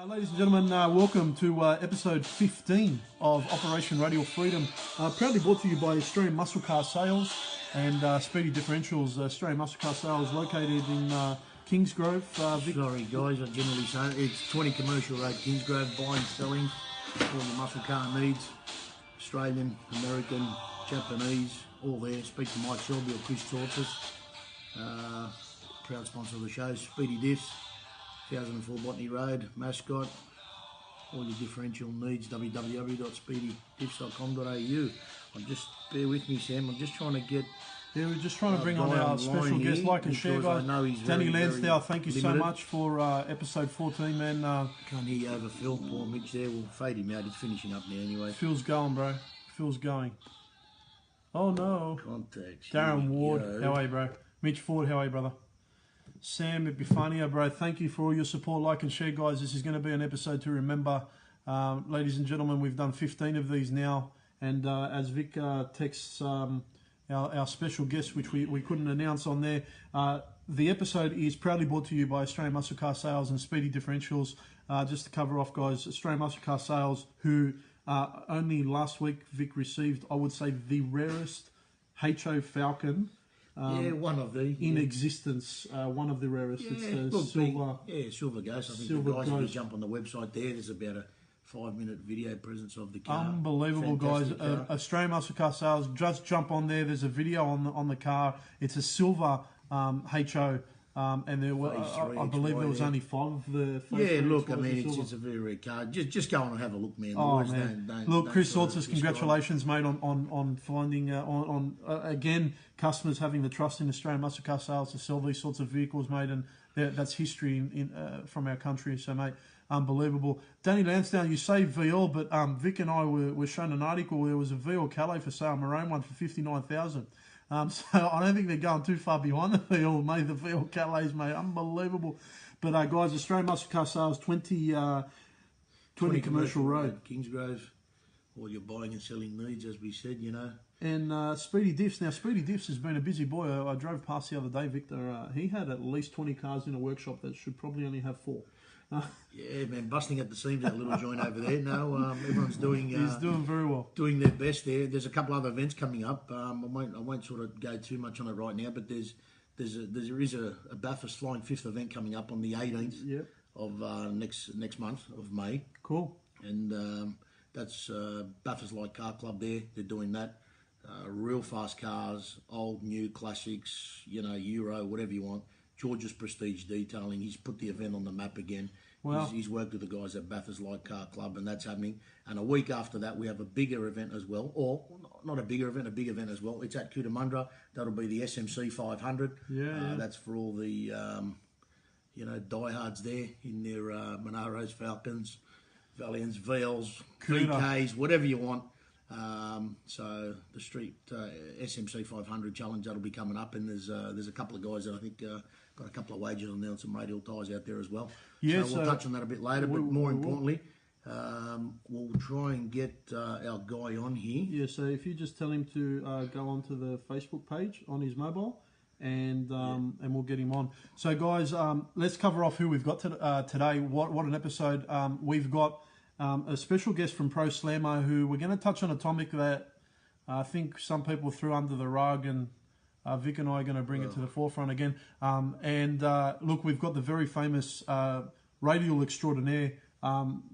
Ladies and gentlemen, welcome to episode 15 of Operation Radial Freedom. Proudly brought to you by Australian Muscle Car Sales and Speedy Differentials. Australian Muscle Car Sales located in Kingsgrove. Sorry guys, I generally say it's 20 Commercial Road, Kingsgrove, buying, selling, all the muscle car needs, Australian, American, Japanese, all there. Speak to Mike Selby or Chris Tortis, proud sponsor of the show, Speedy Diffs. 1004 Botany Road, Mascot, all your differential needs, www.speedydiffs.com.au. Bear with me, Sam, I'm just trying to get... Yeah, we're just trying to bring on our special guest, like and share, guys. Danny Lansdale, thank you so much for episode 14, man. Can't hear you over Phil, poor Mitch there, we'll fade him out, he's finishing up now anyway. Phil's going, bro. Phil's going. Oh no. Contacts. Darren Ward, how are you, bro? Mitch Ford, how are you, brother? Sam Epifania, bro, thank you for all your support, like and share, guys. This is going to be an episode to remember. Ladies and gentlemen, we've done 15 of these now, and as Vic texts our special guest, which we couldn't announce on there, the episode is proudly brought to you by Australian Muscle Car Sales and Speedy Differentials. Just to cover off, guys, Australian Muscle Car Sales, who only last week Vic received, I would say, the rarest HO Falcon. One of the in existence, one of the rarest. Yeah, it's the silver. Silver Ghost. I think Silver the guys, Ghost. if you jump on the website there, there's about a 5-minute video presence of the car. Unbelievable, Fantastic guys. car. Australian Muscle Car Sales. Just jump on there. There's a video on the car. It's a silver HO. And there were, I believe there was only 5 of the. Yeah, look, I mean, it's a very rare car. Just go on and have a look, man. Oh, man. Look, Chris Saltzis, congratulations, mate, on finding again, customers having the trust in Australian Muscle Car Sales to sell these sorts of vehicles, mate, and that's history from our country. So, mate, unbelievable. Danny Lansdowne, you say VL, but Vic and I were shown an article. There was a VL Calais for sale, maroon one for 59,000. So I don't think they're going too far behind the VL, mate. The VL Calais, mate, unbelievable. But guys, Australian Muscle Car Sales, 20 Commercial Road, Kingsgrove, all your buying and selling needs, as we said, you know. And Speedy Diffs. Now, Speedy Diffs has been a busy boy. I drove past the other day, Victor. He had at least 20 cars in a workshop that should probably only have 4. Yeah, man, busting at the seams, that little joint over there. No, everyone's doing. He's doing very well. Doing their best there. There's a couple other events coming up. I won't sort of go too much on it right now, but there is a Bathurst Flying Fifth event coming up on the 18th of next month of May. Cool. And that's Bathurst Light Car Club there. They're doing that. Real fast cars, old, new, classics, you know, Euro, whatever you want. George's Prestige Detailing, he's put the event on the map again. Wow. He's worked with the guys at Bathurst Light Car Club, and that's happening. And a week after that, we have a bigger event as well, or not a bigger event, a big event as well. It's at Cootamundra. That'll be the SMC 500. Yeah. That's for all the, you know, diehards there in their Monaros, Falcons, Valiants, VLs, VKs, whatever you want. So the street SMC 500 challenge, that'll be coming up, and there's a couple of guys that I think got a couple of wagers on there and some radial tyres out there as well. Yeah, so we'll touch on that a bit later, but more importantly, we'll try and get our guy on here. Yeah, so if you just tell him to go onto the Facebook page on his mobile, and we'll get him on. So guys, let's cover off who we've got today. What an episode. We've got a special guest from Pro Slammo, who we're going to touch on a topic that I think some people threw under the rug, and Vic and I are going to bring it to the forefront again. Look, we've got the very famous radial extraordinaire,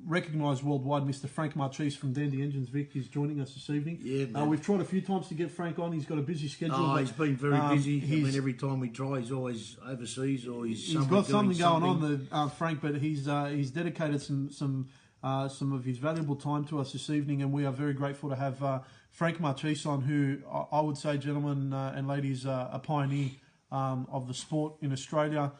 recognised worldwide, Mr. Frank Marchese from Dandy Engines. Vic is joining us this evening. Yeah, man. We've tried a few times to get Frank on. He's got a busy schedule. Oh, he's been very busy. I mean, every time we try, he's always overseas or he's got something going on, Frank. But he's dedicated some of his valuable time to us this evening, and we are very grateful to have Frank Marchese on, who I would say, gentlemen and ladies, a pioneer of the sport in Australia.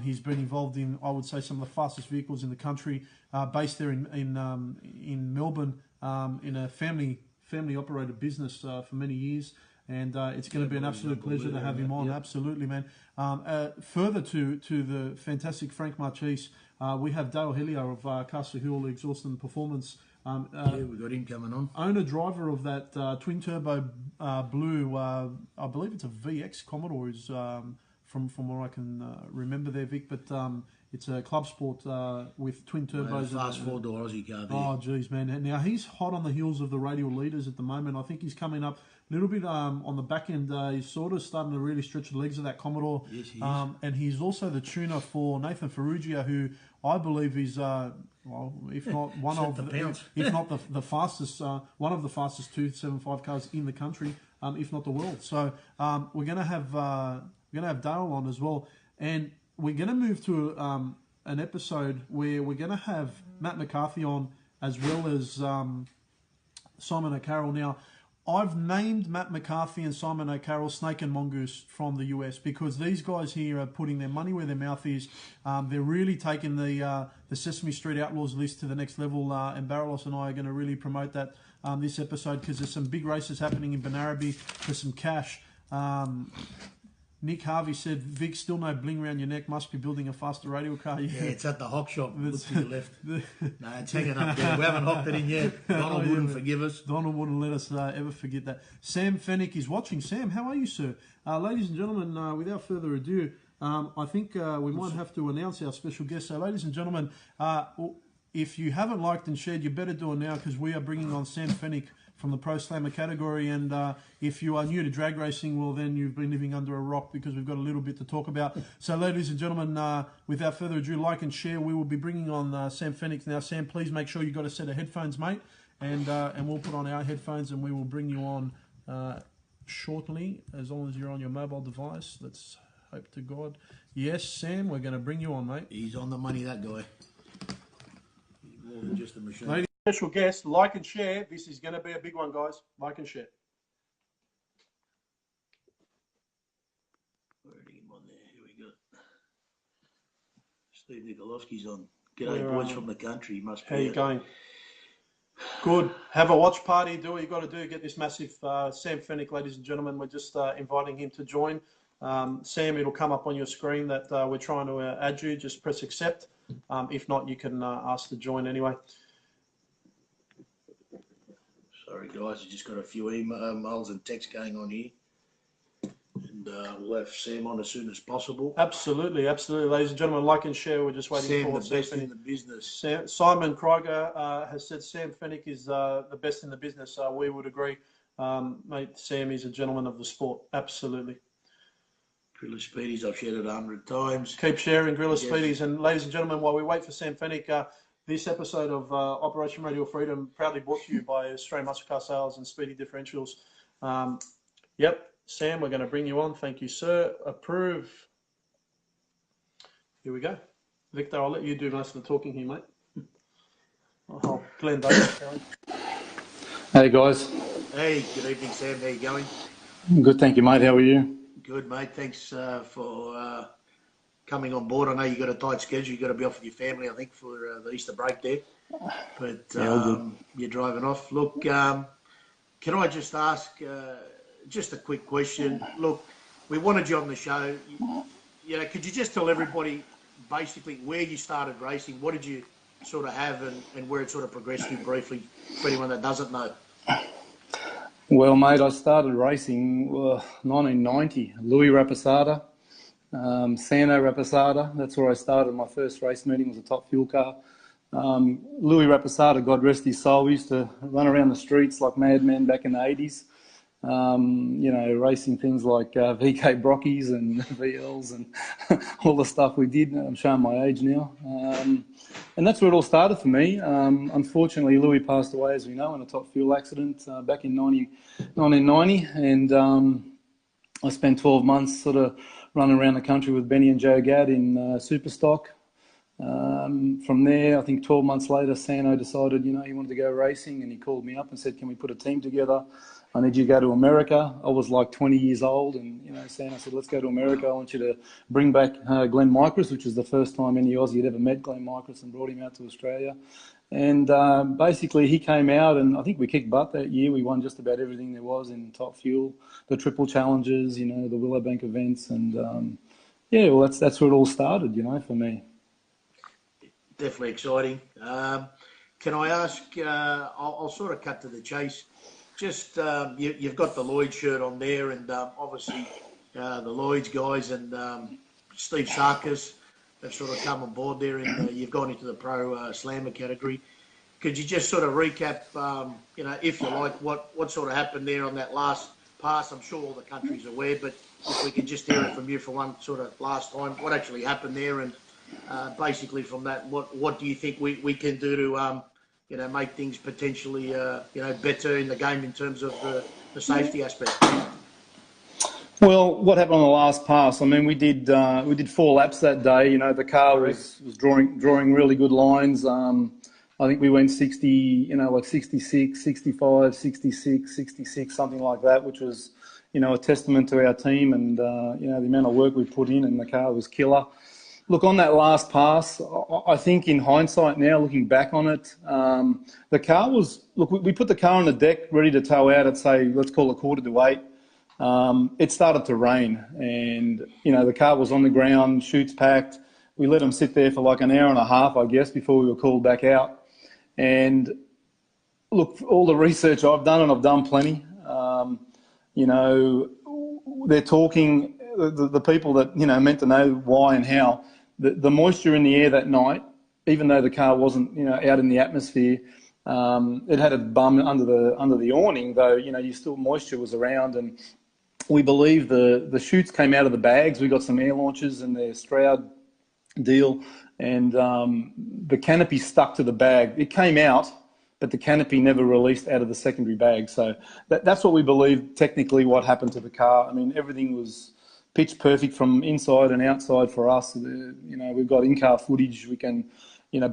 He's been involved in, I would say, some of the fastest vehicles in the country, based there in Melbourne, in a family-operated business for many years. And it's going to be an absolute pleasure to have him on. Yep. Absolutely, man. Further to the fantastic Frank Marchese, we have Dale Hellier of Castle Hill Exhaust and Performance. Yeah, we got him coming on. Owner-driver of that twin-turbo blue, I believe it's a VX Commodore, is from what I can remember there, Vic. But it's a club sport with twin turbos. Fast four-door Aussie car there. Oh, geez, man. And now he's hot on the heels of the Radial leaders at the moment. I think he's coming up a little bit on the back end. He's sort of starting to really stretch the legs of that Commodore. Yes, he is. And he's also the tuner for Nathan Ferrugia, who I believe is, well, if not one of the, if not the fastest, one of the fastest 275 cars in the country, if not the world. So we're gonna have Dale on as well, and we're gonna move to an episode where we're gonna have Matt McCarthy on as well as Simon O'Carroll. Now, I've named Matt McCarthy and Simon O'Carroll Snake and Mongoose from the US because these guys here are putting their money where their mouth is. They're really taking the Sesame Street Outlaws list to the next level, and Barrelos and I are going to really promote that this episode because there's some big races happening in Benarabi for some cash. Nick Harvey said, Vic, still no bling around your neck, must be building a faster radial car. Yeah, it's at the hock shop. Look to your left. No, it's hanging up there. We haven't hocked it in yet. Donald wouldn't forgive us. Donald wouldn't let us ever forget that. Sam Fennick is watching. Sam, how are you, sir? Ladies and gentlemen, without further ado, I think we might have to announce our special guest. So, ladies and gentlemen, if you haven't liked and shared, you better do it now because we are bringing on Sam Fennick from the Pro Slammer category, and if you are new to drag racing, well then you've been living under a rock because we've got a little bit to talk about. So ladies and gentlemen, without further ado, like and share. We will be bringing on Sam Fennick. Now Sam, please make sure you've got a set of headphones, mate, and we'll put on our headphones and we will bring you on shortly, as long as you're on your mobile device. Let's hope to God. Yes, Sam, we're going to bring you on, mate. He's on the money, that guy. He's more than just a machine. Ladies, special guest, like and share. This is going to be a big one, guys. Like and share. Already him on there. Here we go. Steve Nikolowski's on. G'day, boys from the country. Must be. How you going? Good. Have a watch party. Do what you got to do. Get this massive Sam Fennick, ladies and gentlemen. We're just inviting him to join. Sam, it'll come up on your screen that we're trying to add you. Just press accept. If not, you can ask to join anyway. Sorry, guys. I just got a few emails and texts going on here. And we'll have Sam on as soon as possible. Absolutely, absolutely. Ladies and gentlemen, like and share. We're just waiting Sam, for the best in the business. Simon Krieger has said Sam Fennick is the best in the business. We would agree. Mate, Sam is a gentleman of the sport. Absolutely. Grilla Speedies, I've shared it 100 times. Keep sharing Grilla Speedies. And ladies and gentlemen, while we wait for Sam Fennick, this episode of Operation Radial Freedom proudly brought to you by Australian Muscle Car Sales and Speedy Differentials. Yep, Sam, we're going to bring you on. Thank you, sir. Approve. Here we go. Victor, I'll let you do most of the talking here, mate. Oh, Glenn Davis. Hey, guys. Hey, good evening, Sam. How you going? Good, thank you, mate. How are you? Good, mate. Thanks for coming on board. I know you've got a tight schedule. You've got to be off with your family, I think, for the Easter break there. But you're driving off. Look, can I just ask just a quick question? Look, we wanted you on the show. You know, could you just tell everybody basically where you started racing? What did you sort of have and where it sort of progressed to briefly for anyone that doesn't know? Well, mate, I started racing 1990. Louis Raposada, Sano Raposada. That's where I started. My first race meeting was a top fuel car. Louis Raposada, God rest his soul, used to run around the streets like madmen back in the 80s. You know, racing things like VK Brockies and VLs and all the stuff we did. I'm showing my age now. And that's where it all started for me. Unfortunately, Louis passed away, as we know, in a top fuel accident back in 1990. And I spent 12 months sort of running around the country with Benny and Joe Gadd in Superstock. From there, I think 12 months later, Sano decided, you know, he wanted to go racing, and he called me up and said, can we put a team together? I need you to go to America. I was like 20 years old, and, you know, Sano said, let's go to America. I want you to bring back Glenn Micros, which was the first time any Aussie had ever met Glenn Micros, and brought him out to Australia. And basically he came out, and I think we kicked butt that year. We won just about everything there was in top fuel, the triple challenges, you know, the Willowbank events. And yeah, well, that's where it all started, you know, for me. Definitely exciting. Can I ask, I'll sort of cut to the chase. Just, you've got the Lloyd shirt on there, and obviously the Lloyd's guys and Steve Sarkis have sort of come on board there, and you've gone into the pro slammer category. Could you just sort of recap, if you like, what sort of happened there on that last pass? I'm sure all the country's aware, but if we could just hear it from you for one sort of last time, what actually happened there, and basically from that, what do you think we can do to make things potentially better in the game in terms of the safety aspect? Well, what happened on the last pass? I mean, we did 4 laps that day. The car was drawing really good lines. I think we went 60, like 66, 65, 66, 66, something like that, which was, a testament to our team and, the amount of work we put in, and the car was killer. Look, on that last pass, I think in hindsight now, looking back on it, the car was, we put the car on the deck ready to tow out at, say, let's call it 7:45. It started to rain and, the car was on the ground, chutes packed. We let them sit there for like an hour and a half, I guess, before we were called back out. And look, all the research I've done, and I've done plenty, they're talking, the people that, meant to know why and how, the moisture in the air that night, even though the car wasn't, out in the atmosphere, it had a bum under the awning, though, still moisture was around. And we believe the chutes came out of the bags. We got some air launchers and their Stroud deal, and the canopy stuck to the bag. It came out, but the canopy never released out of the secondary bag. So that's what we believe technically what happened to the car. I mean, everything was pitch perfect from inside and outside for us. We've got in-car footage. We can,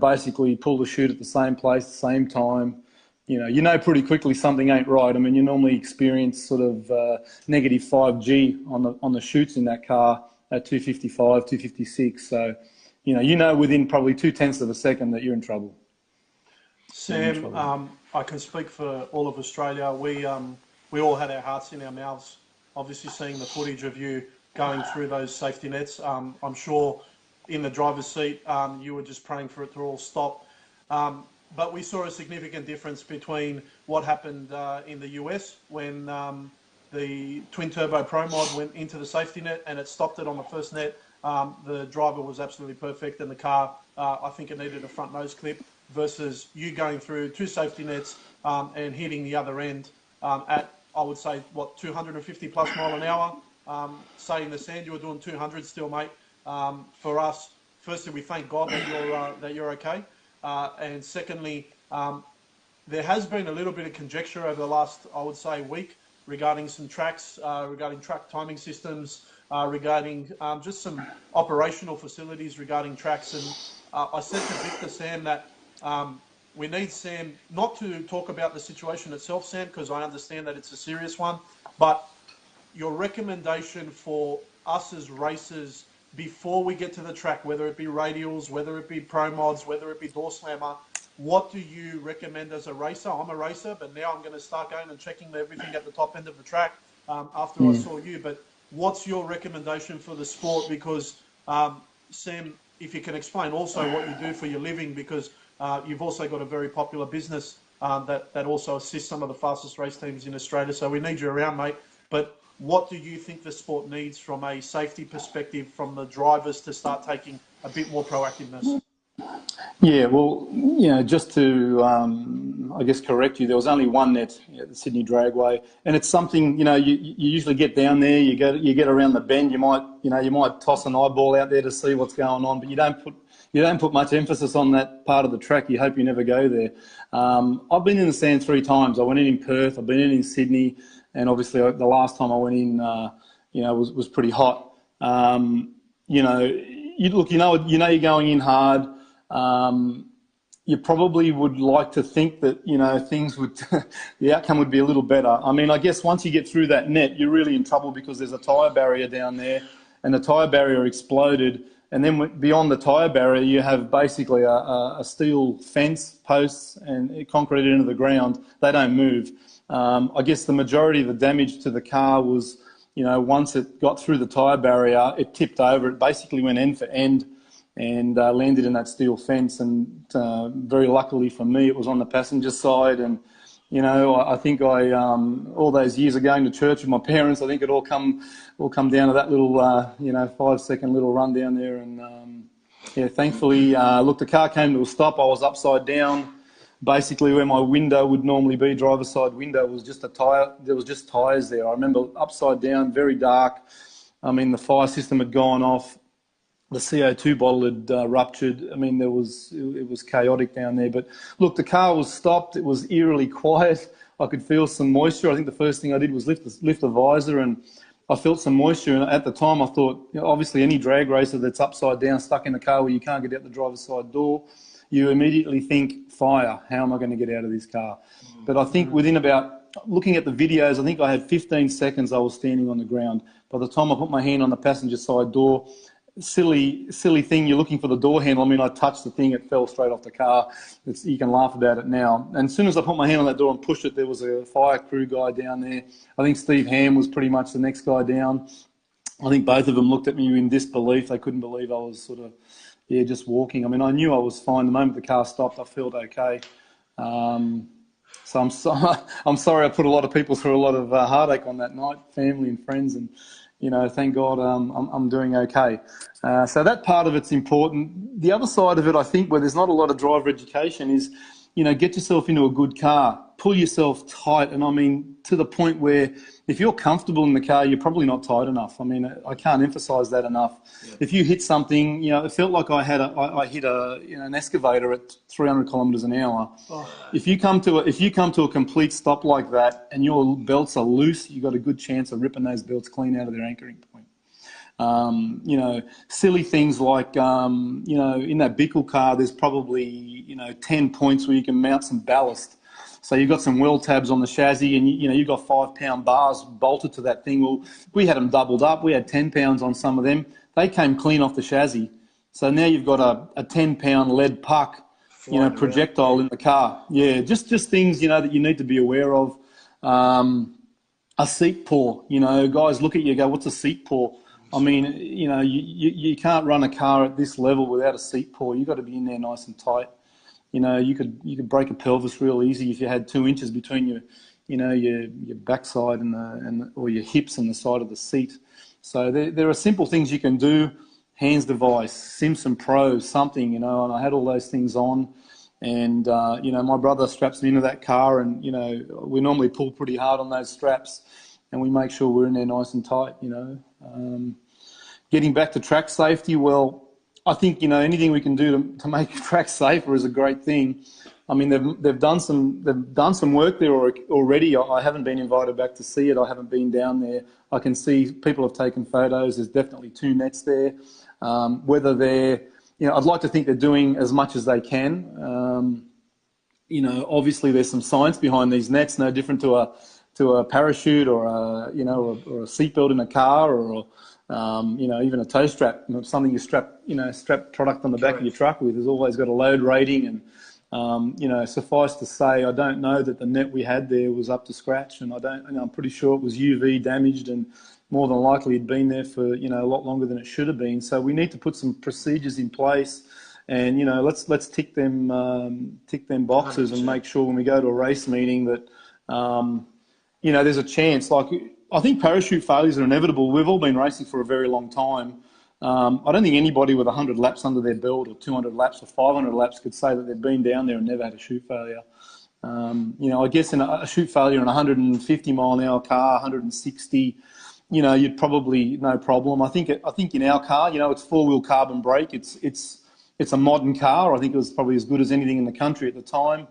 basically pull the chute at the same place, the same time. Pretty quickly something ain't right. I mean, you normally experience sort of negative 5G on the chutes in that car at 255, 256. So, within probably 0.2 of a second that you're in trouble. Sam, I can speak for all of Australia. We all had our hearts in our mouths, obviously seeing the footage of you going through those safety nets. I'm sure in the driver's seat you were just praying for it to all stop. But we saw a significant difference between what happened in the US when the twin-turbo Pro Mod went into the safety net and it stopped it on the first net. The driver was absolutely perfect, and the car, I think it needed a front nose clip, versus you going through 2 safety nets and hitting the other end at, I would say, 250 plus mile an hour. Say in the sand you were doing 200 still, mate. For us, firstly, we thank God that you're okay. And secondly, there has been a little bit of conjecture over the last, I would say, week regarding some tracks, regarding track timing systems, regarding just some operational facilities regarding tracks. And I said to Victor, Sam, that we need Sam not to talk about the situation itself, Sam, because I understand that it's a serious one, but your recommendation for us as racers before we get to the track, whether it be radials, whether it be pro mods, whether it be door slammer, what do you recommend as a racer? I'm a racer, but now I'm going to start going and checking everything at the top end of the track after I saw you. But what's your recommendation for the sport? Because, Sam, if you can explain also what you do for your living, because you've also got a very popular business that also assists some of the fastest race teams in Australia. So we need you around, mate. But what do you think the sport needs from a safety perspective, from the drivers to start taking a bit more proactiveness? Yeah, well, just to, I guess, correct you, there was only one net at the Sydney Dragway, and it's something, you usually get down there, you get around the bend, you might toss an eyeball out there to see what's going on, but you don't put much emphasis on that part of the track. You hope you never go there. I've been in the sand 3 times. I went in Perth, I've been in Sydney, and obviously the last time I went in, was pretty hot. You're going in hard. You probably would like to think that, things would, the outcome would be a little better. I mean, I guess once you get through that net, you're really in trouble because there's a tyre barrier down there, and the tyre barrier exploded. And then beyond the tyre barrier, you have basically a steel fence, posts, and it concreted into the ground. They don't move. I guess the majority of the damage to the car was, once it got through the tyre barrier, it tipped over. It basically went end for end and landed in that steel fence. And very luckily for me, it was on the passenger side. And, You know, I think all those years of going to church with my parents, I think it all come down to that little, 5-second little run down there. And yeah, thankfully, look, the car came to a stop. I was upside down, basically where my window would normally be, driver's side window, was just a tyre. There was just tyres there. I remember upside down, very dark. I mean, the fire system had gone off. The CO2 bottle had ruptured. I mean, it was chaotic down there. But look, the car was stopped. It was eerily quiet. I could feel some moisture. I think the first thing I did was lift the visor, and I felt some moisture. And at the time, I thought, obviously, any drag racer that's upside down, stuck in a car where you can't get out the driver's side door, you immediately think, fire. How am I going to get out of this car? But I think within looking at the videos, I think I had 15 seconds I was standing on the ground. By the time I put my hand on the passenger side door, silly thing, you're looking for the door handle. I mean, I touched the thing, it fell straight off the car. You can laugh about it now. And as soon as I put my hand on that door and pushed it, there was a fire crew guy down there. I think Steve Ham was pretty much the next guy down. I think both of them looked at me in disbelief. They couldn't believe I was sort of, just walking. I mean, I knew I was fine. The moment the car stopped, I felt okay. So I'm sorry I put a lot of people through a lot of heartache on that night, family and friends, and thank God I'm doing okay. So that part of it's important. The other side of it, I think, where there's not a lot of driver education is, get yourself into a good car, pull yourself tight. And I mean, to the point where if you're comfortable in the car, you're probably not tight enough. I mean, I can't emphasize that enough. Yeah. If you hit something, it felt like I hit an excavator at 300 kilometers an hour. Oh. If you come to a complete stop like that and your belts are loose, you've got a good chance of ripping those belts clean out of their anchoring point. Silly things like, in that Bickle car, there's probably, 10 points where you can mount some ballast. So you've got some well tabs on the chassis and, you've got 5-pound bars bolted to that thing. Well, we had them doubled up. We had 10 pounds on some of them. They came clean off the chassis. So now you've got a 10-pound lead puck, projectile in the car. Yeah, just things, that you need to be aware of. A seat paw, guys look at you and go, what's a seat paw? I mean, you can't run a car at this level without a seat paw. You've got to be in there nice and tight. You could break a pelvis real easy if you had 2 inches between your backside or your hips and the side of the seat. So there are simple things you can do. Hands device, Simpson Pro, something, and I had all those things on. And, my brother straps me into that car and, we normally pull pretty hard on those straps and we make sure we're in there nice and tight, Getting back to track safety, well, I think, anything we can do to make track safer is a great thing. I mean, they've done some work there already. I haven't been invited back to see it. I haven't been down there. I can see people have taken photos. There's definitely 2 nets there. Whether they're, I'd like to think they're doing as much as they can. Obviously there's some science behind these nets, no different to a parachute or a seatbelt in a car or even a tow strap, something you strap product on the back of your truck with. Has always got a load rating, and suffice to say, I don't know that the net we had there was up to scratch, and I'm pretty sure it was UV damaged, and more than likely it'd been there for a lot longer than it should have been. So we need to put some procedures in place, and let's tick them boxes 100%. And make sure when we go to a race meeting that there's a chance. Like, I think parachute failures are inevitable. We've all been racing for a very long time. I don't think anybody with 100 laps under their belt or 200 laps or 500 laps could say that they've been down there and never had a chute failure. I guess in a chute failure in a 150 mile an hour car, 160, you'd probably no problem. I think in our car, it's 4-wheel carbon brake. It's a modern car. I think it was probably as good as anything in the country at the time.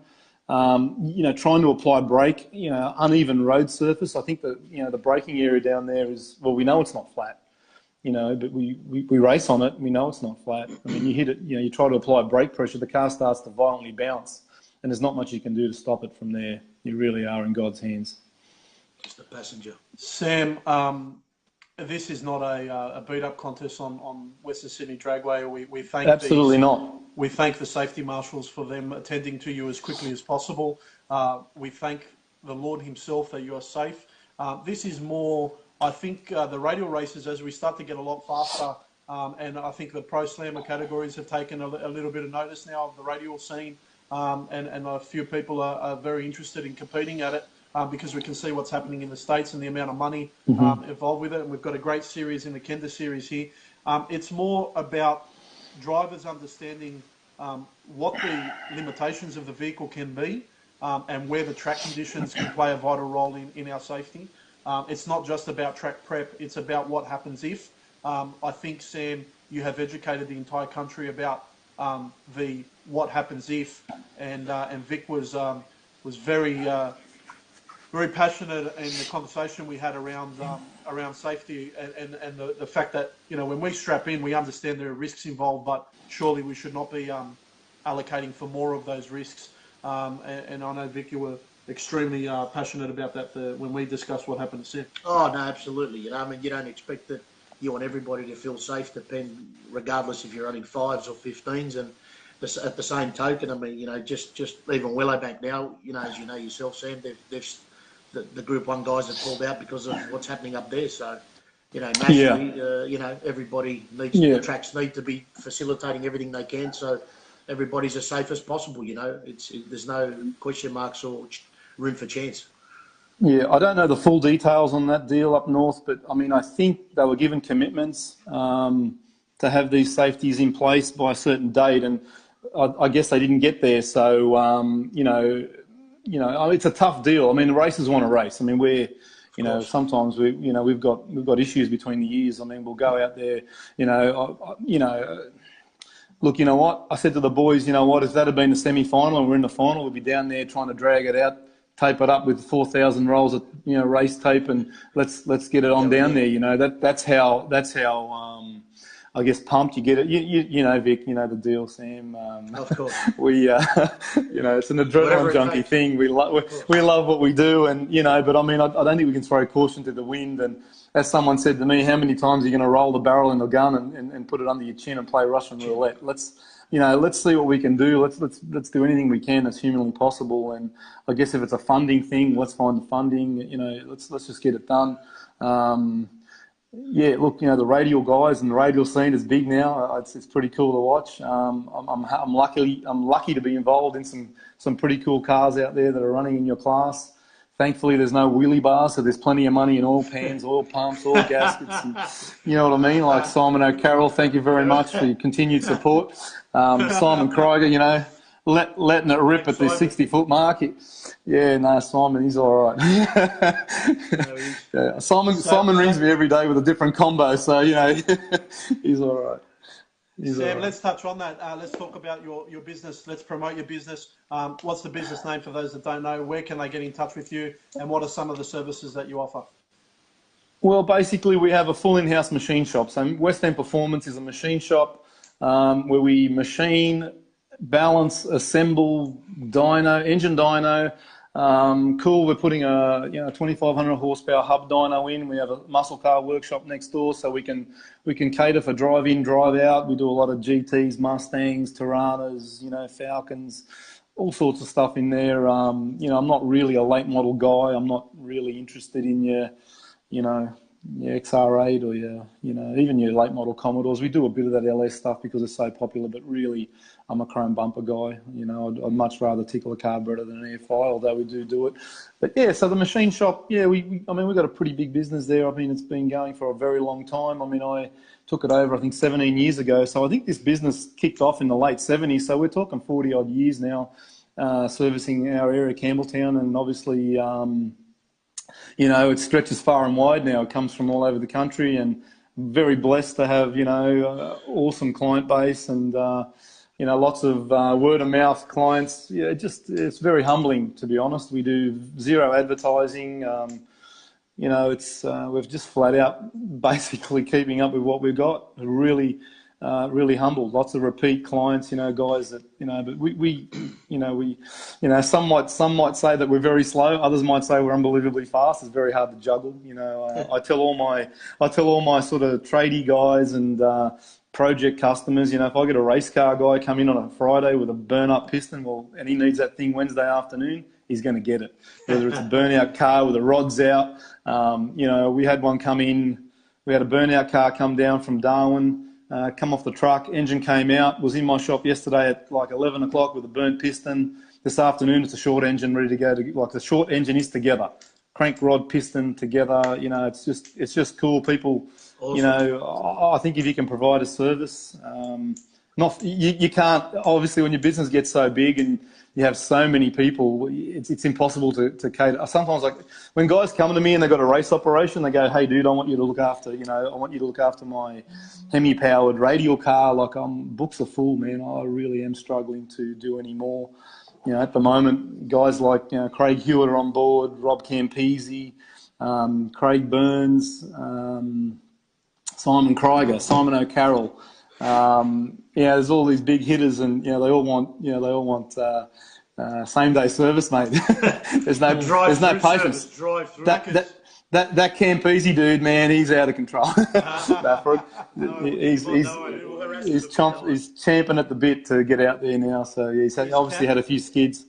Trying to apply brake, uneven road surface. I think that, the braking area down there is, well, we know it's not flat, but we race on it. We know it's not flat. I mean, you hit it, you try to apply brake pressure, the car starts to violently bounce, and there's not much you can do to stop it from there. You really are in God's hands. Just a passenger. Sam, this is not a beat-up contest on Western Sydney Dragway. We thank absolutely not. We thank the safety marshals for them attending to you as quickly as possible. We thank the Lord himself that you are safe. This is more, I think, the radial races, as we start to get a lot faster, and I think the Pro Slammer categories have taken a little bit of notice now of the radial scene. and a few people are very interested in competing at it because we can see what's happening in the States and the amount of money involved with it. And we've got a great series in the Kenda series here. It's more about drivers understanding what the limitations of the vehicle can be and where the track conditions can play a vital role in our safety. It's not just about track prep, it's about what happens if. I think, Sam, you have educated the entire country about the what happens if, and Vic was very very passionate in the conversation we had around safety and the fact that, you know, when we strap in, we understand there are risks involved, but surely we should not be allocating for more of those risks. And I know, Vic, you were extremely passionate about that when we discussed what happened to Sam. Oh, no, absolutely. You know, I mean, you don't expect that you want everybody to feel safe, regardless if you're running 5s or 15s. And at the same token, I mean, you know, just even Willowbank now, you know, as you know yourself, Sam, the Group 1 guys have pulled out because of what's happening up there. So, you know, naturally, you know, everybody needs the tracks need to be facilitating everything they can, so everybody's as safe as possible. You know, there's no question marks or room for chance. Yeah, I don't know the full details on that deal up north, but I mean, I think they were given commitments to have these safeties in place by a certain date, and I guess they didn't get there. So, you know, it's a tough deal. I mean, the racers want to race. I mean, sometimes we've got issues between the ears. I mean, we'll go out there, look, you know what? I said to the boys, you know what? If that had been the semi-final and we're in the final, we'd be down there trying to drag it out, tape it up with 4,000 rolls of race tape, and let's get it on down there. You know, that's how I guess pumped you get it. You know, Vic, you know the deal, Sam. Of course. We it's an adrenaline junkie thing. We love what we do, and but I mean, I don't think we can throw caution to the wind. And as someone said to me, how many times are you going to roll the barrel in the gun and put it under your chin and play Russian roulette? Let's see what we can do. Let's do anything we can that's humanly possible. And I guess if it's a funding thing, let's find the funding. Let's just get it done. Yeah, look, the radial guys and the radial scene is big now. It's pretty cool to watch. I'm lucky to be involved in some pretty cool cars out there that are running in your class. Thankfully, there's no wheelie bars, so there's plenty of money in oil pans, oil pumps, oil gaskets. And, you know what I mean? Like Simon O'Carroll, thank you very much for your continued support. Simon Krieger, letting it rip at the 60-foot mark. Simon, he's all right. Simon rings me every day with a different combo, so, he's all right. Sam, let's touch on that. Let's talk about your business. Let's promote your business. What's the business name for those that don't know? Where can they get in touch with you? And what are some of the services that you offer? Well, basically, we have a full in-house machine shop. So West End Performance is a machine shop where we machine, balance, assemble engine dyno. Cool, we're putting a 2,500 horsepower hub dyno in. We have a muscle car workshop next door, so we can cater for drive in, drive out. We do a lot of GTs, Mustangs, Tiranas, Falcons, all sorts of stuff in there. I'm not really a late model guy. I'm not really interested in your XR8 or even your late model Commodores. We do a bit of that LS stuff because it's so popular, but really I'm a chrome bumper guy. I'd much rather tickle a carburetor than an AFI, although we do it. But yeah, so the machine shop, we've got a pretty big business there. I mean, it's been going for a very long time. I mean, I took it over, I think, 17 years ago. So I think this business kicked off in the late 70s. So we're talking 40 odd years now, servicing our area, Campbelltown, and obviously, it stretches far and wide now. It comes from all over the country, and very blessed to have, awesome client base and, lots of word of mouth clients. Yeah, it's very humbling, to be honest. We do zero advertising. We've just flat out basically keeping up with what we've got. Really humbled. Lots of repeat clients, guys that, but we some might say that we're very slow. Others might say we're unbelievably fast. It's very hard to juggle. I tell all my sort of tradie guys and project customers, if I get a race car guy come in on a Friday with a burn up piston, and he needs that thing Wednesday afternoon, he's going to get it. Whether it's a burnout car with the rods out, we had one come in. We had a burnout car come down from Darwin. come off the truck, engine came out, was in my shop yesterday at like 11 o'clock with a burnt piston. This afternoon it's a short engine ready to go. Like the short engine is together, crank rod, piston together. You know, it's just cool. People, awesome. You know, I think if you can provide a service, you can't, obviously when your business gets so big and you have so many people, it's impossible to cater. Sometimes, like when guys come to me and they've got a race operation, they go, "Hey, dude, I want you to look after, I want you to look after my Hemi-powered radial car." Like, books are full, man. I really am struggling to do any more. You know, at the moment, guys like Craig Hewitt are on board, Rob Campese, Craig Burns, Simon Krieger, Simon O'Carroll. There's all these big hitters, and they all want same day service, mate. there's no patience. That Campese dude, man, he's out of control. He's champing at the bit to get out there now. So he's obviously had a few skids.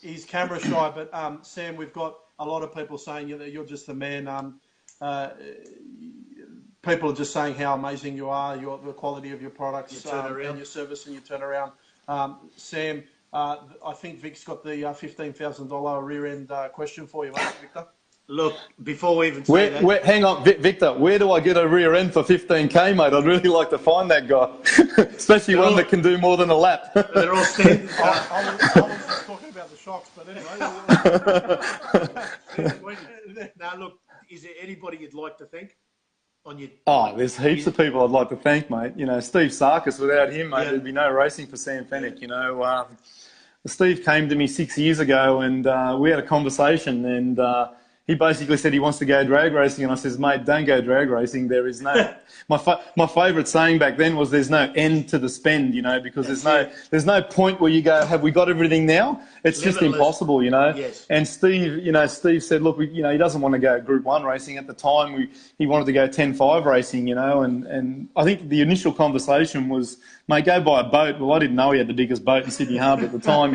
He's camera shy, but Sam, we've got a lot of people saying that you're just the man. People are just saying how amazing you are, the quality of your products, and your service and your turnaround. Sam, I think Vic's got the $15,000 rear end question for you, mate, Victor. Look, before we even say that... Hang on, Victor, where do I get a rear end for 15K, mate? I'd really like to find that guy, especially one that can do more than a lap. They're all standing. I was just talking about the shocks, but anyway. Now, look, is there anybody you'd like to thank? There's heaps of people I'd like to thank, mate. Steve Sarkis, without him, mate, there'd be no racing for Sam Fennick. Steve came to me 6 years ago and we had a conversation, and he basically said he wants to go drag racing, and I says, mate, don't go drag racing. There is no... My favourite saying back then was there's no end to the spend, because there's no point where you go, have we got everything now? It's just impossible, Yes. And Steve said, look, he doesn't want to go Group 1 racing. At the time, he wanted to go 10.5 racing, and I think the initial conversation was, mate, go buy a boat. Well, I didn't know he had the biggest boat in Sydney Harbour at the time,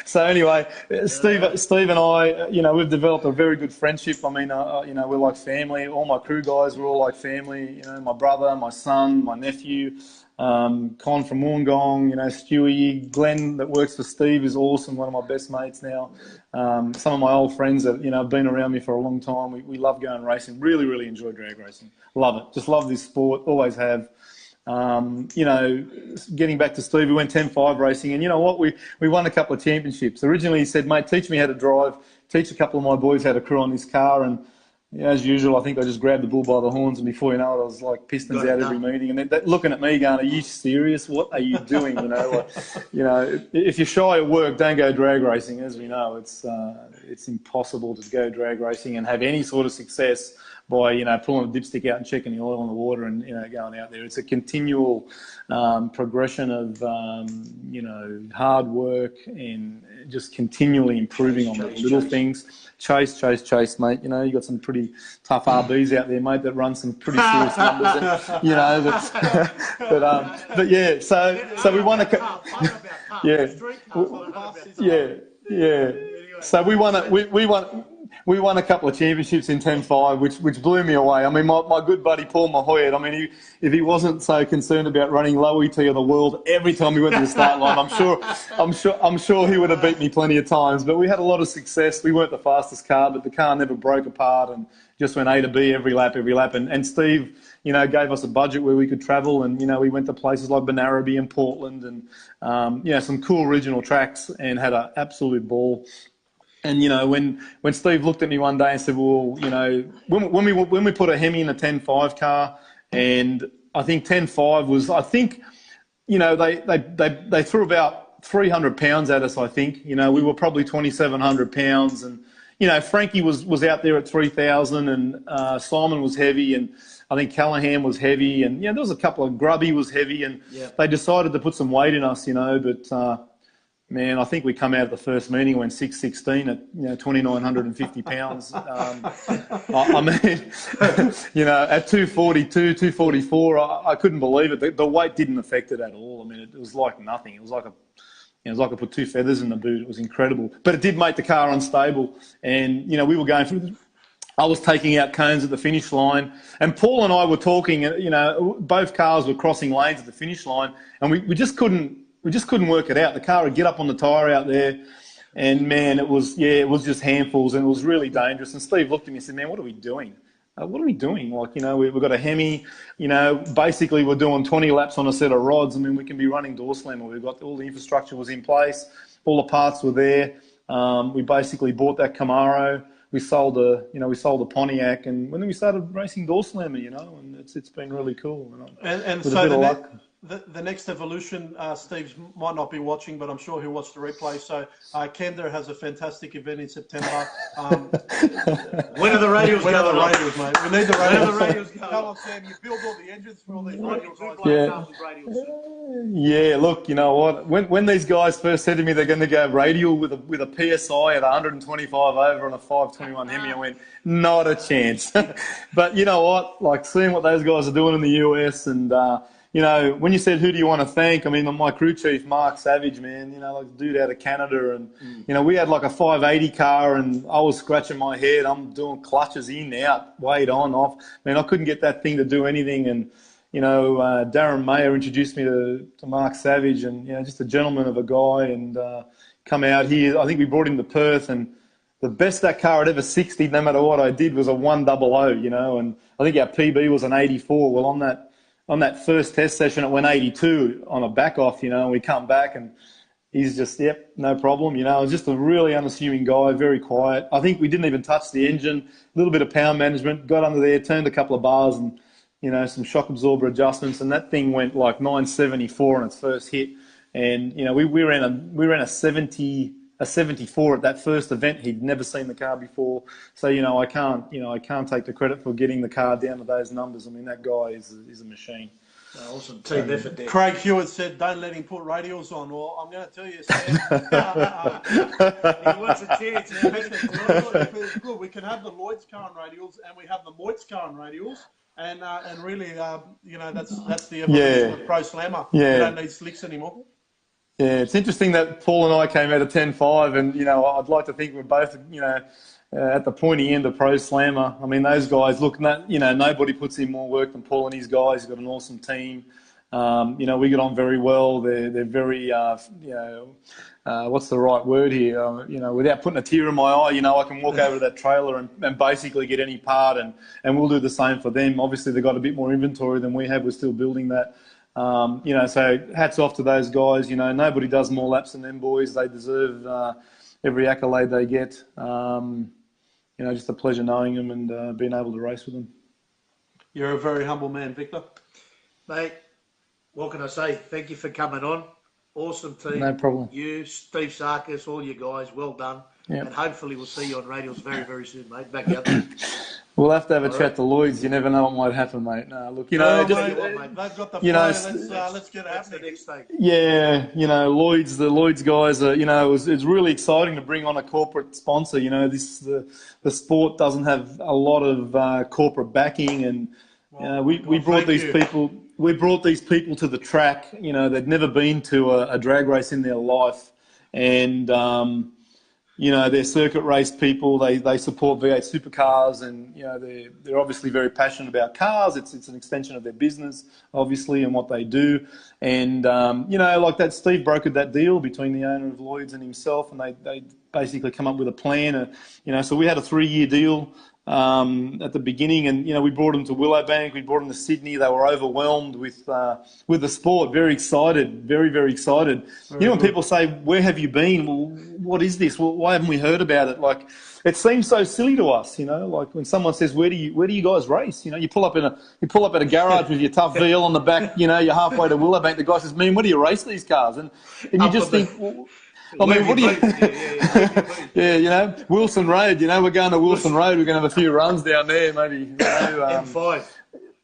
So anyway, Steve and I, we've developed a very good friendship. I mean, we're like family. All my crew guys were all like family. My brother, my son, my nephew, Con from Wollongong, Stewie, Glenn that works for Steve is awesome, one of my best mates now. Some of my old friends that, have been around me for a long time. We love going racing. Really, really enjoy drag racing. Love it. Just love this sport. Always have. Getting back to Steve, we went 10.5 racing, and you know what? We won a couple of championships. Originally, he said, mate, teach me how to drive, teach a couple of my boys how to crew on this car, and as usual, I think I just grabbed the bull by the horns, and before you know it, I was like pistons out every meeting, and they're looking at me going, are you serious? What are you doing? If you're shy at work, don't go drag racing. As we know, it's impossible to go drag racing and have any sort of success by pulling a dipstick out and checking the oil in the water and going out there. It's a continual progression of hard work and just continually improving on the little things. Chase, mate. You got some pretty tough RBs out there, mate, that run some pretty serious numbers. But yeah. So we won a yeah. So we won a couple of championships in 10.5, which blew me away. I mean, my good buddy Paul Mahoyat, I mean, if he wasn't so concerned about running low ET of the world every time he went to the start line, I'm sure he would have beat me plenty of times. But we had a lot of success. We weren't the fastest car, but the car never broke apart and just went A to B every lap. And Steve, gave us a budget where we could travel, and we went to places like Benarabi and Portland, and some cool regional tracks, and had an absolute ball. And when Steve looked at me one day and said, well, when we put a Hemi in a 10.5 car, and I think 10.5 was, they threw about 300 pounds at us. I think we were probably 2,700 pounds, and Frankie was out there at 3,000, and Simon was heavy, and I think Callahan was heavy, and there was a couple of Grubby was heavy, and they decided to put some weight in us, but. Man, I think we come out of the first meeting when 6'16" at 2,950 pounds. I mean, at 242, 244, I couldn't believe it. The weight didn't affect it at all. I mean, it was like nothing. It was like I put two feathers in the boot. It was incredible, but it did make the car unstable. And we were going through I was taking out cones at the finish line, and Paul and I were talking. Both cars were crossing lanes at the finish line, and we just couldn't work it out. The car would get up on the tyre out there, and man, it was just handfuls, and it was really dangerous. And Steve looked at me and said, "Man, what are we doing? What are we doing? Like, we've got a Hemi. Basically we're doing 20 laps on a set of rods. I mean, we can be running door slammer. We've got all the infrastructure was in place, all the parts were there. We basically bought that Camaro." We sold a Pontiac, and when we started racing door slammer, and it's been really cool. And so the next evolution, Steve might not be watching, but I'm sure he'll watch the replay. So Kender has a fantastic event in September. When are the radials going? Mate? We need the radials. When are the radials going? Come on, Sam. You build all the engines for all these radials. Yeah, look, you know what? When these guys first said to me they're going to go radial with a PSI at 125 over on a 521 Hemi, I went, not a chance. But you know what? Like, seeing what those guys are doing in the US, and when you said who do you want to thank, I mean, my crew chief Mark Savage, man, like dude out of Canada, and we had like a 580 car, and I was scratching my head. I'm doing clutches in, out, weight on, off. Man, I couldn't get that thing to do anything, and Darren Mayer introduced me to Mark Savage, and just a gentleman of a guy, and come out here. I think we brought him to Perth, and the best that car had ever 60'd, no matter what I did, was a 100, and I think our PB was an 84. Well, on that first test session, it went 82 on a back off, and we come back, and he's just, yep, no problem. It was just a really unassuming guy, very quiet. I think we didn't even touch the engine, a little bit of power management, got under there, turned a couple of bars, and some shock absorber adjustments, and that thing went like 974 on its first hit. And we ran a 74 at that first event. He'd never seen the car before, so I can't take the credit for getting the car down to those numbers. I mean, that guy is a machine. Awesome team effort there. Craig Hewitt said, "Don't let him put radials on." Well, I'm going to tell you, Sam, he wants a chance. Good. We can have the Lloyd's car and radials, and we have the Moit's car and radials. And really, that's the evolution of Pro Slammer. Yeah. We don't need slicks anymore. Yeah, it's interesting that Paul and I came out of 10.5, and I'd like to think we're both at the pointy end of Pro Slammer. I mean, those guys, look, nobody puts in more work than Paul and his guys. He's got an awesome team. We get on very well. They're very what's the right word here? Without putting a tear in my eye, I can walk over to that trailer and basically get any part, and we'll do the same for them. Obviously, they've got a bit more inventory than we have. We're still building that. So hats off to those guys. Nobody does more laps than them boys. They deserve every accolade they get. Just a pleasure knowing them and being able to race with them. You're a very humble man, Victor. Mate, what can I say? Thank you for coming on. Awesome team. No problem. You, Steve Sarkis, all you guys, well done. Yep. And hopefully we'll see you on radials very, very soon, mate. Back out there. We'll have to have a chat to Lloyd's. You never know what might happen, mate. No, look, they've got the flow. Let's get it happening. Next thing. Yeah, the Lloyd's guys are, it's really exciting to bring on a corporate sponsor. The sport doesn't have a lot of corporate backing, and we brought these people. We brought these people to the track. They'd never been to a drag race in their life, and they're circuit race people. They support V8 supercars, and they're obviously very passionate about cars. It's an extension of their business, obviously, and what they do. And like that, Steve brokered that deal between the owner of Lloyd's and himself, and they basically come up with a plan. So we had a 3-year deal at the beginning, and we brought them to Willowbank, we brought them to Sydney. They were overwhelmed with the sport, very excited, very, very excited. When people say, "Where have you been?" Well, what is this? Well, why haven't we heard about it? Like, it seems so silly to us, like when someone says, where do you guys race? You pull up at a garage with your tough VL on the back, you're halfway to Willowbank. The guy says, "Man, where do you race these cars?" And you just think, well, I mean, what do you... Wilson Road, we're going to Wilson Road. We're going to have a few runs down there, maybe.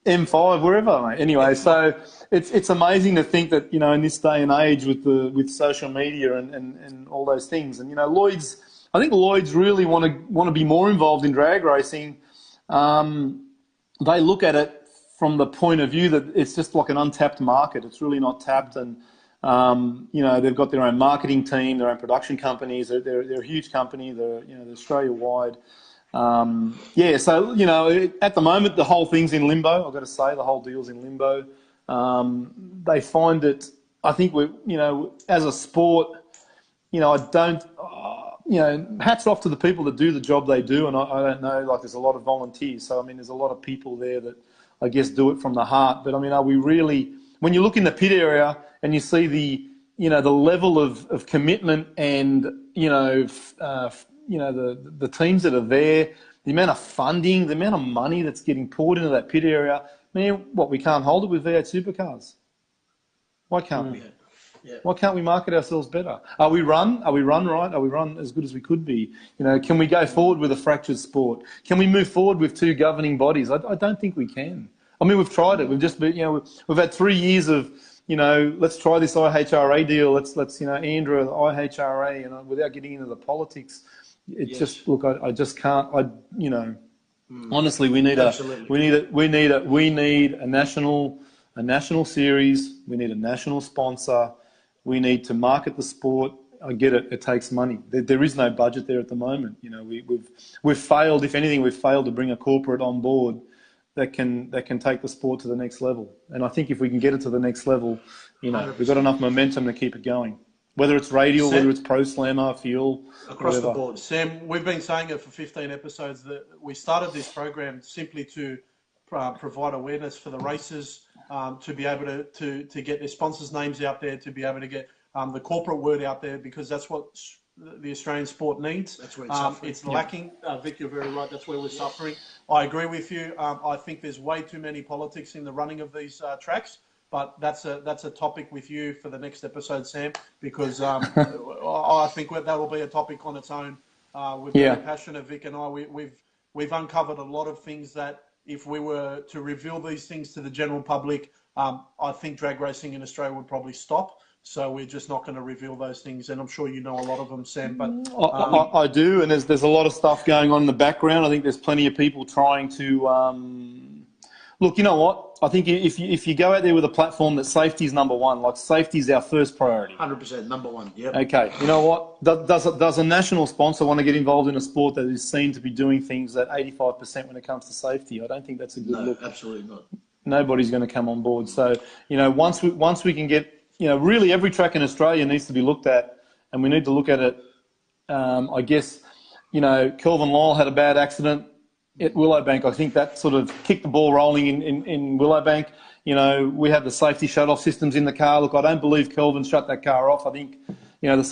M5, wherever, mate. Anyway, so it's amazing to think that, in this day and age with social media and all those things. And, I think Lloyd's really want to be more involved in drag racing. They look at it from the point of view that it's just like an untapped market. It's really not tapped, and they've got their own marketing team, their own production companies. They're a huge company. They're Australia wide. Yeah, so, at the moment, the whole thing's in limbo. I've got to say, the whole deal's in limbo. They find it, I think, as a sport, I don't, hats off to the people that do the job they do. And I don't know, like, there's a lot of volunteers. So, I mean, there's a lot of people there that, I guess, do it from the heart. But, I mean, are we really, when you look in the pit area and you see the level of commitment and, the teams that are there, the amount of funding, the amount of money that's getting poured into that pit area, we can't hold it with V8 supercars. Why can't we? Yeah. Why can't we market ourselves better? Are we run right? Are we run as good as we could be? Can we go forward with a fractured sport? Can we move forward with two governing bodies? I don't think we can. I mean, we've tried it. We've just been, we've had 3 years of, let's try this IHRA deal. Let's Andrew IHRA, without getting into the politics. It's just, look, I just can't. Honestly, we need a national series. We need a national sponsor. We need to market the sport. I get it. It takes money. There is no budget there at the moment. We've failed. If anything, we've failed to bring a corporate on board that can take the sport to the next level. And I think if we can get it to the next level, we've got enough momentum to keep it going. Whether it's radial, whether it's pro slammer, fuel, across whatever. the board. Sam, we've been saying it for 15 episodes that we started this program simply to provide awareness for the racers, to be able to get their sponsors' names out there, to be able to get the corporate word out there, because that's what the Australian sport needs. That's where it's suffering. It's lacking. Vic, you're very right. That's where we're suffering. I agree with you. I think there's way too many politics in the running of these tracks. But that's a topic with you for the next episode, Sam, because I think that will be a topic on its own. We're very passionate, Vic and I. We've uncovered a lot of things that if we were to reveal these things to the general public, I think drag racing in Australia would probably stop. So we're just not going to reveal those things, and I'm sure you know a lot of them, Sam. But I do, and there's a lot of stuff going on in the background. I think there's plenty of people trying to. Look, you know what? I think if you go out there with a platform that safety is number one, like safety is our first priority. 100% number one. Yep. Okay. You know what? Does a national sponsor want to get involved in a sport that is seen to be doing things at 85% when it comes to safety? I don't think that's a good look. No, absolutely not. Nobody's going to come on board. So, once we can get, really every track in Australia needs to be looked at, and we need to look at it. I guess, Kelvin Lyle had a bad accident at Willowbank. I think that sort of kicked the ball rolling in Willowbank. We have the safety shut-off systems in the car. Look, I don't believe Kelvin shut that car off. I think, the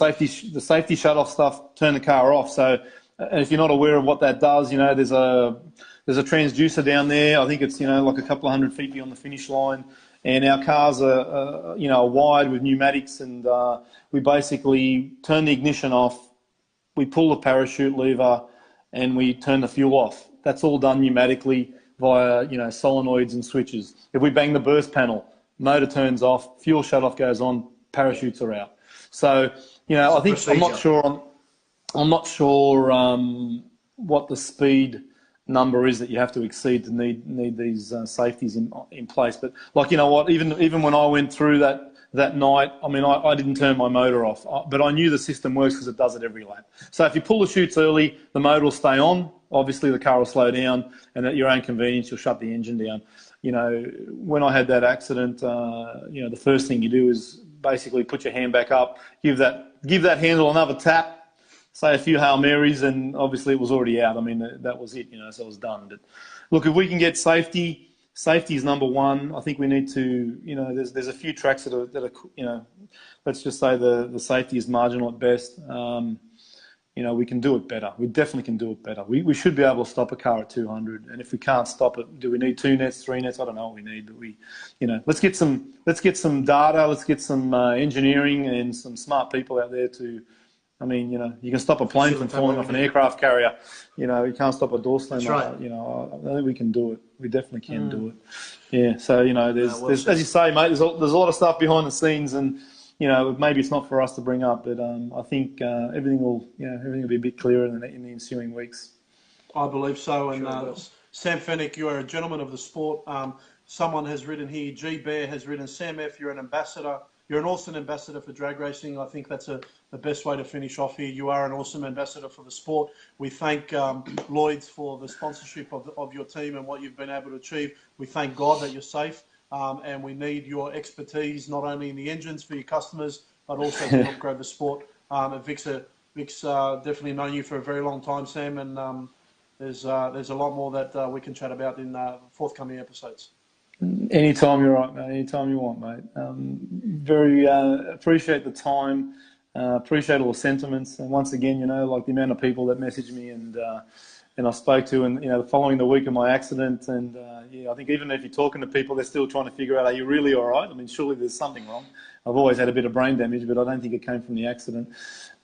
safety shut-off stuff turned the car off. So if you're not aware of what that does, there's a transducer down there. I think it's, like a couple of 100 feet beyond the finish line. And our cars are wide with pneumatics, and we basically turn the ignition off. We pull the parachute lever and we turn the fuel off. That's all done pneumatically via, solenoids and switches. If we bang the burst panel, motor turns off, fuel shut-off goes on, parachutes are out. So, I think I'm not sure what the speed number is that you have to exceed to need these safeties in place. But even when I went through that night, I mean, I didn't turn my motor off, but I knew the system works because it does it every lap. So if you pull the chutes early, the motor will stay on. Obviously, the car will slow down, and at your own convenience, you'll shut the engine down. When I had that accident, the first thing you do is basically put your hand back up, give that handle another tap, say a few Hail Marys, and obviously it was already out. I mean, that was it, so it was done. But look, if we can get safety is number one. I think we need to, there's a few tracks that are, let's just say the safety is marginal at best. We can do it better. We definitely can do it better. We should be able to stop a car at 200. And if we can't stop it, do we need 2 nets, 3 nets? I don't know what we need, but let's get some data. Let's get some engineering and some smart people out there to. I mean, you can stop a plane from falling off an aircraft carrier. You can't stop a door slammer. Right. I think we can do it. We definitely can do it. Yeah. So there's as you say, mate. There's a lot of stuff behind the scenes, and maybe it's not for us to bring up, but I think everything will be a bit clearer in the ensuing weeks. I believe so. And Sam Fennick, you are a gentleman of the sport. Someone has written here. G Bear has written, Sam F, you're an ambassador You're an awesome ambassador for drag racing. I think that's the best way to finish off here. You are an awesome ambassador for the sport. We thank Lloyd's for the sponsorship of your team and what you've been able to achieve. We thank God that you're safe, and we need your expertise not only in the engines for your customers, but also to help grow the sport. And Vic's definitely known you for a very long time, Sam, and there's a lot more that we can chat about in forthcoming episodes. Anytime you're right, mate. Anytime you want, mate. Very appreciate the time. Appreciate all the sentiments, and once again, like the amount of people that messaged me and I spoke to, and following the week of my accident, and I think even if you're talking to people, they're still trying to figure out, are you really all right? I mean, surely there's something wrong. I've always had a bit of brain damage, but I don't think it came from the accident.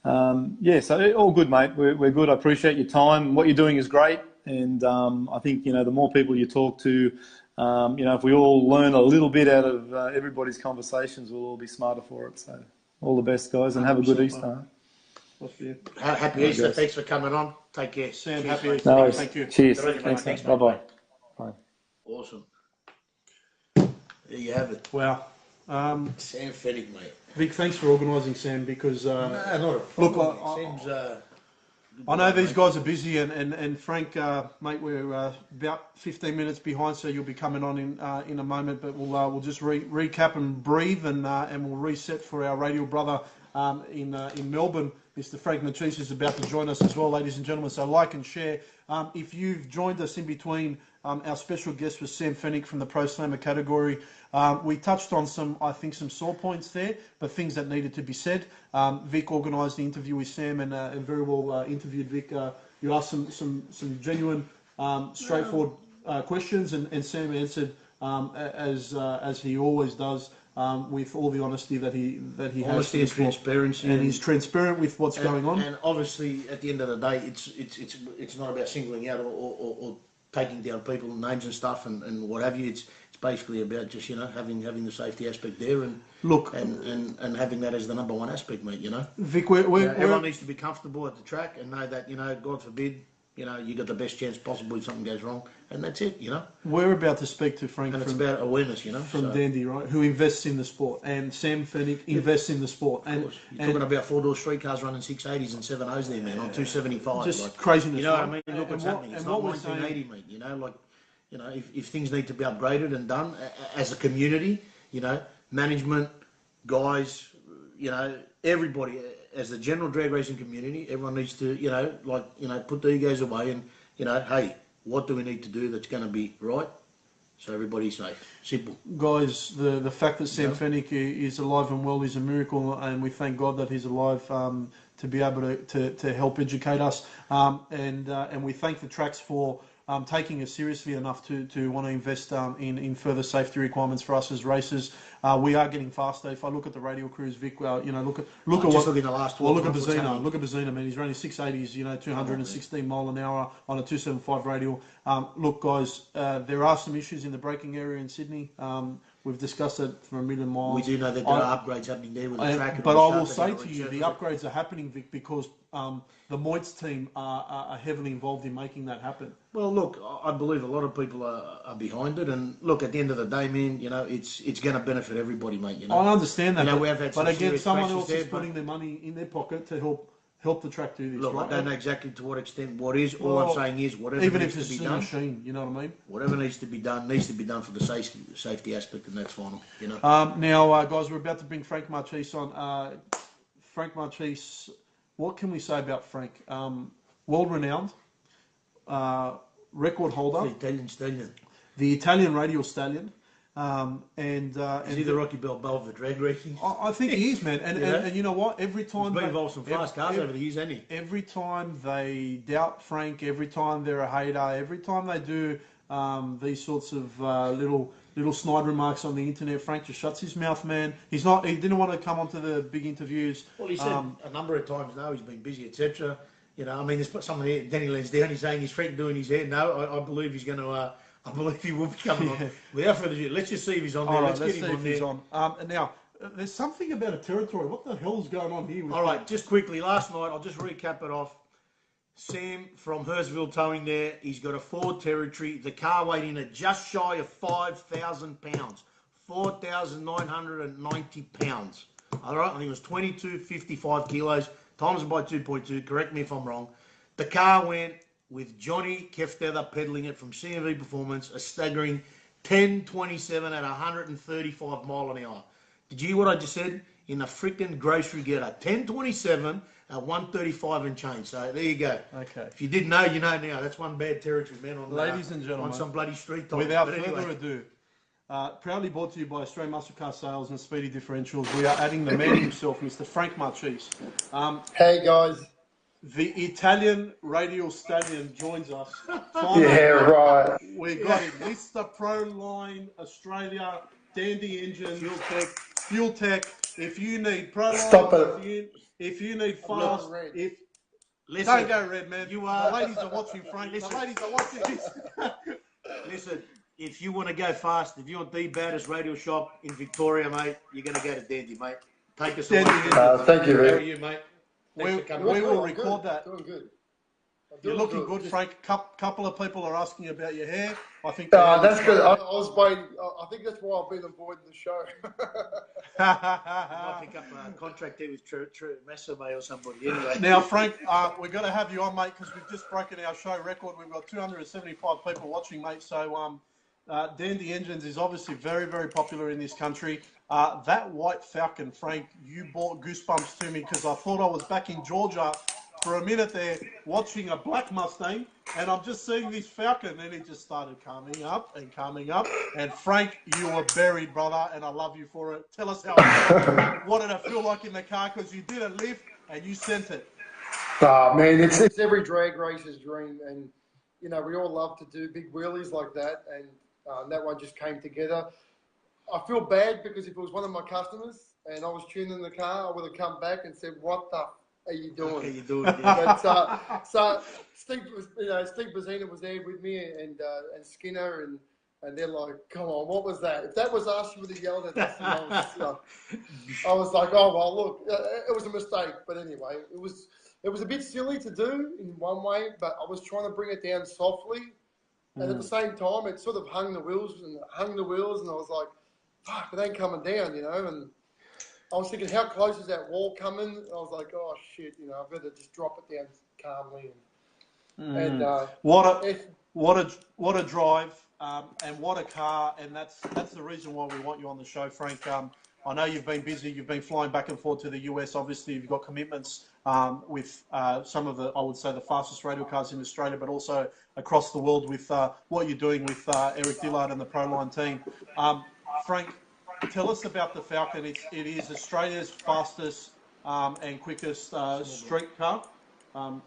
So all good, mate. We're good. I appreciate your time. What you're doing is great, and I think the more people you talk to. If we all learn a little bit out of everybody's conversations, we'll all be smarter for it. So, all the best, guys, and have a good Easter. Happy Easter. Thanks for coming on. Take care. Sam, cheers, happy Easter. No, Thank you. Cheers. Thanks, Bye-bye. Bye. Awesome. There you have it. Wow. Sam Fennick, mate. Vic, thanks for organising, Sam, because... no, not a problem. Look, I know these guys are busy, and Frank, mate, we're about 15 minutes behind, so you'll be coming on in a moment. But we'll just recap and breathe, and we'll reset for our radial brother in Melbourne. Mr. Frank Machis is about to join us as well, ladies and gentlemen. So like and share. If you've joined us in between, our special guest was Sam Fennick from the Pro Slammer category. We touched on some sore points there, but things that needed to be said. Vic organised the interview with Sam and very well interviewed Vic. You asked some genuine, straightforward questions, and Sam answered as he always does, with all the honesty that he has. Honesty and transparency, and he's transparent with what's going on. And obviously, at the end of the day, it's not about singling out or taking down people's names and stuff and what have you. It's basically about just having the safety aspect there and look and having that as the number one aspect, mate. Vic, everyone needs to be comfortable at the track and know that God forbid you got the best chance possible if something goes wrong, and that's it. We're about to speak to Frank, and it's about awareness. From Dandy, right? Who invests in the sport, and Sam Fennick invests in the sport. And you're talking about 4-door streetcars running 680s and 7.0s there, man, on 275. Just craziness. You know what I mean? Look what's happening. It's not 1980, mate. If things need to be upgraded and done as a community, management, guys, everybody, as the general drag racing community, everyone needs to, put the egos away and, hey, what do we need to do that's going to be right so everybody's safe? Simple. Guys, the fact that Sam Fennick is alive and well is a miracle, and we thank God that he's alive to be able to help educate us. And we thank the tracks for taking it seriously enough to want to invest in further safety requirements for us as racers. We are getting faster. If I look at the radial crews, Vic, look at the last one. Look at Bazina. Look at Bazina, man. He's running 680s, 216 mile an hour on a 275 radial. Look, guys, there are some issues in the braking area in Sydney. We've discussed it for a million miles. We do know that there are upgrades happening there with the track. But I will say to you, the upgrades are happening, Vic, because the Moits team are heavily involved in making that happen. Well, look, I believe a lot of people are behind it, and look, at the end of the day, man, it's going to benefit everybody, mate. I understand that, we have had but again, someone else is there, putting their money in their pocket to help the track do this. Look, right? I don't know exactly to what extent what is. All I'm saying is whatever even needs if it's to be a done, machine, you know what I mean. Whatever needs to be done for the safety aspect, and that's final. Now, guys, we're about to bring Frank Machis on. Frank Machis, what can we say about Frank? World-renowned, record holder. The Italian stallion. The Italian radial stallion. Is he the Rocky Balboa of the drag racing? I think he is, man. And you know what? Every time he's been involved in some fast cars over the years, hasn't he? Every time they doubt Frank, every time they're a hater, every time they do these sorts of little snide remarks on the internet, Frank just shuts his mouth, man. He didn't want to come onto the big interviews. Well, he said a number of times, no, he's been busy, etc. There's someone here, Danny Lansdowne, he's saying he's Frank doing his hair. No, I believe he's going to. I believe he will be coming on. Without further ado, let's just see if he's on there. All right, let's get him on there. Now, there's something about a territory. What the hell's going on here? All right, just quickly, last night, I'll just recap it off. Sam from Hurstville Towing there. He's got a Ford Territory. The car weighed in at just shy of 5,000 pounds. 4,990 pounds. All right, I think it was 22.55 kilos, times it by 2.2, correct me if I'm wrong. The car went with Johnny Keftether pedaling it from CMV Performance, a staggering 10.27 at 135 mile an hour. Did you hear what I just said? In a freaking grocery getter. 10.27 at 135 and change. So there you go. Okay. If you didn't know, you know now. That's one bad territory, man. On, ladies and gentlemen, on some bloody street time. Without further ado, proudly brought to you by Australian Muscle Car Sales and Speedy Differentials, we are adding the man himself, Mr. Frank Marchese. Hey guys. The Italian radial stallion joins us. Finally, Yeah, right. We got him. Mr. Proline Australia, Dandy Engine, Fuel Tech. If you need Proline, Stop it. if you need fast, Listen, don't go red, man. You are. The ladies are watching, Frank. The ladies are watching this. Listen, if you want to go fast, if you want the baddest radio shop in Victoria, mate, you're going to go to Dandy, mate. Take us away. Thank you, How man. are you, mate? We Doing will good, record that. Doing good. You're looking good, Frank. Couple of people are asking about your hair. I think that's good. I was waiting. I think that's why I've been avoiding the show. I might pick up a contract there with Massimo or somebody. Anyway. Now, Frank, we're going to have you on, mate, because we've just broken our show record. We've got 275 people watching, mate. So Dandy Engines is obviously very, very popular in this country. That white Falcon, Frank, you brought goosebumps to me because I thought I was back in Georgia for a minute there watching a black Mustang, and I'm just seeing this Falcon, and it just started coming up. And Frank, you were buried, brother, and I love you for it. Tell us how it felt. What did it feel like in the car? Because you did a lift and you sent it. Man, it's every drag racer's dream, and you know we all love to do big wheelies like that, and that one just came together. I feel bad because if it was one of my customers and I was tuning the car, I would have come back and said, "What the are you doing?" How you doing? Yeah. But so Steve Bazzina was there with me and Skinner and they're like, "Come on, what was that? If that was us, you would have yelled at us." And I was like, "Oh well, look, it was a mistake." But anyway, it was a bit silly to do in one way, but I was trying to bring it down softly, and at the same time, it sort of hung the wheels, and I was like, "Fuck, it ain't coming down," you know, and I was thinking, how close is that wall coming? And I was like, oh shit, you know, I've got to just drop it down calmly. And what a drive, and what a car, and that's the reason why we want you on the show, Frank. I know you've been busy. You've been flying back and forth to the US. Obviously, you've got commitments with some of the, I would say, the fastest radio cars in Australia, but also across the world with what you're doing with Eric Dillard and the Proline team. Frank, tell us about the Falcon. It is Australia's fastest and quickest street car.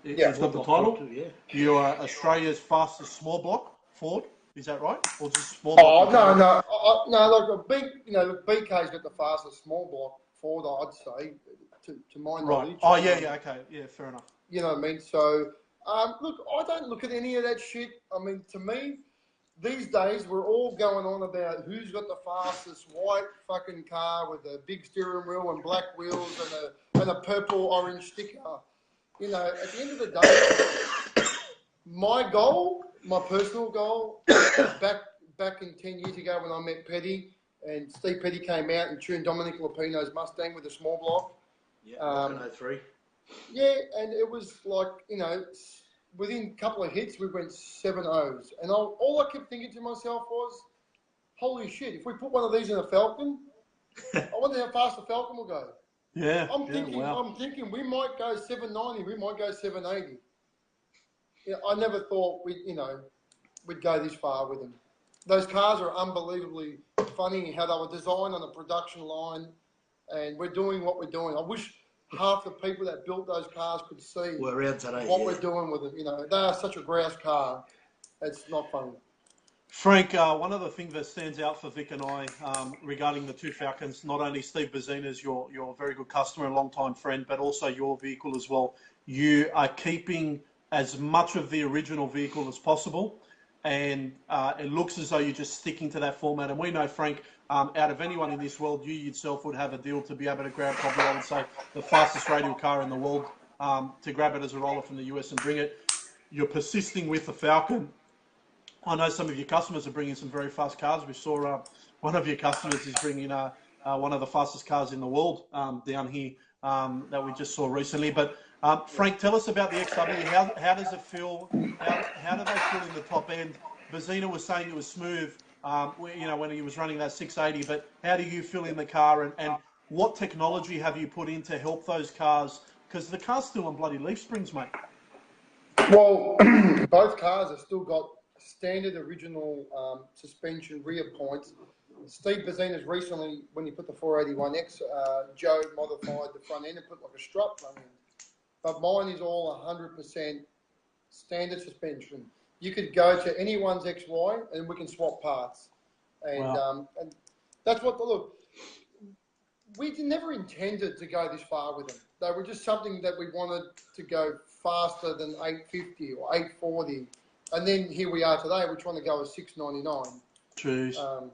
It's got the title. Too, yeah. You are Australia's fastest small block Ford. Is that right? Or just small block? Oh no! Look, the BK's got the fastest small block Ford, I'd say, to my knowledge. Right. Oh yeah, okay, yeah, fair enough. You know what I mean? So, look, I don't look at any of that shit. I mean, to me, these days we're all going on about who's got the fastest white fucking car with a big steering wheel and black wheels and a purple orange sticker. You know, at the end of the day, my personal goal, back in 10 years ago when I met Petty and Steve Petty came out and tuned Dominic Lupino's Mustang with a small block. Yeah, 03. Yeah, and it was like, you know, within a couple of hits, we went 7-0s. And all I kept thinking to myself was, holy shit, if we put one of these in a Falcon, I wonder how fast the Falcon will go. Yeah. I'm thinking we might go 790, we might go 780. You know, I never thought we'd go this far with them. Those cars are unbelievably funny how they were designed on a production line, and we're doing what we're doing. I wish half the people that built those cars could see we're around today, what we're doing with them. You know, they are such a grouse car. It's not funny. Frank, one of the things that stands out for Vic and I regarding the two Falcons, not only Steve Bazzina's your very good customer and long-time friend, but also your vehicle as well. You are keeping as much of the original vehicle as possible, and it looks as though you're just sticking to that format. And we know, Frank, out of anyone in this world, you yourself would have a deal to be able to grab probably, I would say, the fastest radial car in the world, to grab it as a roller from the US and bring it. You're persisting with the Falcon. I know some of your customers are bringing some very fast cars. We saw one of your customers is bringing one of the fastest cars in the world down here that we just saw recently. But Frank, tell us about the XW. How does it feel? How do they feel in the top end? Bazina was saying it was smooth, when he was running that 680. But how do you feel in the car, and what technology have you put in to help those cars? Because the car's still on bloody leaf springs, mate. Well, both cars have still got standard original suspension rear points. Steve Bazina's recently, when he put the 481X, Joe modified the front end and put like a strut front end. But mine is all 100% standard suspension. You could go to anyone's XY and we can swap parts. And, wow. And that's what, look, we never intended to go this far with them. They were just something that we wanted to go faster than 850 or 840. And then here we are today, we're trying to go at 699. Jeez.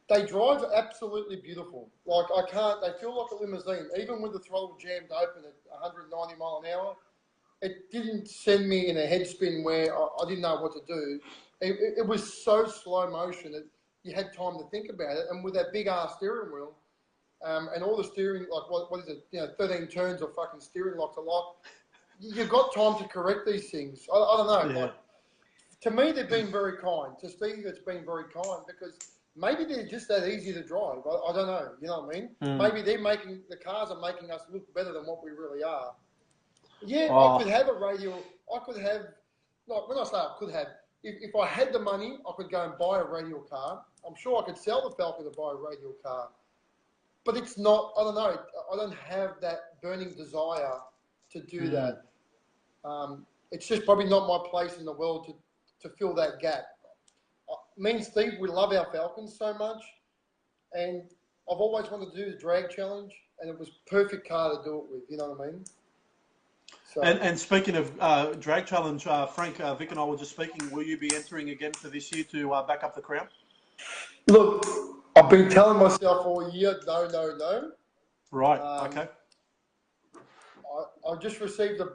They drive absolutely beautiful. Like, they feel like a limousine. Even with the throttle jammed open at 190 mile an hour, it didn't send me in a head spin where I didn't know what to do. It was so slow motion that you had time to think about it. And with that big ass steering wheel, and all the steering, like what is it, 13 turns of fucking steering lock to lock, you've got time to correct these things. I don't know. Yeah. Like, to me, they've been very kind. To Steve, it's been very kind because maybe they're just that easy to drive. I don't know. You know what I mean? Maybe the cars are making us look better than what we really are. Yeah, I could have a radial. I could have, like, when I say I could have, if I had the money, I could go and buy a radial car. I'm sure I could sell the Falcon to buy a radial car. But it's not, I don't know, I don't have that burning desire to do that. It's just probably not my place in the world to fill that gap. Me and Steve, we love our Falcons so much, and I've always wanted to do the drag challenge, and it was perfect car to do it with, you know what I mean? So, and speaking of drag challenge, Frank, Vic and I were just speaking, will you be entering again for this year to back up the crown? Look, I've been telling myself all year, no. Right, okay. I just received a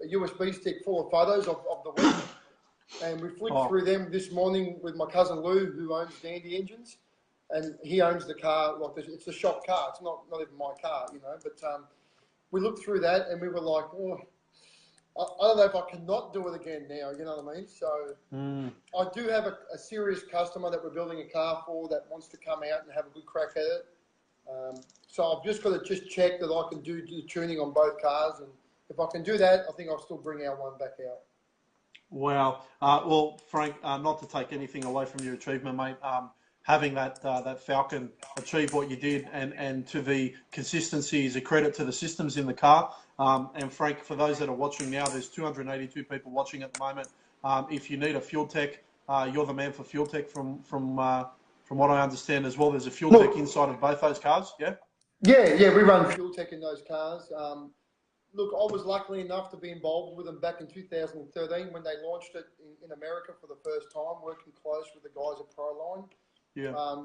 USB stick full of photos of the week, and we flipped through them this morning with my cousin Lou, who owns Dandy Engines, and he owns the car. Like, it's a shop car. It's not even my car, But we looked through that, and we were like, I don't know if I cannot do it again now. You know what I mean? So I do have a serious customer that we're building a car for that wants to come out and have a good crack at it. So I've just got to check that I can do the tuning on both cars, and if I can do that, I think I'll still bring our one back out. Wow. Well, Frank, not to take anything away from your achievement, mate, having that Falcon achieve what you did and to the consistency is a credit to the systems in the car. And Frank, for those that are watching now, there's 282 people watching at the moment. If you need a fuel tech, you're the man for fuel tech from what I understand as well. There's a fuel tech inside of both those cars, yeah? Yeah, we run fuel tech in those cars. Look, I was lucky enough to be involved with them back in 2013 when they launched it in America for the first time, working close with the guys at Proline. Yeah.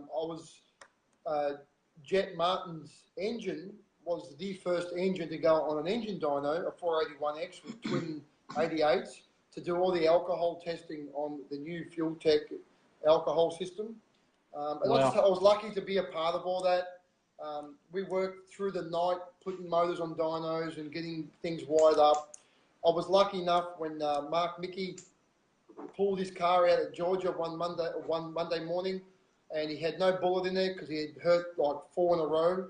Jet Martin's engine was the first engine to go on an engine dyno, a 481X with twin 88s, to do all the alcohol testing on the new fuel tech alcohol system. And wow. I was lucky to be a part of all that. We worked through the night putting motors on dynos and getting things wired up. I was lucky enough when Mark Mickey pulled his car out at Georgia one Monday morning, and he had no bullet in there because he had hurt like 4 in a row,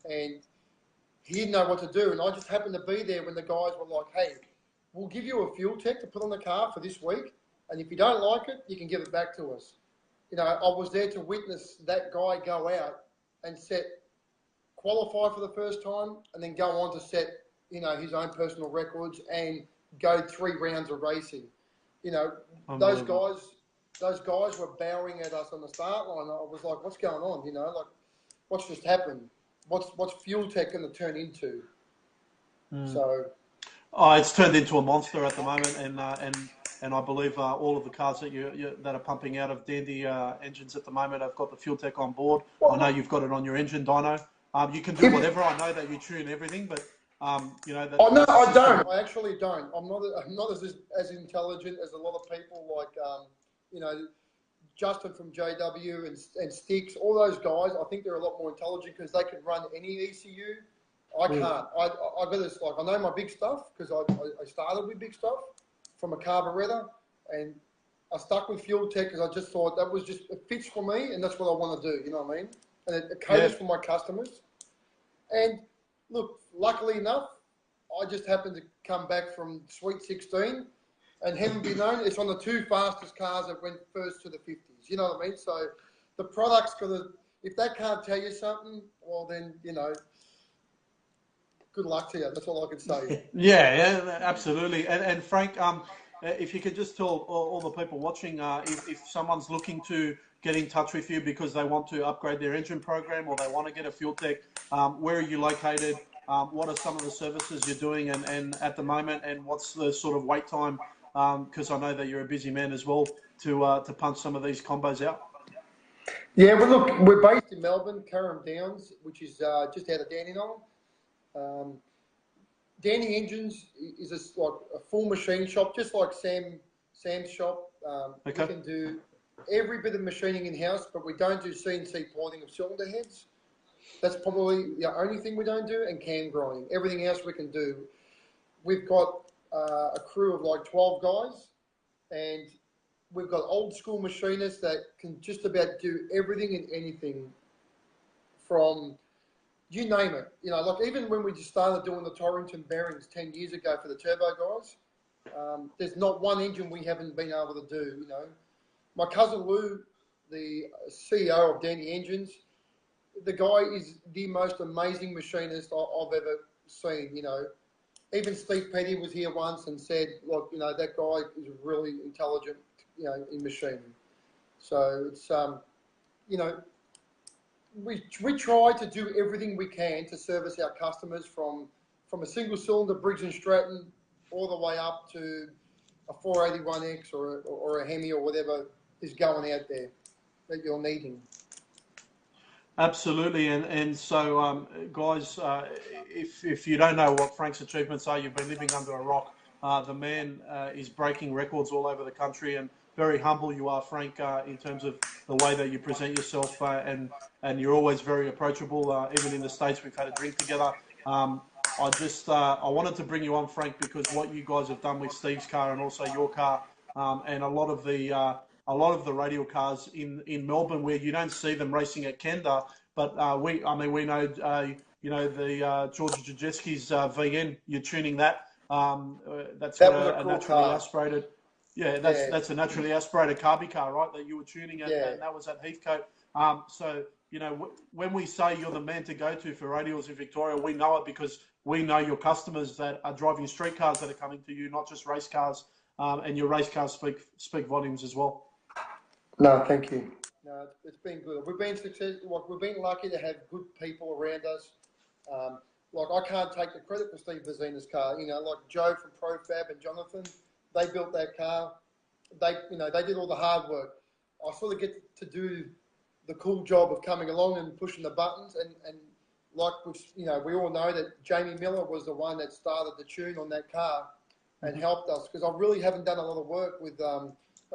and he didn't know what to do. And I just happened to be there when the guys were like, "Hey, we'll give you a fuel tech to put on the car for this week, and if you don't like it, you can give it back to us." I was there to witness that guy go out and qualify for the first time, and then go on to set, his own personal records and go 3 rounds of racing. Those guys were bowing at us on the start line. I was like, what's going on? What's just happened? What's fuel tech going to turn into? So, it's turned into a monster at the moment, and I believe all of the cars that are pumping out of Dandy engines at the moment have got the fuel tech on board. I know you've got it on your engine dyno. You can do whatever. I know that you tune everything, but I don't. I actually don't. I'm not as intelligent as a lot of people. Justin from JW and Sticks, all those guys, I think they're a lot more intelligent because they can run any ECU. I can't. I got this, like, I know my big stuff because I started with big stuff from a carburetor, and I stuck with Fuel Tech because I just thought that was just, it fits for me, and that's what I want to do, you know what I mean? And it caters for my customers. And look, luckily enough, I just happened to come back from Sweet 16, and heaven be known, it's on the 2 fastest cars that went first to the 50s. You know what I mean? So the product's got to, if that can't tell you something, well then, you know, good luck to you. That's all I can say. Yeah, absolutely. And Frank, if you could just tell all the people watching, if someone's looking to get in touch with you because they want to upgrade their engine program or they want to get a Fuel Tech, where are you located? What are some of the services you're doing and at the moment, and what's the sort of wait time? Because I know that you're a busy man as well to punch some of these combos out. Yeah, well, look, we're based in Melbourne, Carrum Downs, which is just out of Dandenong. Danny Engines is like a full machine shop, just like Sam's shop. We can do every bit of machining in-house, but we don't do CNC porting of cylinder heads. That's probably the only thing we don't do, and cam grinding. Everything else we can do. We've got a crew of like 12 guys, and we've got old school machinists that can just about do everything and anything from, you name it. You know, like even when we just started doing the Torrington bearings 10 years ago for the turbo guys, there's not one engine we haven't been able to do, you know. My cousin Lou, the CEO of Danny Engines, the guy is the most amazing machinist I've ever seen, you know. Even Steve Petty was here once and said, look, you know, that guy is really intelligent, you know, in machining. So it's, you know, we try to do everything we can to service our customers from a single cylinder Briggs and Stratton all the way up to a 481X or a Hemi or whatever is going out there that you're needing. Absolutely, and so guys, if you don't know what Frank's achievements are, you've been living under a rock. The man is breaking records all over the country, and very humble you are, Frank, in terms of the way that you present yourself, and you're always very approachable. Even in the States, we've had a drink together. I wanted to bring you on, Frank, because what you guys have done with Steve's car and also your car, and a lot of the radial cars in Melbourne, where you don't see them racing at Kenda, but we know the George Jajeski's VN. You're tuning that. That's a naturally aspirated. Yeah, that's a naturally aspirated carby car, right? That you were tuning at, and that was at Heathcote. So you know, when we say you're the man to go to for radials in Victoria, we know it because we know your customers that are driving street cars that are coming to you, not just race cars. And your race cars speak volumes as well. No, thank you. No, it's been good. We've been successful. Like, we've been lucky to have good people around us. Like, I can't take the credit for Steve Vazina's car. You know, like Joe from ProFab and Jonathan, they built that car. They did all the hard work. I sort of get to do the cool job of coming along and pushing the buttons. And like, we all know that Jamie Miller was the one that started the tune on that car and helped us, because I really haven't done a lot of work with a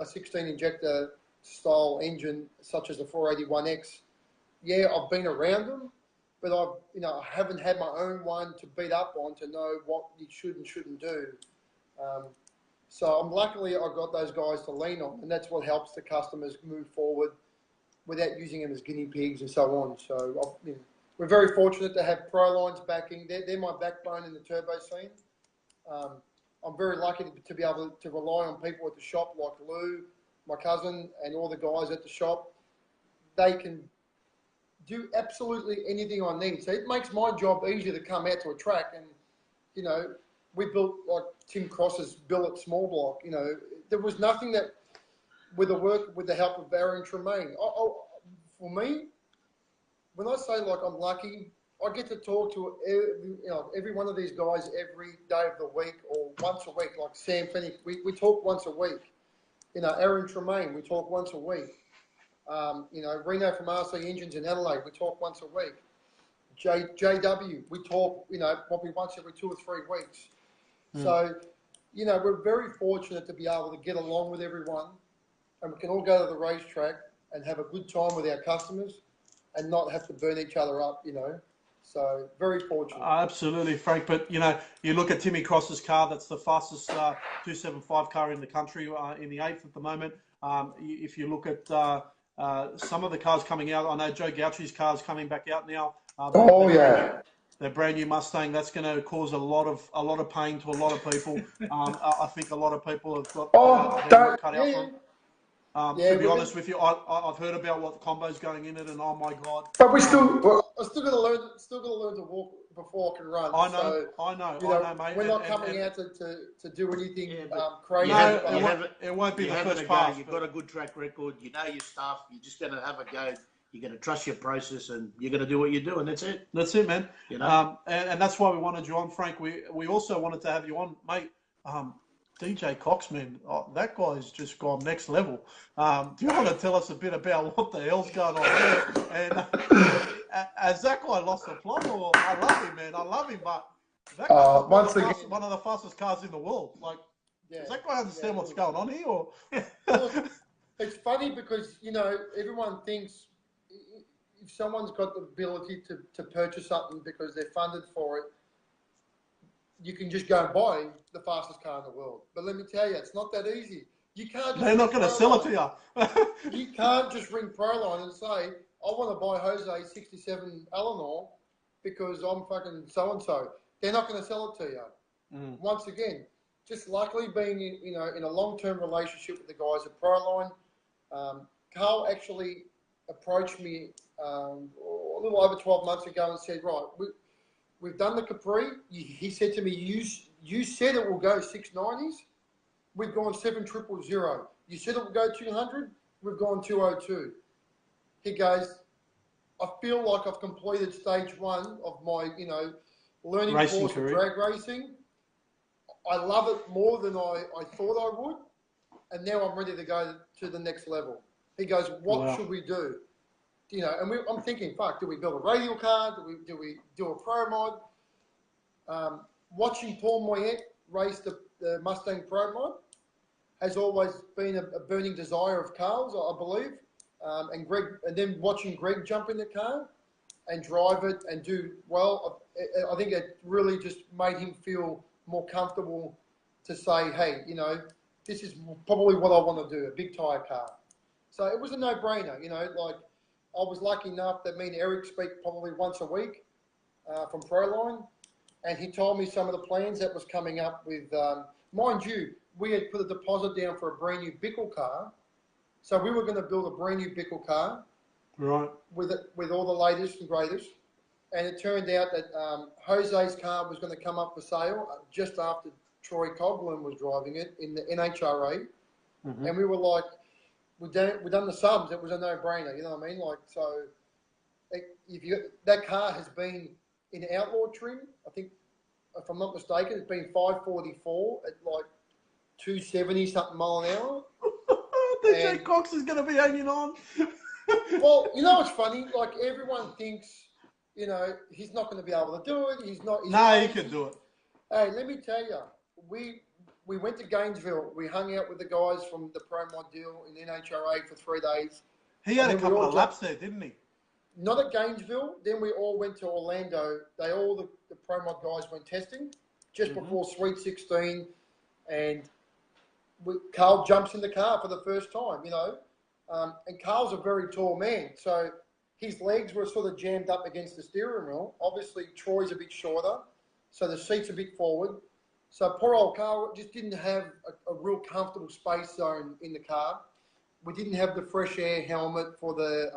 16 injector style engine such as the 481X. Yeah, I've been around them, but I haven't had my own one to beat up on to know what you should and shouldn't do. So luckily I got those guys to lean on, and that's what helps the customers move forward without using them as guinea pigs and so on. So we're very fortunate to have Proline's backing. They're my backbone in the turbo scene. I'm very lucky to be able to rely on people at the shop like Lou, my cousin, and all the guys at the shop. They can do absolutely anything I need. So it makes my job easier to come out to a track. And, you know, we built like Tim Cross's billet small block. You know, there was nothing that, with the help of Aaron Tremaine. For me, when I say like I'm lucky, I get to talk to every one of these guys every day of the week or once a week. Like Sam Finney, we talk once a week. You know, Aaron Tremaine, we talk once a week. Reno from RC Engines in Adelaide, we talk once a week. JW, we talk, probably once every 2 or 3 weeks. So, we're very fortunate to be able to get along with everyone. and we can all go to the racetrack and have a good time with our customers and not have to burn each other up, you know. So very fortunate. Absolutely, Frank. But, you know, you look at Timmy Cross's car, that's the fastest 275 car in the country in the 8th at the moment. If you look at some of the cars coming out, I know Joe Gauchi's car is coming back out now. Their brand new Mustang, that's going to cause a lot of pain to a lot of people. I think a lot of people have got their work cut out from. To be honest with you, I've heard about what combos going in it, and oh my god! But I still got to learn to walk before I can run. I know, mate. We're not coming out to do anything crazy. It won't be the first pass. You've got a good track record. You know your stuff. You're just going to have a go. You're going to trust your process, and you're going to do what you do, and that's it. That's it, man. You know, and that's why we wanted you on, Frank. We also wanted to have you on, mate. DJ Cox, man, that guy's just gone next level. Do you want to tell us a bit about what the hell's going on there? And has that guy lost the plot? Or I love him, man. I love him, but that guy's one of the fastest cars in the world. Like, does that guy understand what's going on here? Or look, it's funny because, you know, everyone thinks if someone's got the ability to purchase something because they're funded for it, you can just go and buy the fastest car in the world. But let me tell you, it's not that easy. You can't. They're not going to sell it to you. You can't just ring Proline and say, I want to buy Jose 67 Eleanor because I'm fucking so-and-so. They're not going to sell it to you. Once again, just luckily being in a long-term relationship with the guys at Proline, Carl actually approached me a little over 12 months ago and said, right, we've done the Capri. He said to me, you said it will go 690s. We've gone 7000. You said it will go 200. We've gone 202. He goes, I feel like I've completed stage one of my, learning course of drag racing. I love it more than I thought I would. And now I'm ready to go to the next level. He goes, what should we do? And I'm thinking, fuck, do we build a radial car? Do we do a pro mod? Watching Paul Moyet race the Mustang Pro mod has always been a burning desire of Carl's, I believe. And then watching Greg jump in the car and drive it and do well, I think it really just made him feel more comfortable to say, hey, this is probably what I want to do, a big tyre car. So it was a no-brainer, like I was lucky enough that me and Eric speak probably once a week from Proline, and he told me some of the plans that was coming up with, mind you, we had put a deposit down for a brand new Bickle car. So we were going to build a brand new Bickle car, right, with all the latest and greatest. And it turned out that Jose's car was going to come up for sale just after Troy Coghlan was driving it in the NHRA. Mm-hmm. And we were like, we've done the subs. It was a no-brainer, you know what I mean? Like, so that car has been in outlaw trim. I think, if I'm not mistaken, it's been 544 at like 270 something mile an hour. DJ Cox is going to be hanging on. Well, what's funny? Like, everyone thinks, he's not going to be able to do it. He can do it. Hey, let me tell you, we went to Gainesville. We hung out with the guys from the Pro Mod deal in NHRA for 3 days. He had a couple of laps there, didn't he? Not at Gainesville. Then we all went to Orlando. The Pro Mod guys went testing just before Sweet 16, and Carl jumps in the car for the first time, and Carl's a very tall man, so his legs were sort of jammed up against the steering wheel. Obviously, Troy's a bit shorter, so the seat's a bit forward. So poor old Carl just didn't have a real comfortable space zone in the car. We didn't have the fresh air helmet for the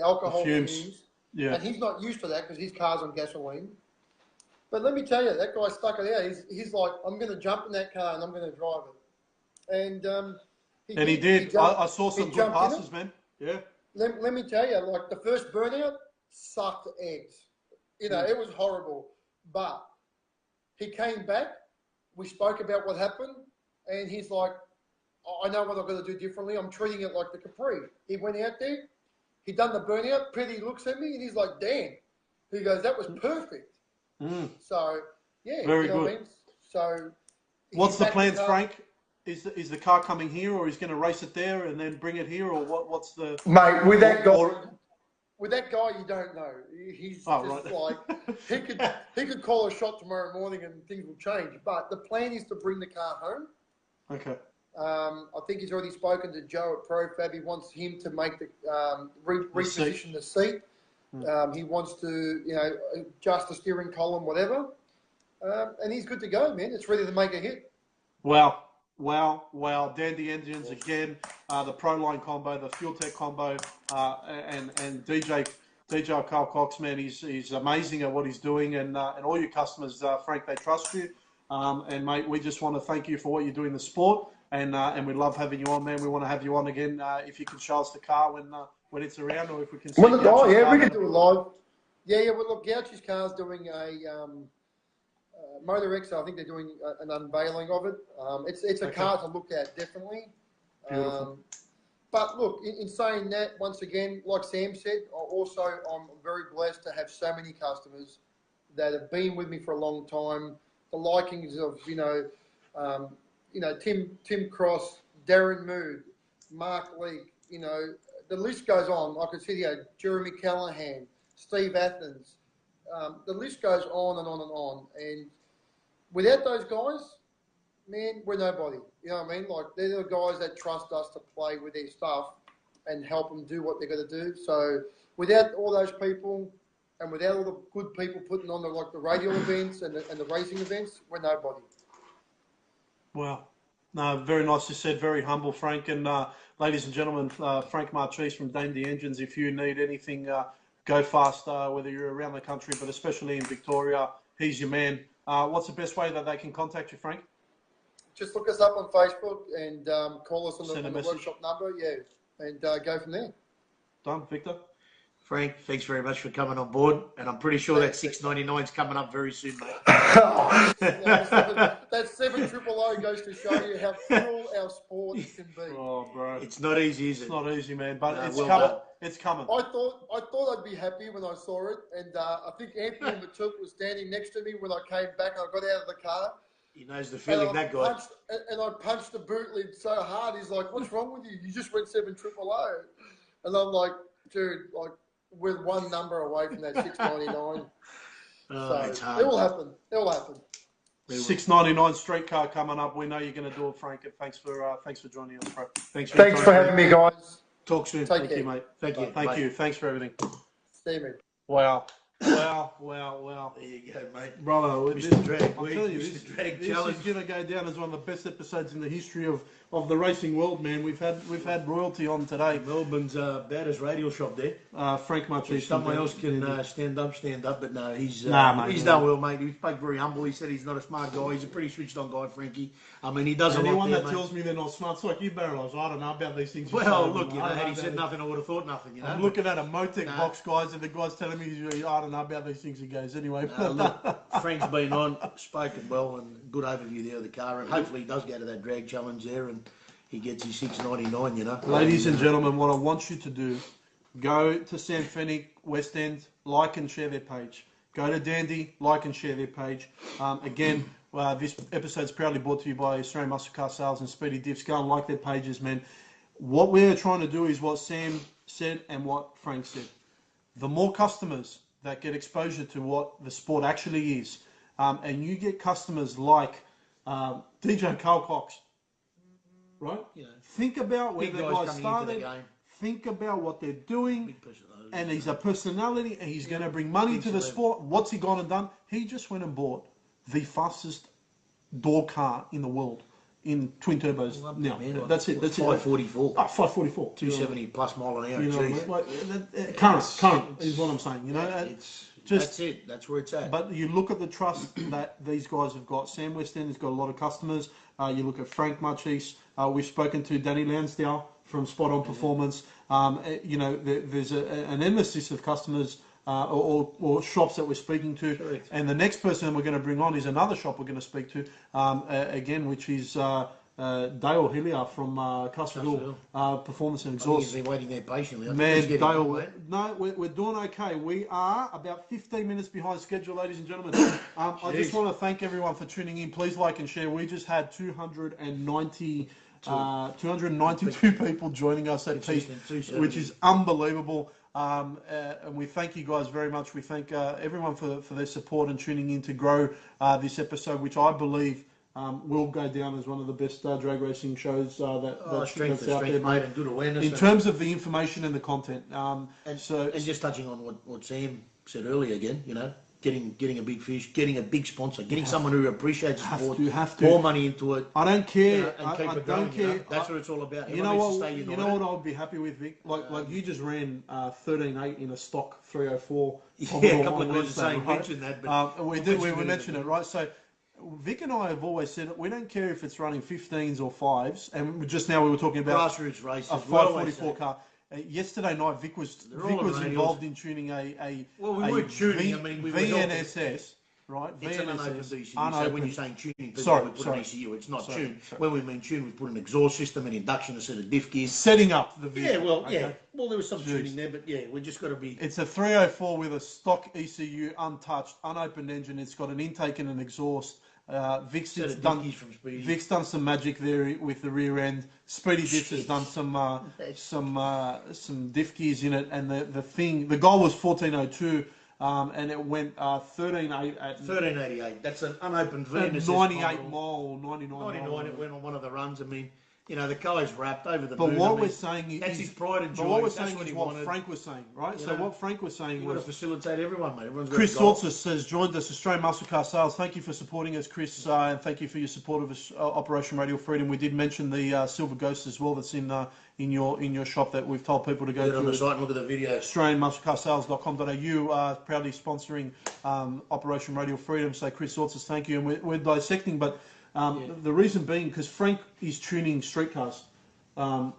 alcohol fumes. Yeah. And he's not used to that because his car's on gasoline. But let me tell you, that guy stuck it out. He's like, I'm going to jump in that car and I'm going to drive it. And he did. I saw some good passes, man. Yeah. Let me tell you, like the first burnout sucked eggs. It was horrible. But he came back. We spoke about what happened. And he's like, I know what I've got to do differently. I'm treating it like the Capri. He went out there. He done the burnout. Petty looks at me and he's like, damn. He goes, that was perfect. Mm. So, yeah. Very good. What I mean? So, what's the plans, Frank? is the car coming here, or he's going to race it there and then bring it here, or what's the Mate, with that guy, or, you don't know. He's just right. like he could call a shot tomorrow morning and things will change. But the plan is to bring the car home. Okay. I think he's already spoken to Joe at ProFab. He wants him to make the reposition the seat. He wants to, adjust the steering column, whatever. And he's good to go, man. It's ready to make a hit. Wow. Dandy Engines again, the Proline combo, the Fuel Tech combo, and DJ Carl Cox, man, he's amazing at what he's doing, and all your customers, Frank, they trust you. And mate, we just want to thank you for what you do in the sport, and we love having you on, man. We want to have you on again if you can show us the car when it's around, or if we can see we can do it live. Yeah. Well, look, Gouchy's car's doing a Motor X. I think they're doing an unveiling of it. It's a car to look at, definitely. Beautiful. But look, in saying that, once again, like Sam said, I'm very blessed to have so many customers that have been with me for a long time. The likings of Tim Cross, Darren Mood, Mark Leake, the list goes on. I could see Jeremy Callahan, Steve Athens. The list goes on and on and on. And without those guys, man, we're nobody. You know what I mean? Like, they're the guys that trust us to play with their stuff and help them do what they're going to do. So without all those people and without all the good people putting on the radial events and the racing events, we're nobody. Wow. No, very nicely said, very humble, Frank. And ladies and gentlemen, Frank Marchese from Dandy Engines, if you need anything, go fast, whether you're around the country, but especially in Victoria, he's your man. What's the best way that they can contact you, Frank? Just look us up on Facebook and call us on the message. workshop number, and go from there. Done, Victor? Frank, thanks very much for coming on board, and I'm pretty sure that $6.99 is coming up very soon, mate. That 700 goes to show you how cool our sport can be. Oh, bro. It's not easy, is it? It's not easy, man, but it's well coming. done. It's coming. I thought I'd be happy when I saw it, and I think Anthony Matuk was standing next to me when I came back and I got out of the car. He knows the feeling, that guy. I punched the boot lid so hard. He's like, "What's wrong with you? You just went 700." And I'm like, "Dude, we're one number away from that $6.99." It's hard. It will happen. It will happen. $6.99 streetcar coming up. We know you're going to do it, Frank. And thanks for joining us, bro. Thanks for having me, guys. Talk soon. Thank you, mate. Thank you. Thank you. Thanks for everything. See me. Wow. There you go, mate. Brother, Mr. Drag I'm telling you, this is going to go down as one of the best episodes in the history of the racing world, man. We've had royalty on today. Melbourne's about his radio shop there. Frank Marchese. If someone else can stand up, but no, he's mate, he's done well, mate. He spoke very humble. He said he's not a smart guy. He's a pretty switched on guy, Frankie. I mean, he does a lot Anyone there, that tells me they're not smart, it's like you, Barrel. I don't know about these things. Well, look, had he said nothing, I would have thought nothing. I'm looking at a Motec box, guys, and the guy's telling me, I don't know about these things. He goes, anyway. Look, Frank's been on, spoken well, and good overview there of the car, and hopefully he does go to that drag challenge there, and he gets his $6.99, Ladies and gentlemen, what I want you to do, go to Sam Fennick, West End, like and share their page. Go to Dandy, like and share their page. Again, this episode's proudly brought to you by Australian Muscle Car Sales and Speedy Diffs. Go and like their pages, man. What we're trying to do is what Sam said and what Frank said. The more customers that get exposure to what the sport actually is, and you get customers like DJ Carl Cox, right? Think about where the guy started. Think about what they're doing. And he's a personality, and he's going to bring money to the sport. What's he gone and done? He just went and bought the fastest door car in the world in twin turbos. That's it. 544. 544. 270 plus mile an hour. You know, current is what I'm saying. You know, that's it. That's where it's at. But you look at the trust that these guys have got. Sam West End has got a lot of customers. You look at Frank Marchese. We've spoken to Danny Lansdale from Spot On Performance. There's an endless list of customers or shops that we're speaking to. Correct. And the next person we're going to bring on is another shop we're going to speak to again, which is Dale Hillier from Castle Hill Performance and Exhaust. He's been waiting there patiently. Man, Dale, no, we're doing okay. We are about 15 minutes behind schedule, ladies and gentlemen. I just want to thank everyone for tuning in. Please like and share. We just had 292 people joining us at Peace, which is unbelievable. And we thank you guys very much. We thank everyone for their support and tuning in to grow this episode, which I believe will go down as one of the best drag racing shows that's out there, mate. And good awareness. In terms of the information and the content. And just touching on what Sam said earlier again, you know, getting a big fish, getting a big sponsor, getting someone who appreciates the sport, pour money into it. I don't care. You know, and keep it going, you know? That's what it's all about. You know what? You know what I would be happy with, Vic? Like you just ran 13.8 in a stock 304. Yeah, a couple of guys are saying mention that, but we mentioned it, right? So Vic and I have always said we don't care if it's running 15s or 5s, and just now we were talking about grassroots races, a 544 car. Yesterday night, Vic was involved in tuning VNSS, right? It's an unopened ECU. So when you're saying tuning, we put an ECU. It's not tuned. When we mean tune, we put an exhaust system, an induction, a set of diff gears. Setting up the vehicle. Well, there was some tuning there, but we just got to be... It's a 304 with a stock ECU, untouched, unopened engine. It's got an intake and an exhaust. Vic's done some magic there with the rear end. Speedy Diffs has done some diff gears in it, and the goal was 1402, and it went 13.8 at 1388. That's an unopened VNSS 98 mile, 99 99. It went on one of the runs. I mean, you know, the car's wrapped over the But moon. what we're saying is... That's his pride and joy. But what we're saying is what Frank was saying, right? So what Frank was saying was... You've got to facilitate everyone, mate. Chris Saltzis has joined us, Australian Muscle Car Sales. Thank you for supporting us, Chris, and thank you for your support of Operation Radial Freedom. We did mention the Silver Ghost as well that's in your shop that we've told people to go to. On the site and look at the video. AustralianMuscleCarSales.com.au proudly sponsoring Operation Radial Freedom. So Chris Saltzis, thank you. And we're dissecting, but the reason being because Frank is tuning street cars. Sam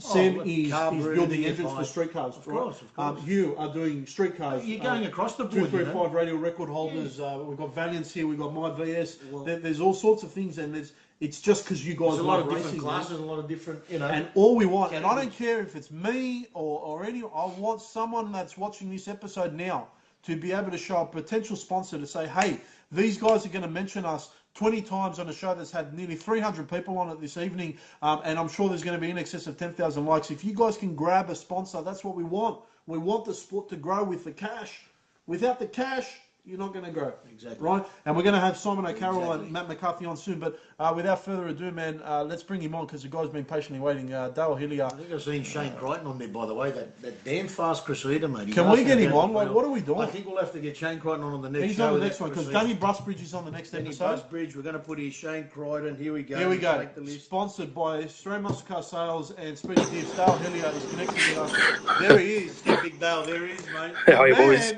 is building engines for street cars. Of course. You are doing street cars. You're going across the board. 235 radial record holders. We've got Valiants here. We've got My VS. There's all sorts of things, and it's just because you guys love racing. Different classes, a lot of different, you know. And all we want, and I don't care if it's me or anyone. I want someone that's watching this episode now to be able to show a potential sponsor to say, hey, these guys are going to mention us 20 times on a show that's had nearly 300 people on it this evening, and I'm sure there's going to be in excess of 10,000 likes. If you guys can grab a sponsor, that's what we want. We want the sport to grow with the cash. Without the cash, you're not going to grow. Exactly. Right? And we're going to have Simon O'Carroll and Matt McCarthy on soon. But without further ado, man, let's bring him on because the guy's been patiently waiting. Dale Hillier. I think I've seen Shane Crichton on there, by the way. That damn fast Crusader, mate. Can we get him on? Like, what are we doing? I think we'll have to get Shane Crichton on the next show. He's on the next one because Danny Brusbridge is on the next episode. Brusbridge, we're going to put his Shane Crichton. Here we go. Here we go. Sponsored by Australian Muscle Car Sales and Speedy Diffs. Dale Hillier is connected with us. There he is. Big Dale. There he is, mate. How are you, boys?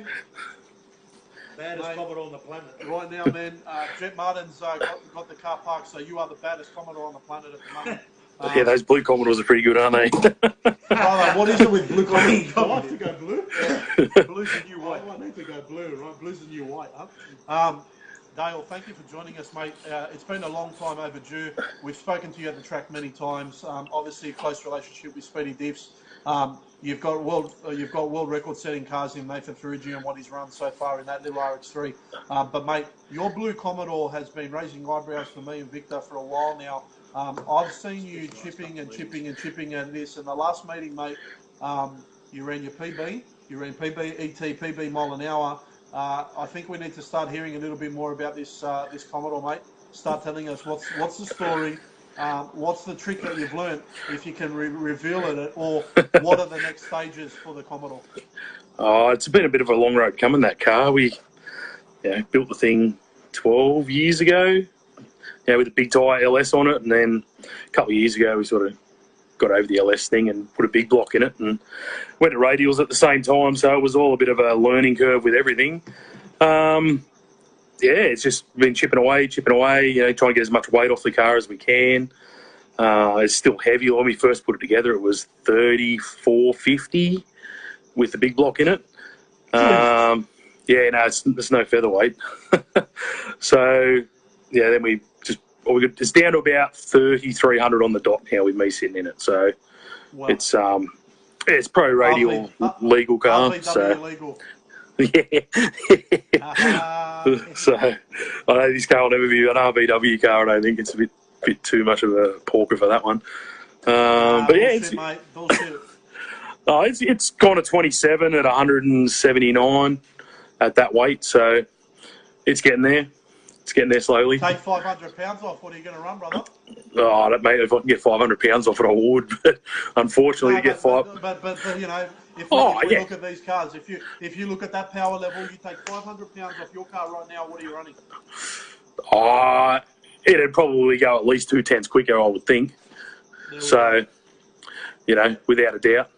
Baddest Commodore on the planet. Right now, man, Jet Martin's got the car parked, so you are the baddest Commodore on the planet at the moment. Yeah, those blue Commodores are pretty good, aren't they? What is it with blue Commodores? I like to go blue. Blue's the new white. I need to go blue, right? Blue's the new white, huh? Dale, thank you for joining us, mate. It's been a long time overdue. We've spoken to you at the track many times. Obviously, a close relationship with Speedy Diffs. You've got world record-setting cars in Nathan Ferrugia and what he's run so far in that little RX-3. But mate, your blue Commodore has been raising eyebrows for me and Victor for a while now. I've seen you chipping and this. And the last meeting, mate, you ran your PB. You ran PB, ET, PB mile an hour. I think we need to start hearing a little bit more about this Commodore, mate. Start telling us what's the story. What's the trick that you've learned, if you can reveal it, or what are the next stages for the Commodore? It's been a bit of a long road coming, that car. We built the thing 12 years ago, with a big tyre LS on it, and then a couple of years ago we sort of got over the LS thing and put a big block in it and went to radials at the same time, so it was all a bit of a learning curve with everything. It's just been chipping away, trying to get as much weight off the car as we can. It's still heavy. When we first put it together, it was 3450 with the big block in it. It's no featherweight. So, then we just it's down to about 3,300 on the dot now with me sitting in it. So Wow. it's pro radial legal car. RVW So legal. yeah. So I know this car will never be an RVW car. I don't think it's a bit too much of a porker for that one. But yeah, bullshit, mate. Bullshit. It's gone to 27 at 179 at that weight. So it's getting there. It's getting there slowly. Take 500 pounds off. What are you going to run, brother? Oh, mate, if I can get 500 pounds off it, I would. But unfortunately, to get five. But you know, if we look at these cars, if you look at that power level, you take 500 pounds off your car right now. What are you running? It'd probably go at least 2 tenths quicker, I would think. So, you know, without a doubt.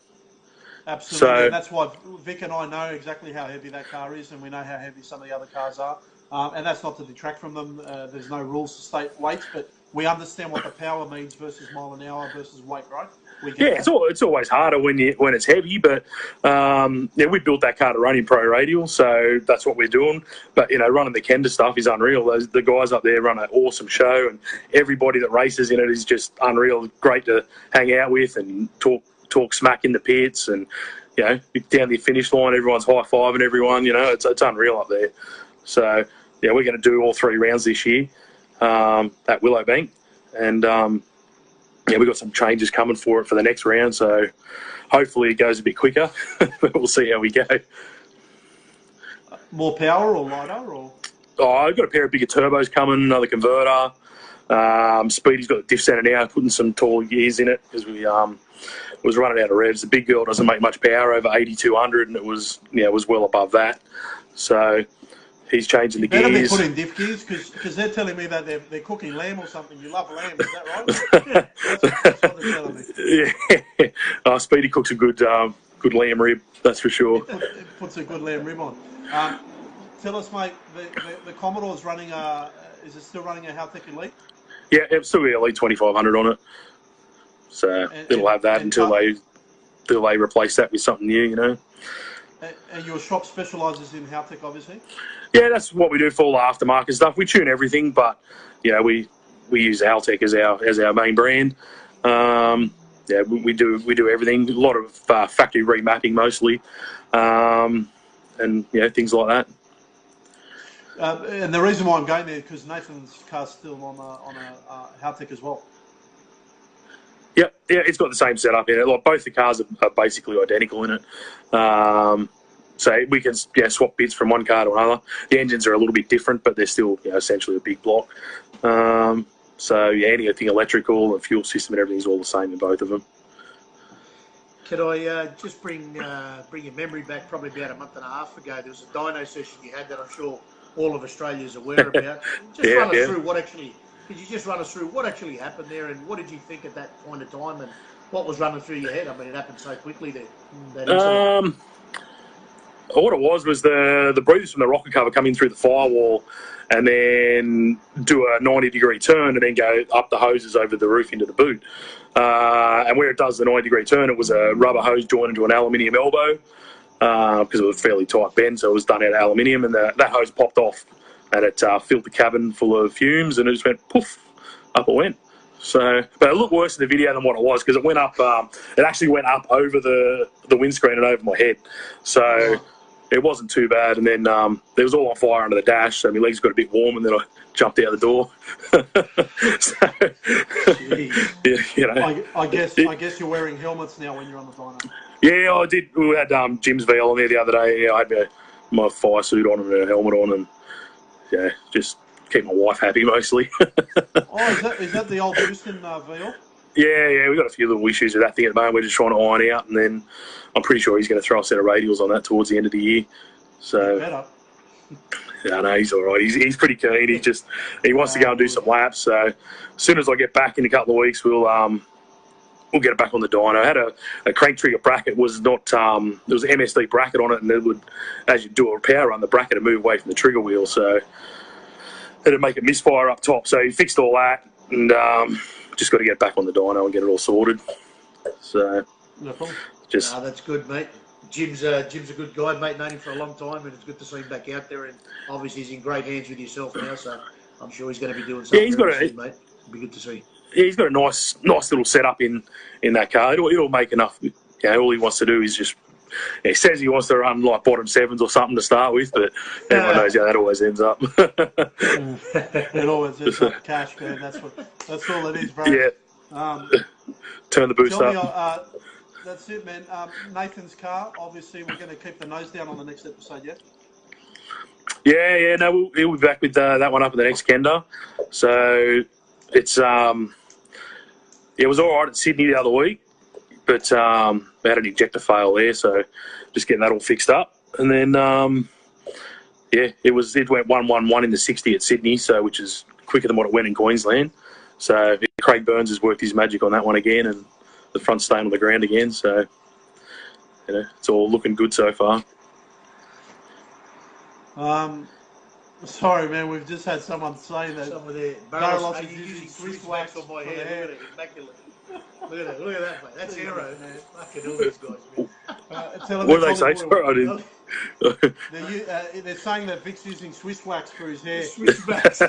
Absolutely. So, and that's why Vic and I know exactly how heavy that car is, and we know how heavy some of the other cars are. And that's not to detract from them. There's no rules to state weights, but we understand what the power means versus mile an hour versus weight, right? It's always harder when it's heavy, but we built that car to run in pro radial, so that's what we're doing. But you know, running the Kenda stuff is unreal. The guys up there run an awesome show, and everybody that races in it is just unreal. Great to hang out with and talk smack in the pits, and you know, down the finish line, everyone's high fiving everyone. You know, it's unreal up there. So yeah, we're going to do all 3 rounds this year at Willowbank, and we've got some changes coming for it for the next round. So hopefully it goes a bit quicker, but we'll see how we go. More power or lighter, or? I've got a pair of bigger turbos coming, another converter. Speedy's got the Diffs center now, putting some taller gears in it because we was running out of revs. The big girl doesn't make much power over 8,200, and it was well above that. So he's changing the gears. Better be putting diff gears because they're telling me that they're cooking lamb or something. You love lamb, is that right? That's what they're telling me. Yeah. Speedy cooks a good lamb rib, that's for sure. It puts a good lamb rib on. Tell us, mate, the Commodore's running is it still running a Haltech Elite? Yeah, it's still got Elite 2500 on it. So it'll have that until they replace that with something new, you know. And your shop specialises in Haltech, obviously? Yeah, that's what we do for all the aftermarket stuff. We tune everything, but you know, we use Haltech as our main brand. We do everything. A lot of factory remapping mostly, and things like that. And the reason why I'm going there is because Nathan's car's still on a Haltech as well. Yeah, it's got the same setup in it. Like both the cars are basically identical in it. So we can swap bits from one car to another. The engines are a little bit different, but they're still essentially a big block. Anything electrical and fuel system and everything's all the same in both of them. Could I just bring your memory back? Probably about a month and a half ago, there was a dyno session you had that I'm sure all of Australia is aware about. Could you just run us through what actually happened there, and what did you think at that point of time, and what was running through your head? I mean, it happened so quickly there. What it was the breathers from the rocker cover come in through the firewall and then do a 90-degree turn and then go up the hoses over the roof into the boot. And where it does the 90-degree turn, it was a rubber hose joined into an aluminium elbow because it was a fairly tight bend, so it was done out of aluminium, and that hose popped off and it filled the cabin full of fumes, and it just went poof, up it went. So, but it looked worse in the video than what it was because it went up. It actually went up over the windscreen and over my head. So it wasn't too bad. And then there was all on fire under the dash, so my legs got a bit warm, and then I jumped out the door. I guess you're wearing helmets now when you're on the dyno. Yeah, I did. We had Jim's VL on there the other day. Yeah, I had my fire suit on and a helmet on, and just keep my wife happy mostly. Is that the old Houston VL? Yeah, we've got a few little issues with that thing at the moment. We're just trying to iron out, and then I'm pretty sure he's going to throw a set of radials on that towards the end of the year. So, better. Yeah, no, he's all right. He's pretty keen. He wants to go and do some laps. So, as soon as I get back in a couple of weeks, we'll get it back on the dyno. I had a crank trigger bracket. Was not there was an MSD bracket on it, and it would, as you do a power run, the bracket would move away from the trigger wheel, so it'd make it misfire up top. So he fixed all that, and just got to get back on the dyno and get it all sorted. So no problem. That's good, mate. Jim's a good guy, mate. Known him for a long time, and it's good to see him back out there. And obviously, he's in great hands with yourself now. So I'm sure he's going to be doing something. Yeah, he's got a soon, mate. It'll be good to see. Yeah, he's got a nice little setup in that car. It'll make enough. You know, all he wants to do is just. He says he wants to run like bottom sevens or something to start with, but everyone knows how that always ends up. It always ends up cash, man. That's all it is, bro. Yeah. Turn the boost up. Me, that's it, man. Nathan's car. Obviously, we're going to keep the nose down on the next episode, yeah. Yeah. No, we'll be back with that one up in the next Kenda. So it's it was all right at Sydney the other week. But we had an ejector fail there, so just getting that all fixed up. And then, it went 1-1-1 in the 60 at Sydney, so which is quicker than what it went in Queensland. So Craig Burns has worked his magic on that one again, and the front staying on the ground again. So it's all looking good so far. Sorry, man. We've just had someone say that. Some of the barrels are using Swiss wax on my hair. Look at it, immaculate. Look at that, mate. That's Aero, man. Fucking all these guys, man. What do they say? Sorry, I didn't. They're saying that Vic's using Swiss wax for his hair. Swiss wax.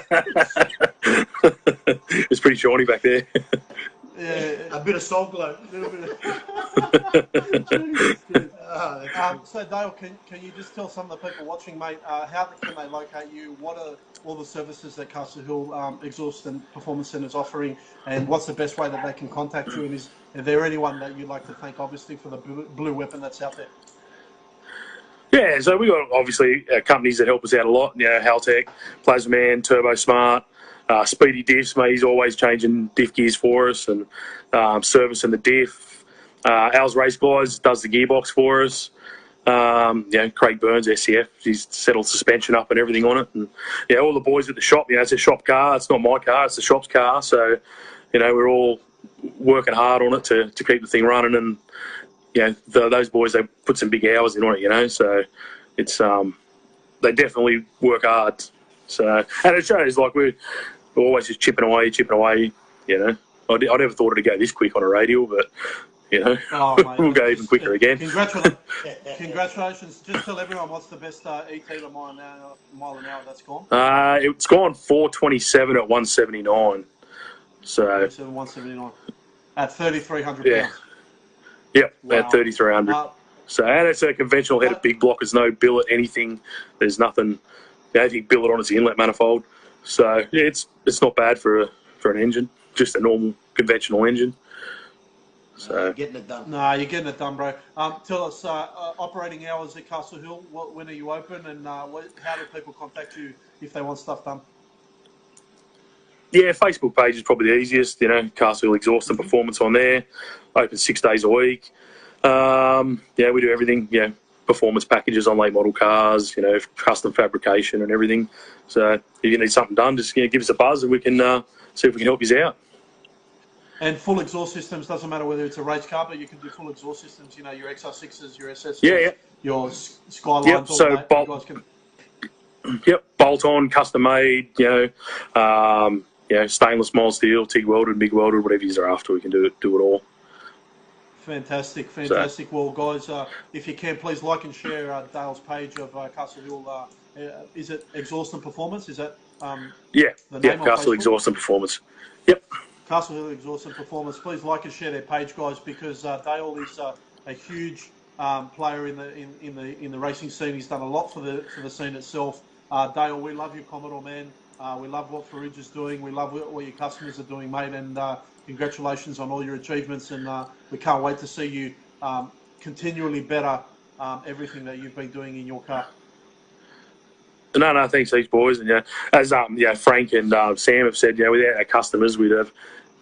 It's pretty shiny back there. Yeah. A bit of salt glow. So Dale, can you just tell some of the people watching, mate, how can they locate you? What are all the services that Castle Hill Exhaust and Performance Centre is offering, and what's the best way that they can contact you? And is there anyone that you'd like to thank, obviously, for the blue weapon that's out there? Yeah, so we got obviously companies that help us out a lot. You know, Haltech, Plasman, Turbo Smart, Speedy Diffs, mate. He's always changing diff gears for us and servicing the diff. Al's Race Guys does the gearbox for us. Craig Burns, SCF, he's settled suspension up and everything on it. And all the boys at the shop, it's a shop car. It's not my car, it's the shop's car. So, we're all working hard on it to keep the thing running. And, those boys, they put some big hours in on it, so it's, they definitely work hard. So, and it shows like we're always just chipping away. I never thought it'd go this quick on a radial, but Oh, mate, we'll go even quicker again. Congratulations. Just tell everyone what's the best ET to mile an hour that's gone. It's gone 427 at 179. So 179 at 3,300 pounds. Yep, Wow. at 3,300. So, and it's a conventional headed big block. There's no billet, anything. There's nothing. The only thing billet on is the inlet manifold. So it's not bad for an engine, just a normal conventional engine. So getting it done. No, you're getting it done, bro. Tell us operating hours at Castle Hill. When are you open, and how do people contact you if they want stuff done? Yeah, Facebook page is probably the easiest. Castle Hill Exhaust and Performance on there. Open 6 days a week. We do everything. Performance packages on late model cars. Custom fabrication and everything. So if you need something done, just give us a buzz and we can see if we can help you out. And full exhaust systems, doesn't matter whether it's a race car, but you can do full exhaust systems, your XR6s, your SSs, your Skylines, yep, all so that. You guys can... Yep, bolt on, custom made, stainless mild steel, TIG welded, MIG welded, whatever you're after, we can do it all. Fantastic. So, well, guys, if you can, please like and share Dale's page of Castle Hill. Is it Exhaust and Performance? Is that the name on Castle Facebook? Exhaust and Performance. Yep. Castle Hill Exhaust and Performance. Please like and share their page, guys, because Dale is a huge player in the racing scene. He's done a lot for the scene itself. Dale, we love your Commodore, man. We love what Farouj is doing. We love what your customers are doing, mate. And congratulations on all your achievements. And we can't wait to see you continually better everything that you've been doing in your car. No, thanks, these boys. And as Frank and Sam have said, without our customers, we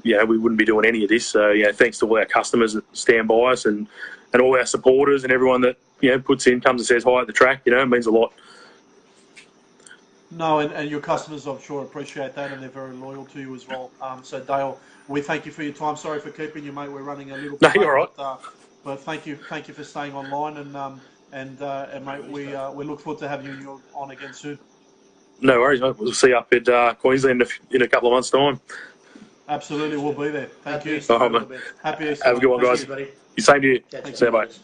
wouldn't be doing any of this. So thanks to all our customers that stand by us and all our supporters and everyone that puts in, comes and says hi at the track. It means a lot. No, and your customers, I'm sure, appreciate that, and they're very loyal to you as well. So Dale, we thank you for your time. Sorry for keeping you, mate. We're running a little bit. No, you're all right. But thank you for staying online, and mate, we look forward to having you on again soon. No worries, mate. We'll see you up at Queensland in a couple of months' time. Absolutely, we'll be there. Thank you. All right, mate. Happy Easter. Have a good one, guys. Same to you. See you, mate.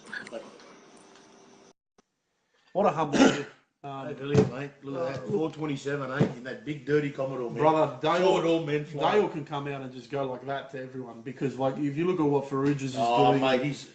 What a humble dude. Hey, brilliant, mate. Look at that. 427, eh? In that big, dirty Commodore, man. Brother, Dale can come out and just go like that to everyone because, like, if you look at what Ferrugias is oh, doing, mate, he's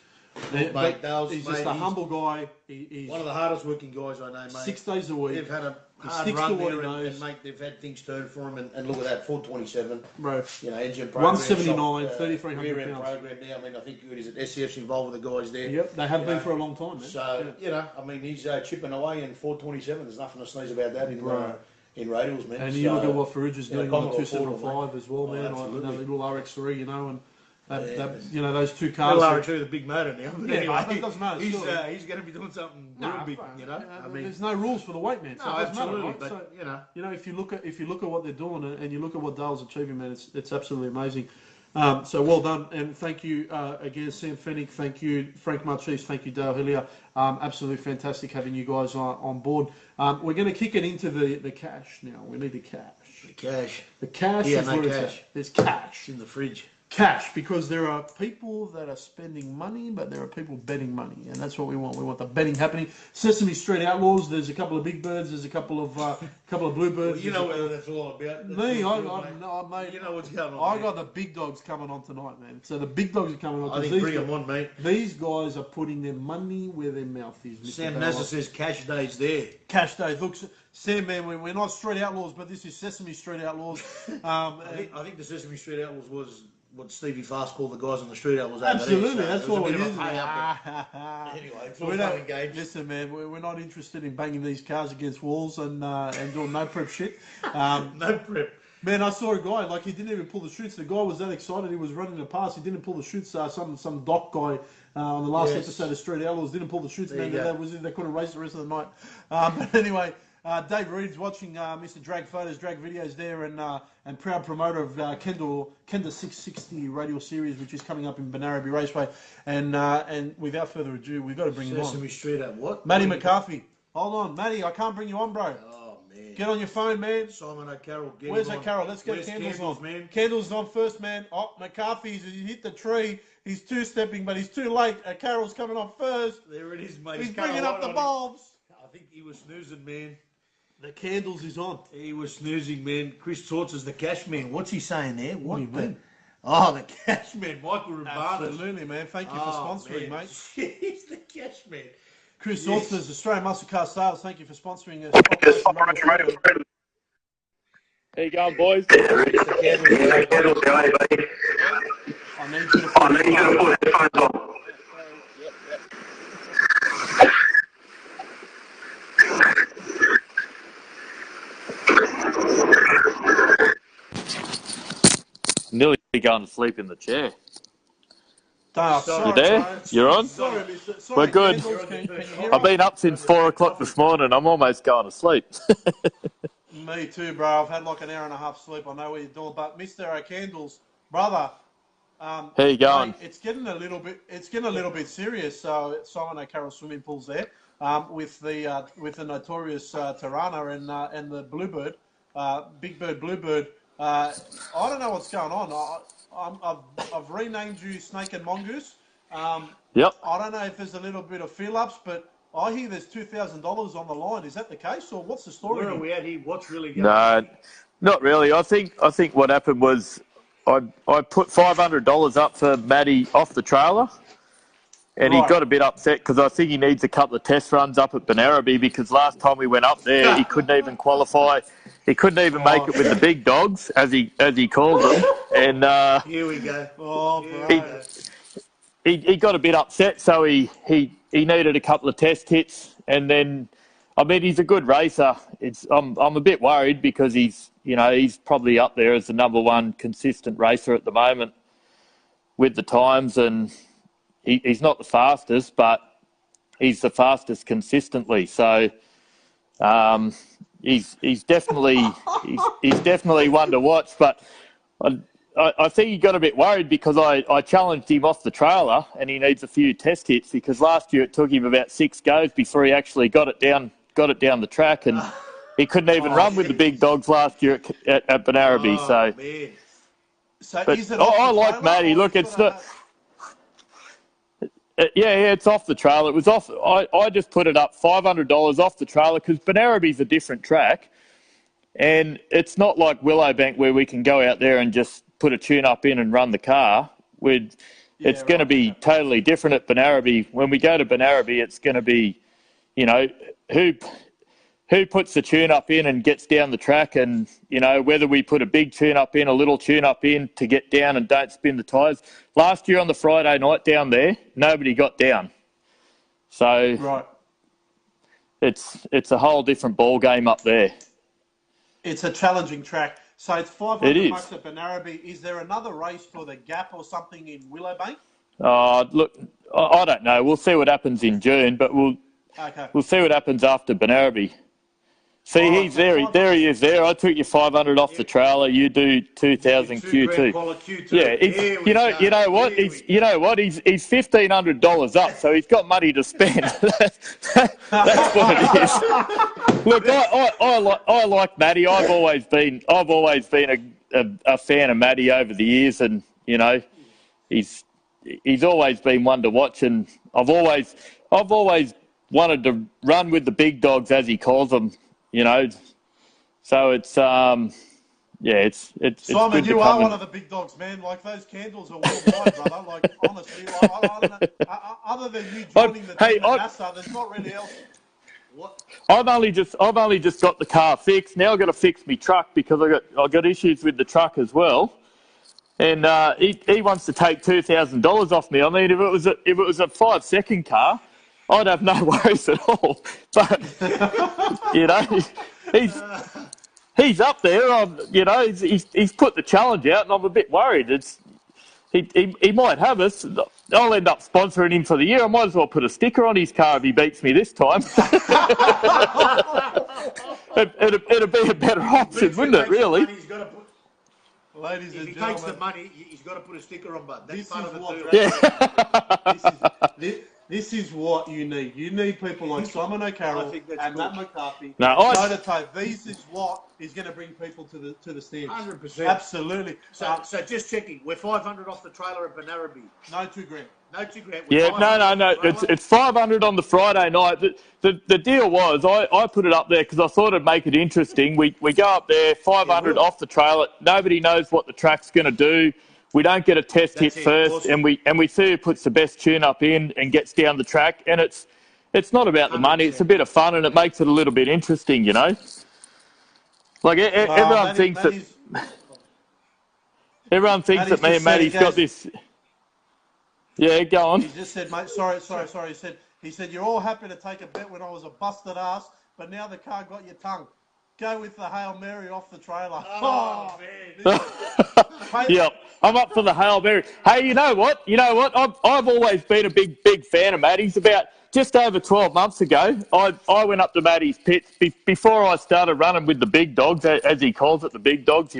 just a humble guy. He's one of the hardest working guys I know, mate. 6 days a week. They've had a hard run there, and mate, they've had things turned for him. And look at that, 427. Bro, you know, engine program, 179, 3,300 pounds. program now. I mean, I think it is at SCF's involved with the guys there. Yep, they have been for a long time, man. So you know, I mean, he's chipping away in 427. There's nothing to sneeze about that in radials, man. And you look at what Ferrugia's doing on the 275 as well, man. Absolutely. Little RX3, you know, and. You know, those two cars. Well, RX3 is a big motor now. But anyway, it doesn't matter. He's going to be doing something real big, you know. I mean, there's no rules for the weight, man. So no, absolutely. Matter, right? But so, you know, if you look at what they're doing and you look at what Dale's achieving, man, it's absolutely amazing. So well done, and thank you again, Sam Fennick. Thank you, Frank Marchese. Thank you, Dale Hillier. Absolutely fantastic having you guys on board. We're going to kick it into the cash now. We need the cash. The cash. The cash. Yeah, is no where cash. it's at. There's cash It's in the fridge. Cash, because there are people that are spending money, but there are people betting money, and that's what we want. We want the betting happening. Sesame Street Outlaws. There's a couple of big birds. There's a couple of bluebirds. Well, you know what that's all about. Me, mate. You know what's going on. I got the big dogs coming on tonight, man. So the big dogs are coming on. I think bring them on, mate. These guys are putting their money where their mouth is. Mr. Sam Nasser says cash days there. Cash days. Look, Sam, man, we're not Street Outlaws, but this is Sesame Street Outlaws. I think the Sesame Street Outlaws was what Stevie Fast called the guys on the street outlaws. Absolutely, that's what it it is. Anyway, it's all fun and games. Listen, man, we're not interested in banging these cars against walls and doing no prep shit. No prep. Man, I saw a guy, like, he didn't even pull the chutes. The guy was that excited, he was running the pass. He didn't pull the chutes. Some doc guy on the last episode of Street Outlaws didn't pull the chutes. Man, they couldn't race the rest of the night. But anyway, Dave Reed's watching Mr. Drag Photos, Drag Videos there, and proud promoter of Kenda 660 Radial Series, which is coming up in Banaraby Raceway. And without further ado, we've got to bring him on. Sesame Street at what? Matty McCarthy. Hold on, Matty, I can't bring you on, bro. Oh, man. Get on your phone, man. Simon O'Carroll. Where's O'Carroll? Let's get Candles on. Man. Candles on first, man. Oh, McCarthy's hit the tree. He's two-stepping, but he's too late. O'Carroll's coming on first. There it is, mate. He's bringing up the bulbs. I think he was snoozing, man. The Candles is on. He was snoozing, man. Chris Torts is the cash man. What's he saying there? What do you mean? Oh, the cash man. Michael Rubanas. Absolutely, man. Thank you for sponsoring, mate. He's the cash man. Chris Torts is Australian Muscle Car Sales. Thank you for sponsoring us. Operation Radial Freedom. How you going, boys? I need you to put headphones on. Nearly going to sleep in the chair. You there? You're on? Sorry, We're good. I've been up since 4 o'clock this morning. I'm almost going to sleep. Me too, bro. I've had like an hour and a half sleep. I know what you're doing, but Mr. Candles, brother. How you going? Mate, it's getting a little bit serious. So Simon O'Carroll swimming pools there, with the notorious Tirana and the Bluebird, Big Bird Bluebird. I don't know what's going on. I've renamed you Snake and Mongoose. Yep. I don't know if there's a little bit of feel ups, but I hear there's $2,000 on the line. Is that the case, or what's the story? Where are we at here? What's really going on? No, not really. I think what happened was I put $500 up for Matty off the trailer, and he got a bit upset because I think he needs a couple of test runs up at Banaraby because last time we went up there he couldn't even qualify. He couldn't even make it with the big dogs, as he calls them. And here we go. He got a bit upset, so he needed a couple of test hits, and then I mean he's a good racer. I'm a bit worried because he's probably up there as the number one consistent racer at the moment with the times, and he's not the fastest, but he's the fastest consistently. So he's definitely one to watch. But I think he got a bit worried because I challenged him off the trailer, and he needs a few test hits because last year it took him about 6 goes before he actually got it down the track, and he couldn't even run with the big dogs last year at Banaraby. So but is it I like Matty. Look, it's not. it's off the trailer. It was off. I just put it up $500 off the trailer because Benarabi's a different track, and it's not like Willowbank where we can go out there and just put a tune-up in and run the car. It's going to be totally different at Benarabi. When we go to Benarabi, it's going to be, who puts the tune-up in and gets down the track, and, whether we put a big tune-up in, a little tune-up in to get down and don't spin the tyres. Last year on the Friday night down there, nobody got down. So right. It's a whole different ball game up there. It's a challenging track. So it's $500 at Benarabi. Is there another race for the Gap or something in Willowbank? Look, I don't know. We'll see what happens in June, but we'll see what happens after Benarabi. See, he's there. There he is. There, I took you 500 off the trailer. You do 2,000 Q2. Yeah, you know what? He's $1,500 up, so he's got money to spend. That's what it is. Look, I like Matty. I've always been a fan of Matty over the years, and he's always been one to watch, and I've always wanted to run with the big dogs, as he calls them. So it's Simon, good you are one of the big dogs, man. Like, those candles are worldwide, brother. Like, honestly, I don't know. Other than you joining the team at NASA, there's not really else. What? I've only just got the car fixed. Now I've got to fix my truck because I got issues with the truck as well. And he wants to take $2,000 off me. I mean, if it was a 5-second car, I'd have no worries at all. But, he's up there. He's put the challenge out, and I'm a bit worried. He might have us. I'll end up sponsoring him for the year. I might as well put a sticker on his car if he beats me this time. It'd be a better option, wouldn't it, really? Ladies and gentlemen, if he takes the money, he's got to put a sticker on, but that's part of the deal. This is what you need. You need people like Simon O'Carroll and Matt McCarthy. This is what is going to bring people to the stands. 100%. Absolutely. So just checking. We're 500 off the trailer at Benarabi. No $2,000. No $2,000. Yeah, no. It's 500 on the Friday night. The deal was I put it up there because I thought it'd make it interesting. We go up there, 500 off the trailer. Nobody knows what the track's going to do. We don't get a test hit first, awesome. and we see who puts the best tune up in and gets down the track. And it's not about the money; it's a bit of fun, and it makes it a little bit interesting, Like everyone thinks that me and Matty's got this. Yeah, go on. He just said, mate. Sorry. He said you're all happy to take a bet when I was a busted ass, but now the car got your tongue. Go with the Hail Mary off the trailer. Oh man. Yep, I'm up for the Hail Mary. Hey, you know what? I've always been a big fan of Matty's. About just over 12 months ago, I went up to Matty's pits before I started running with the big dogs, as he calls it, the big dogs,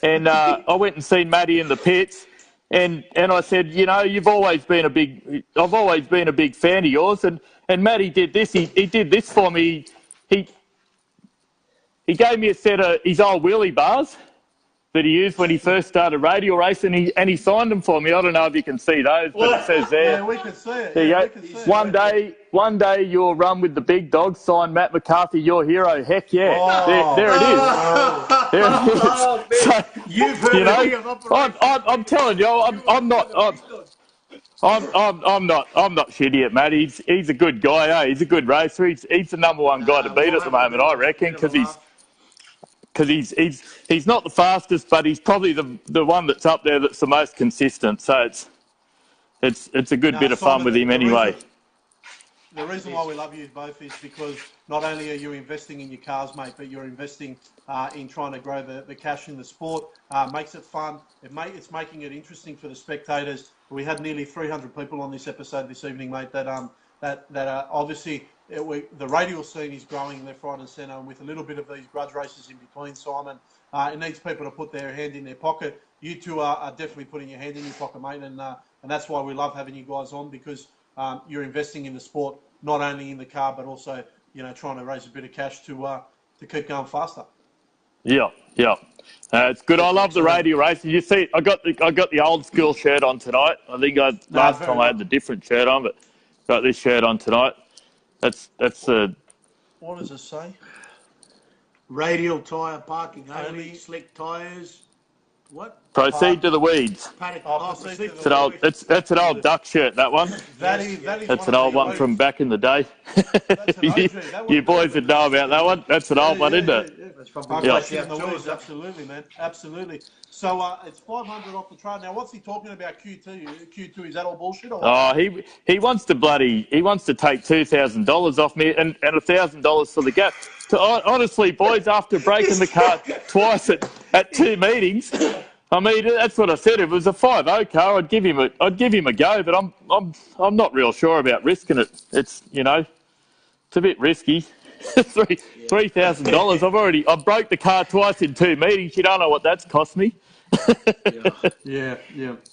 And I went and seen Matty in the pits, and I said, I've always been a big fan of yours. And Matty did this. He did this for me. He gave me a set of his old wheelie bars that he used when he first started radial racing, and he signed them for me. I don't know if you can see those, but it says there. Yeah, we can see it. There you go. One day you'll run with the big dogs. Sign Matt McCarthy, your hero. Heck yeah! Oh, there it is. There it is. Oh, So, you've heard of Operation. I'm telling you, I'm not shitty at Matt. He's a good guy. He's a good racer. He's the number one guy to beat at the moment, I reckon, because he's not the fastest, but he's probably the one that's up there that's the most consistent. So it's a good bit of fun with him anyway. The reason why we love you both is because not only are you investing in your cars, mate, but you're investing in trying to grow the cash in the sport. Makes it fun. It's making it interesting for the spectators. We had nearly 300 people on this episode this evening, mate, that are obviously the radial scene is growing left, right and centre, and with a little bit of these grudge races in between, Simon, it needs people to put their hand in their pocket. You two are definitely putting your hand in your pocket, mate, and that's why we love having you guys on, because you're investing in the sport, not only in the car, but also, trying to raise a bit of cash to keep going faster. Yeah. It's good. I love the radial racing. You see, I got the old school shirt on tonight. I think last time I had the different shirt on, but got this shirt on tonight. That's What does it say? Radial tyre parking only, slick tyres. What? Proceed to the weeds. That's an old duck shirt, that one. That's an old one from back in the day. You boys would know about that one. That's an old one, isn't it? Absolutely, man. Absolutely. So it's 500 off the trail. Now, what's he talking about? Q2? Is that all bullshit? Or what? He wants to take $2,000 off me and $1,000 for the gap. Honestly, boys, after breaking the car twice at 2 meetings. I mean, that's what I said. If it was a 5.0 car, I'd give him a go. But I'm not real sure about risking it. It's it's a bit risky. $3,000. I broke the car twice in 2 meetings. You don't know what that's cost me. Yeah.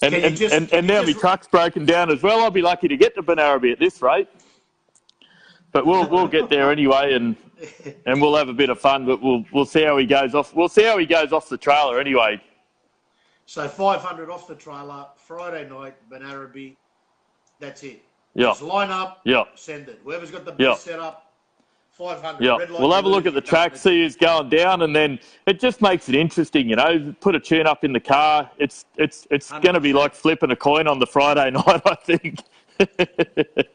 And now my truck's broken down as well. I'll be lucky to get to Benarabi at this rate. But we'll get there anyway, and we'll have a bit of fun. But we'll see how he goes off. We'll see how he goes off the trailer anyway. So 500 off the trailer, Friday night, Benarabi. That's it. Yeah. Just line up. Yeah. Send it. Whoever's got the best setup, 500. Yeah. We'll have a look at the track, see who's going down, and then it just makes it interesting. Put a tune up in the car. It's going to be like flipping a coin on the Friday night, I think.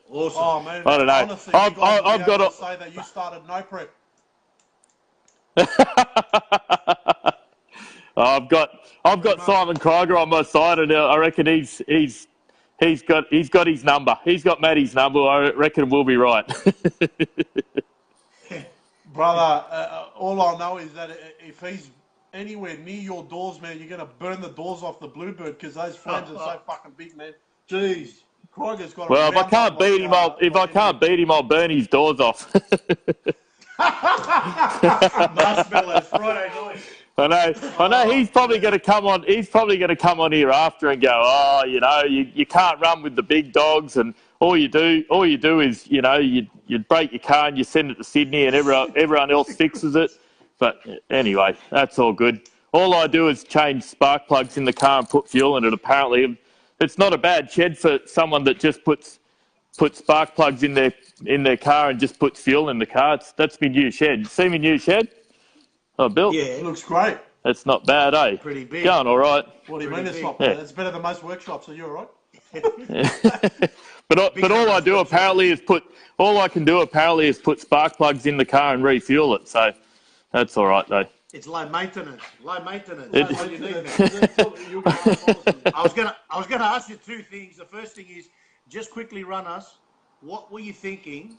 Awesome. Oh man, I don't know. Honestly, I've got to say that you started no prep. I've got Simon Krieger on my side, and I reckon he's got his number. He's got Matty's number. I reckon we'll be right. Brother, all I know is that if he's anywhere near your doors, man, you're going to burn the doors off the Bluebird because those flames are so fucking big, man. Jeez. Krieger's got if I can't beat him, I'll burn his doors off. Marshmallows Friday night. I know. He's probably going to come on. He's probably going to come on here after and go, you can't run with the big dogs, and all you do is you break your car and you send it to Sydney, and everyone else fixes it. But anyway, that's all good. All I do is change spark plugs in the car and put fuel in it. Apparently, it's not a bad shed for someone that just puts spark plugs in their car and just puts fuel in the car. That's my new shed. You see my new shed? Oh, Bill? Yeah, it looks great. It's not bad, eh? Pretty big. Going all right. What do you mean it's not bad? It's better than most workshops, so you're all right. But all I do apparently is put spark plugs in the car and refuel it. So that's all right, though. It's low maintenance. That's all you need. I was gonna ask you 2 things. The first thing is just quickly run us. What were you thinking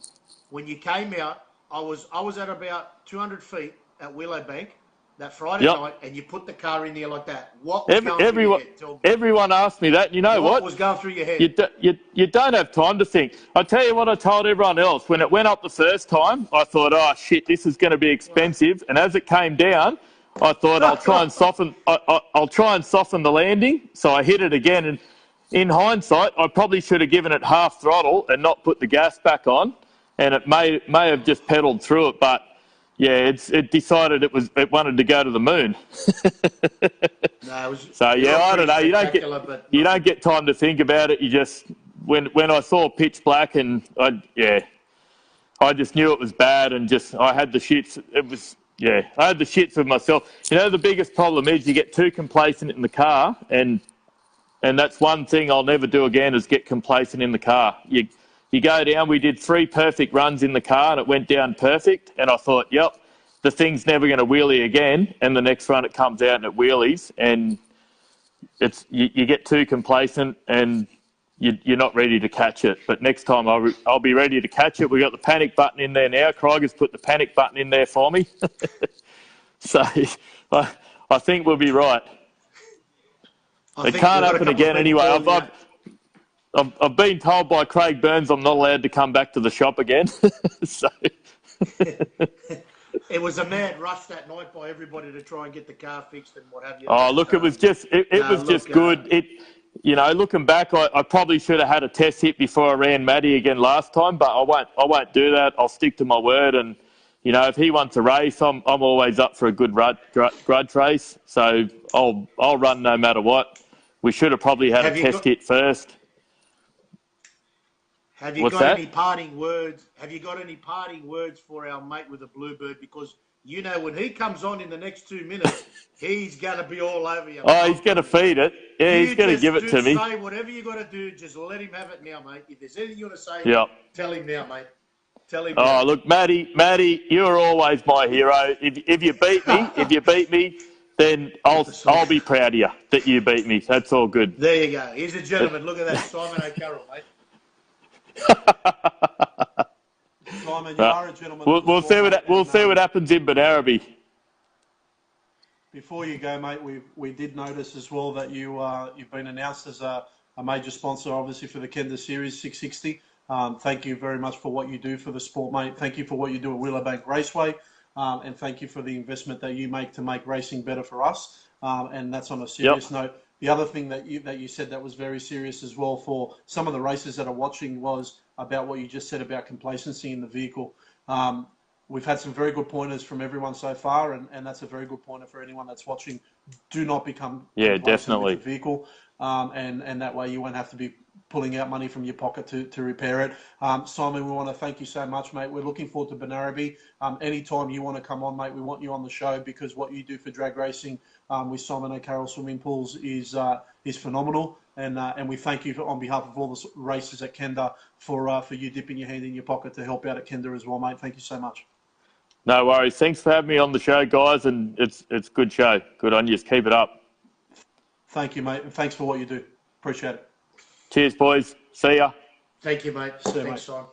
when you came out? I was at about 200 feet at Willowbank that Friday night, and you put the car in there like that. What was going through your head? Everyone asked me that. And you know what was going through your head? You don't have time to think. I tell you what I told everyone else. When it went up the first time, I thought, oh, shit, this is going to be expensive. And as it came down, I thought I'll try and soften the landing. So I hit it again. And in hindsight, I probably should have given it half throttle and not put the gas back on. And it may have just pedalled through it, but yeah, it decided it wanted to go to the moon. I don't know. You don't get time to think about it. You just when I saw pitch black and I just knew it was bad and I had the shits. I had the shits with myself. The biggest problem is you get too complacent in the car, and that's one thing I'll never do again is get complacent in the car. You go down, we did 3 perfect runs in the car and it went down perfect. And I thought, yep, the thing's never going to wheelie again. And the next run it comes out and it wheelies. And you get too complacent and you're not ready to catch it. But next time I'll be ready to catch it. We got the panic button in there now. Krieger's put the panic button in there for me. So I think we'll be right. It can't happen again anyway. I've been told by Craig Burns I'm not allowed to come back to the shop again. So it was a mad rush that night by everybody to try and get the car fixed and what have you. Oh, look, it was just good. Looking back, I probably should have had a test hit before I ran Matty again last time, but I won't do that. I'll stick to my word, and you know, if he wants a race, I'm always up for a good grudge race. So I'll run no matter what. We should have probably had a test kit first. Have you got any parting words? Have you got any parting words for our mate with the bluebird? Because you know when he comes on in the next 2 minutes, he's going to be all over you. Oh, he's going to feed it. Yeah, he's going to give it to me. Say whatever you got to do. Just let him have it now, mate. If there's anything you want to say, tell him now, mate. Tell him. Oh, look, Matty, you're always my hero. If you beat me, then I'll be proud of you that you beat me. That's all good. There you go. He's a gentleman. Look at that, Simon O'Carroll, mate. Simon, you are a gentleman. We'll see what happens in Benarabi. Before you go, mate, we did notice as well that you've been announced as a major sponsor, obviously, for the Kenda Series 660. Thank you very much for what you do for the sport, mate. Thank you for what you do at Willowbank Raceway, and thank you for the investment that you make to make racing better for us. And that's on a serious note. The other thing that you said that was very serious as well for some of the racers that are watching was about what you just said about complacency in the vehicle. We've had some very good pointers from everyone so far, and that's a very good pointer for anyone that's watching. Do not become complacent with the vehicle, and that way you won't have to be pulling out money from your pocket to repair it. Simon, we want to thank you so much, mate. We're looking forward to Benarabi. Anytime you want to come on, mate, we want you on the show because what you do for drag racing with Simon O'Carroll Swimming Pools is phenomenal. And we thank you on behalf of all the racers at Kenda for you dipping your hand in your pocket to help out at Kenda as well, mate. Thank you so much. No worries. Thanks for having me on the show, guys, and it's a good show. Good on you. Just keep it up. Thank you, mate, and thanks for what you do. Appreciate it. Cheers, boys. See ya. Thank you, mate. Thanks, Simon.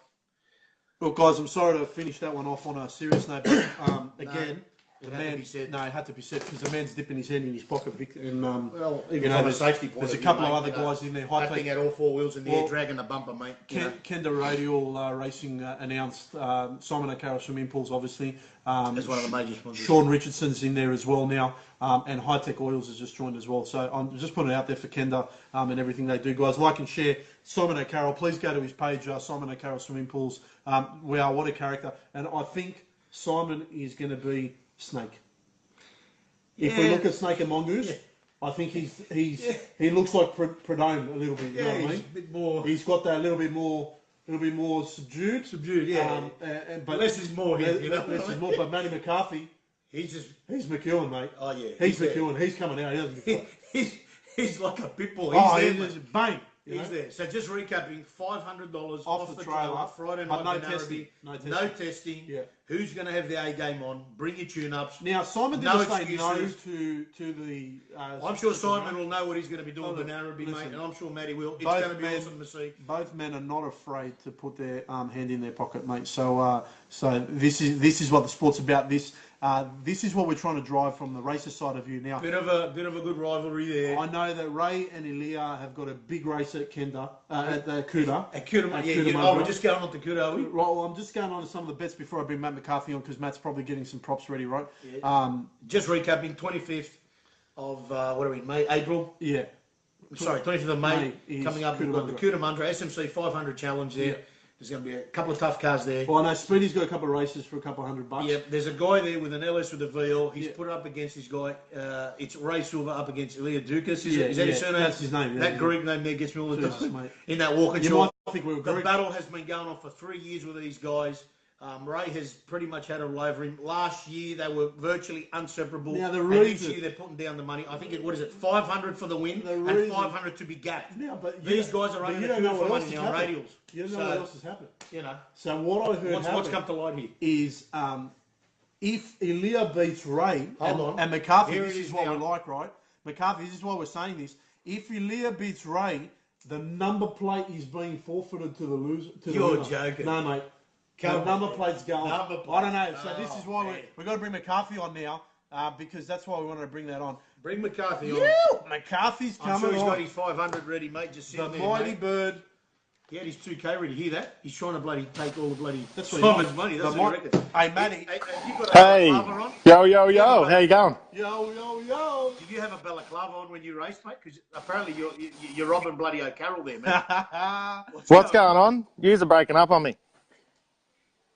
Well, guys, I'm sorry to finish that one off on a serious note, but again, it had to be said because the man's dipping his hand in his pocket. And, a safety point. There's a couple of other guys in there. Acting at all four wheels in the air, dragging the bumper, mate. Kenda Radial Racing announced Simon O'Carroll Swimming Pools, obviously. As one of the major sponsors. Sean Richardson's in there as well now, and High Tech Oils has just joined as well. So I'm just putting it out there for Kenda and everything they do, guys. Like and share Simon O'Carroll. Please go to his page, Simon O'Carroll Swimming Pools. What a character. And I think Simon is going to be Snake. If we look at Snake and Mongoose, I think he looks like Predome a little bit. You know what I mean? He's a bit more. He's got that little bit more subdued. Yeah. But less is more here. Less is more. But Matty McCarthy, he's McEwen, mate. Oh yeah. He's McEwen. He's coming out. He's like a pit bull. He's bang. He's there. So just recapping, $500 off the trailer, Friday night. No testing. No testing. Yeah. Who's going to have the A game on? Bring your tune-ups. Now, Simon didn't say no to the... I'm sure Simon will know what he's going to be doing with Benarabi, mate, and I'm sure Matty will. It's going to be awesome to see. Both men are not afraid to put their hand in their pocket, mate. So this is what the sport's about. This is what we're trying to drive from the racer side of you now. Bit of a good rivalry there. I know that Ray and Elia have got a big race at Kenda, at the Kuta. At Kuta, we're just going on to Kuta, are we? Right, well, I'm just going on to some of the bets before I bring Matt McCarthy on because Matt's probably getting some props ready, right? Yeah. Just recapping, 25th of, May? April? Yeah. Sorry, 25th of May coming up. We've got the Kuta Mundra SMC 500 Challenge there. Yeah. There's going to be a couple of tough cars there. Well, I know Speedy's got a couple of races for a couple $100. Yep, there's a guy there with an LS with a VL. He's put it up against his guy. It's Ray Silver up against Ilya Dukas. Is that his surname? That's his name. That Greek name there gets me all the time. Mate. In that walking shot. The battle has been going on for 3 years with these guys. Ray has pretty much had it all over him. Last year, they were virtually inseparable. Now, the reason... this year, they're putting down the money. I think, 500 for the win and 500 to be gapped. Now, but these guys are running the for money on radials. You don't know what else has happened. You know. So what I heard what's come to light here is if Ilya beats Ray and McCarthy, this is what we like, right? McCarthy, this is why we're saying this. If Ilya beats Ray, the number plate is being forfeited to the loser. You're joking. No, mate. The number plate's going. I don't know. So this is why we've got to bring McCarthy on now because that's why we wanted to bring that on. Bring McCarthy on. McCarthy's coming on. I'm sure he's got his 500 ready, mate. Just sitting there, mighty bird. He had his 2K ready. Hear that? He's trying to bloody take all the bloody Simon's money. That's what he reckons. Hey, Matty. Hey. Yo. How you going? Yo. Did you have a balaclava on when you raced, mate? Because apparently you're robbing bloody O'Carroll there, man. What's going on? Yous are breaking up on me.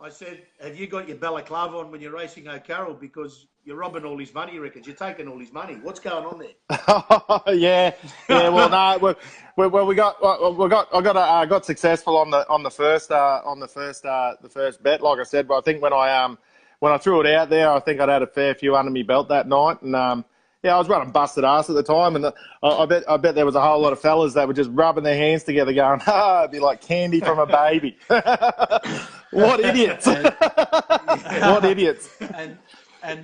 I said, have you got your balaclava on when you're racing O'Carroll? Because you're robbing all his money, records. You're taking all his money. What's going on there? yeah. Well, no, I got successful on the first bet, like I said. But I think when I threw it out there, I think I'd had a fair few under me belt that night, and yeah, I was running busted ass at the time, and I bet there was a whole lot of fellas that were just rubbing their hands together, going, it'd be like candy from a baby. What idiots! What idiots! And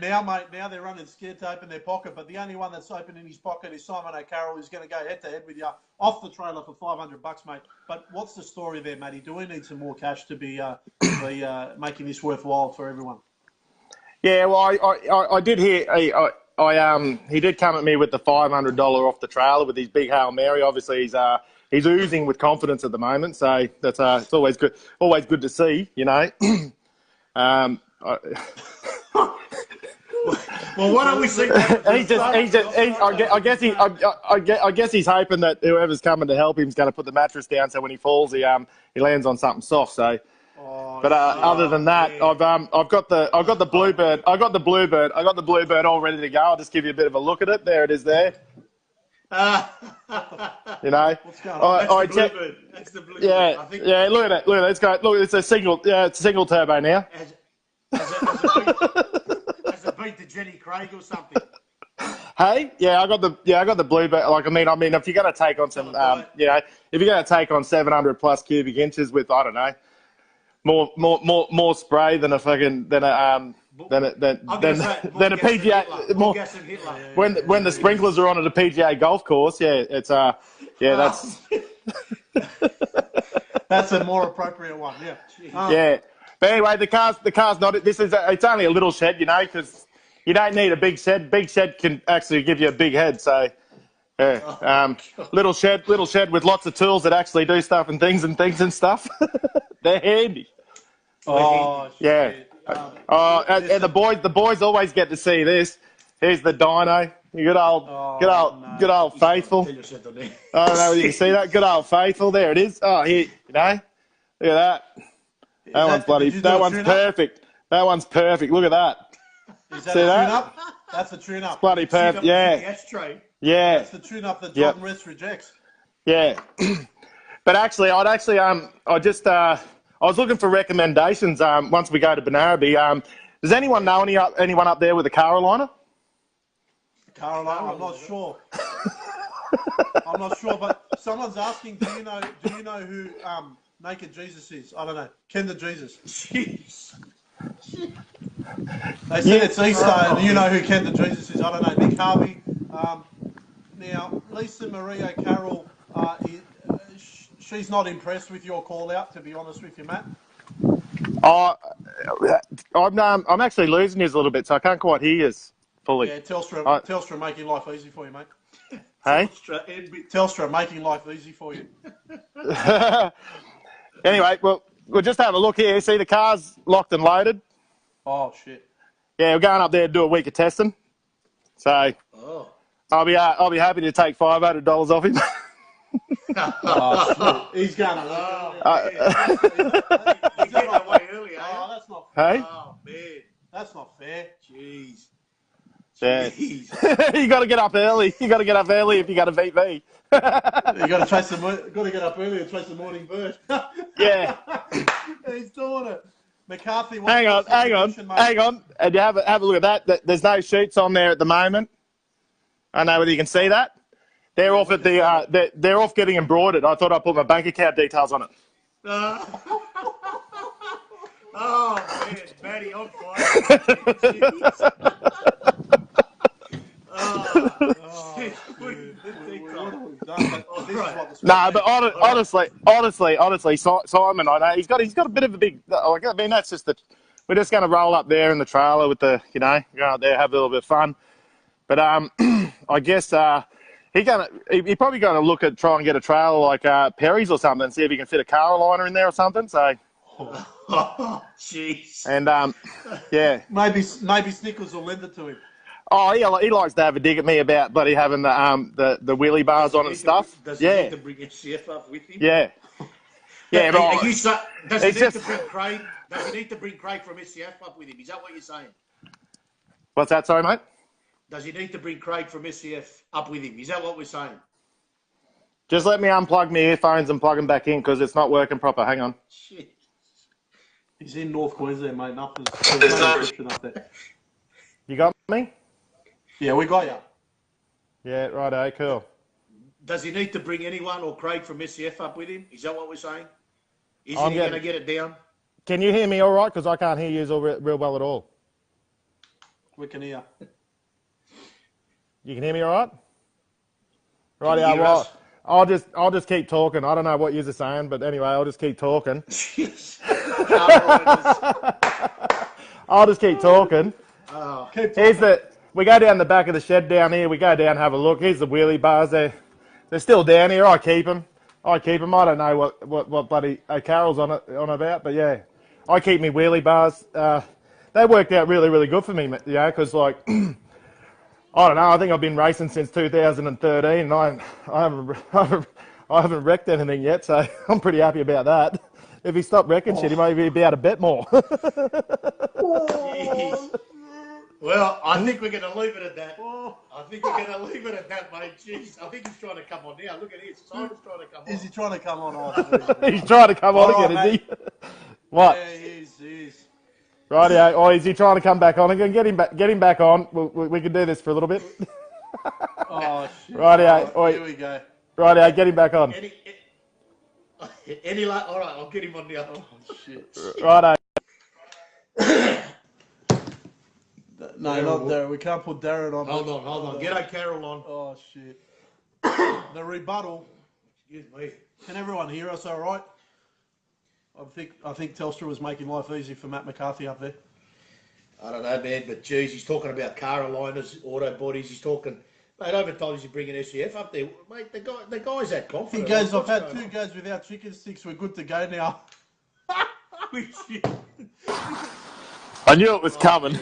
now, mate, they're running scared to open their pocket, but the only one that's open in his pocket is Simon O'Carroll, who's going to go head-to-head with you off the trailer for $500, mate. But what's the story there, Matty? Do we need some more cash to be making this worthwhile for everyone? Yeah, well, I did hear... he did come at me with the $500 off the trailer with his big Hail Mary. Obviously, he's oozing with confidence at the moment, so that's it's always good to see, you know. Well, why don't we see? I guess he's hoping that whoever's coming to help him is going to put the mattress down, so when he falls, he lands on something soft. So. But other than that, I've got the bluebird. I got the bluebird all ready to go. I'll just give you a bit of a look at it. There it is. There. You know. What's going on? That's the bluebird. Yeah. Yeah. Look at it. Look at it. Let's go. Look, it's a single. Yeah, it's a single turbo now. Has it beat the Jenny Craig or something? Hey, I got the bluebird. Like, I mean, if you're going to take on some, if you're going to take on 700 plus cubic inches with, I don't know, more spray than a fucking than a PGA more when the sprinklers are on at a PGA golf course. Yeah, it's that's a more appropriate one. Yeah. Yeah. But anyway, the car's not. It's only a little shed, you know, because you don't need a big shed. Big shed can actually give you a big head. So. Yeah, little shed with lots of tools that actually do stuff and things and stuff. They're handy. Oh, yeah. And the boys always get to see this. Here's the dyno. Good old faithful. I don't know whether you can see that. Good old faithful. There it is. Oh, here, you know. Look at that. That one's perfect. That one's perfect. Look at that. Is that see a tune-up? That's a tune-up. It's bloody perfect. Yeah. Yeah. That's the tune-up that Jordan Rest rejects. Yeah. But actually, I was looking for recommendations once we go to Banaraby. Does anyone know anyone up there with a Carolina? Carolina? I'm not sure. I'm not sure, but someone's asking, do you know who Naked Jesus is? I don't know. Ken the Jesus. Jeez. They said it's Easter. Do you know who Ken the Jesus is? I don't know. Nick Harvey. Now, Lisa Marie O'Carroll, she's not impressed with your call-out, to be honest with you, Matt. I'm actually losing his a little bit, so I can't quite hear you fully. Yeah, Telstra making life easy for you, mate. Hey? Telstra making life easy for you. Anyway, we'll just have a look here. See, the car's locked and loaded. Oh, shit. Yeah, we're going up there to do a week of testing. So... Oh. I'll be happy to take $500 off him. He's going He's getting away early, Oh, that's not fair. Hey? Oh, man. That's not fair. Jeez. Yeah. You got to get up early. You got to get up early if you got a VV. You got to get up early and chase the morning bird. Yeah. He's doing it. McCarthy. Hang on. And you have a look at that. There's no shoots on there at the moment. I don't know whether you can see that. They're off at the. They're off getting embroidered. I thought I'd put my bank account details on it. Oh man, Matty on fire. No, but honestly, Simon, I know he's got a bit of a big. I mean, that's just we're just going to roll up there in the trailer with the, go out there, have a little bit of fun. But I guess he's probably going to try and get a trailer like Perry's or something, and see if he can fit a Carolina in there or something. So. Oh, jeez. And yeah. Maybe Snickers will lend it to him. Oh, yeah, he likes to have a dig at me about bloody having the wheelie bars on and stuff. Does he need to bring his chef up with him? Yeah. Yeah, but does he need to bring Craig? Does he need to bring Craig from SCF up with him? Is that what you're saying? What's that? Sorry, mate. Does he need to bring Craig from SCF up with him? Is that what we're saying? Just let me unplug my earphones and plug them back in because it's not working proper. Hang on. Shit. He's in North Queensland, mate. There's no restriction up there. You got me? Yeah, we got you. Yeah, righto, cool. Does he need to bring anyone or Craig from SCF up with him? Is that what we're saying? Isn't I'm he going to get it down? Can you hear me all right? Because I can't hear you real well at all. We can hear. You can hear me all right? Can you Righto, hear well, us? I'll just keep talking. I don't know what you're saying, but anyway, I'll just keep talking. I'll just keep talking. We go down the back of the shed down here. We go down and have a look. Here's the wheelie bars. They're still down here. I keep them. I don't know what bloody Carol's on about, but yeah, I keep me wheelie bars. They worked out really, really good for me, you know, because like, I don't know, I think I've been racing since 2013 and I haven't wrecked anything yet, so I'm pretty happy about that. If he stopped wrecking shit, he might be out a bit more. Well, I think we're going to leave it at that. I think we're going to leave it at that, mate. Jeez, I think he's trying to come on now. Look at this. Simon's trying to come on. Is he trying to come on? Oh, He's trying to come on again, is he? What? Yeah, he is. Rightio. Oh, is he trying to come back on again? Get him back on. We can do this for a little bit. Oh, shit. Rightio. Oh, here we go. Rightio, get him back on. All right, I'll get him on now. Oh, shit. Righto. No, not Darren. We can't put Darren on. Hold on. G'day, Carol on. Oh, shit. The rebuttal. Excuse me. Can everyone hear us all right? I think Telstra was making life easy for Matt McCarthy up there. I don't know, man, but geez, he's talking about car aligners, auto bodies. He's talking. Mate, I've been told he's bringing SCF up there. Mate, the guy's that confident. He goes, I've had 2 goes without chicken sticks. We're good to go now. I knew it was coming.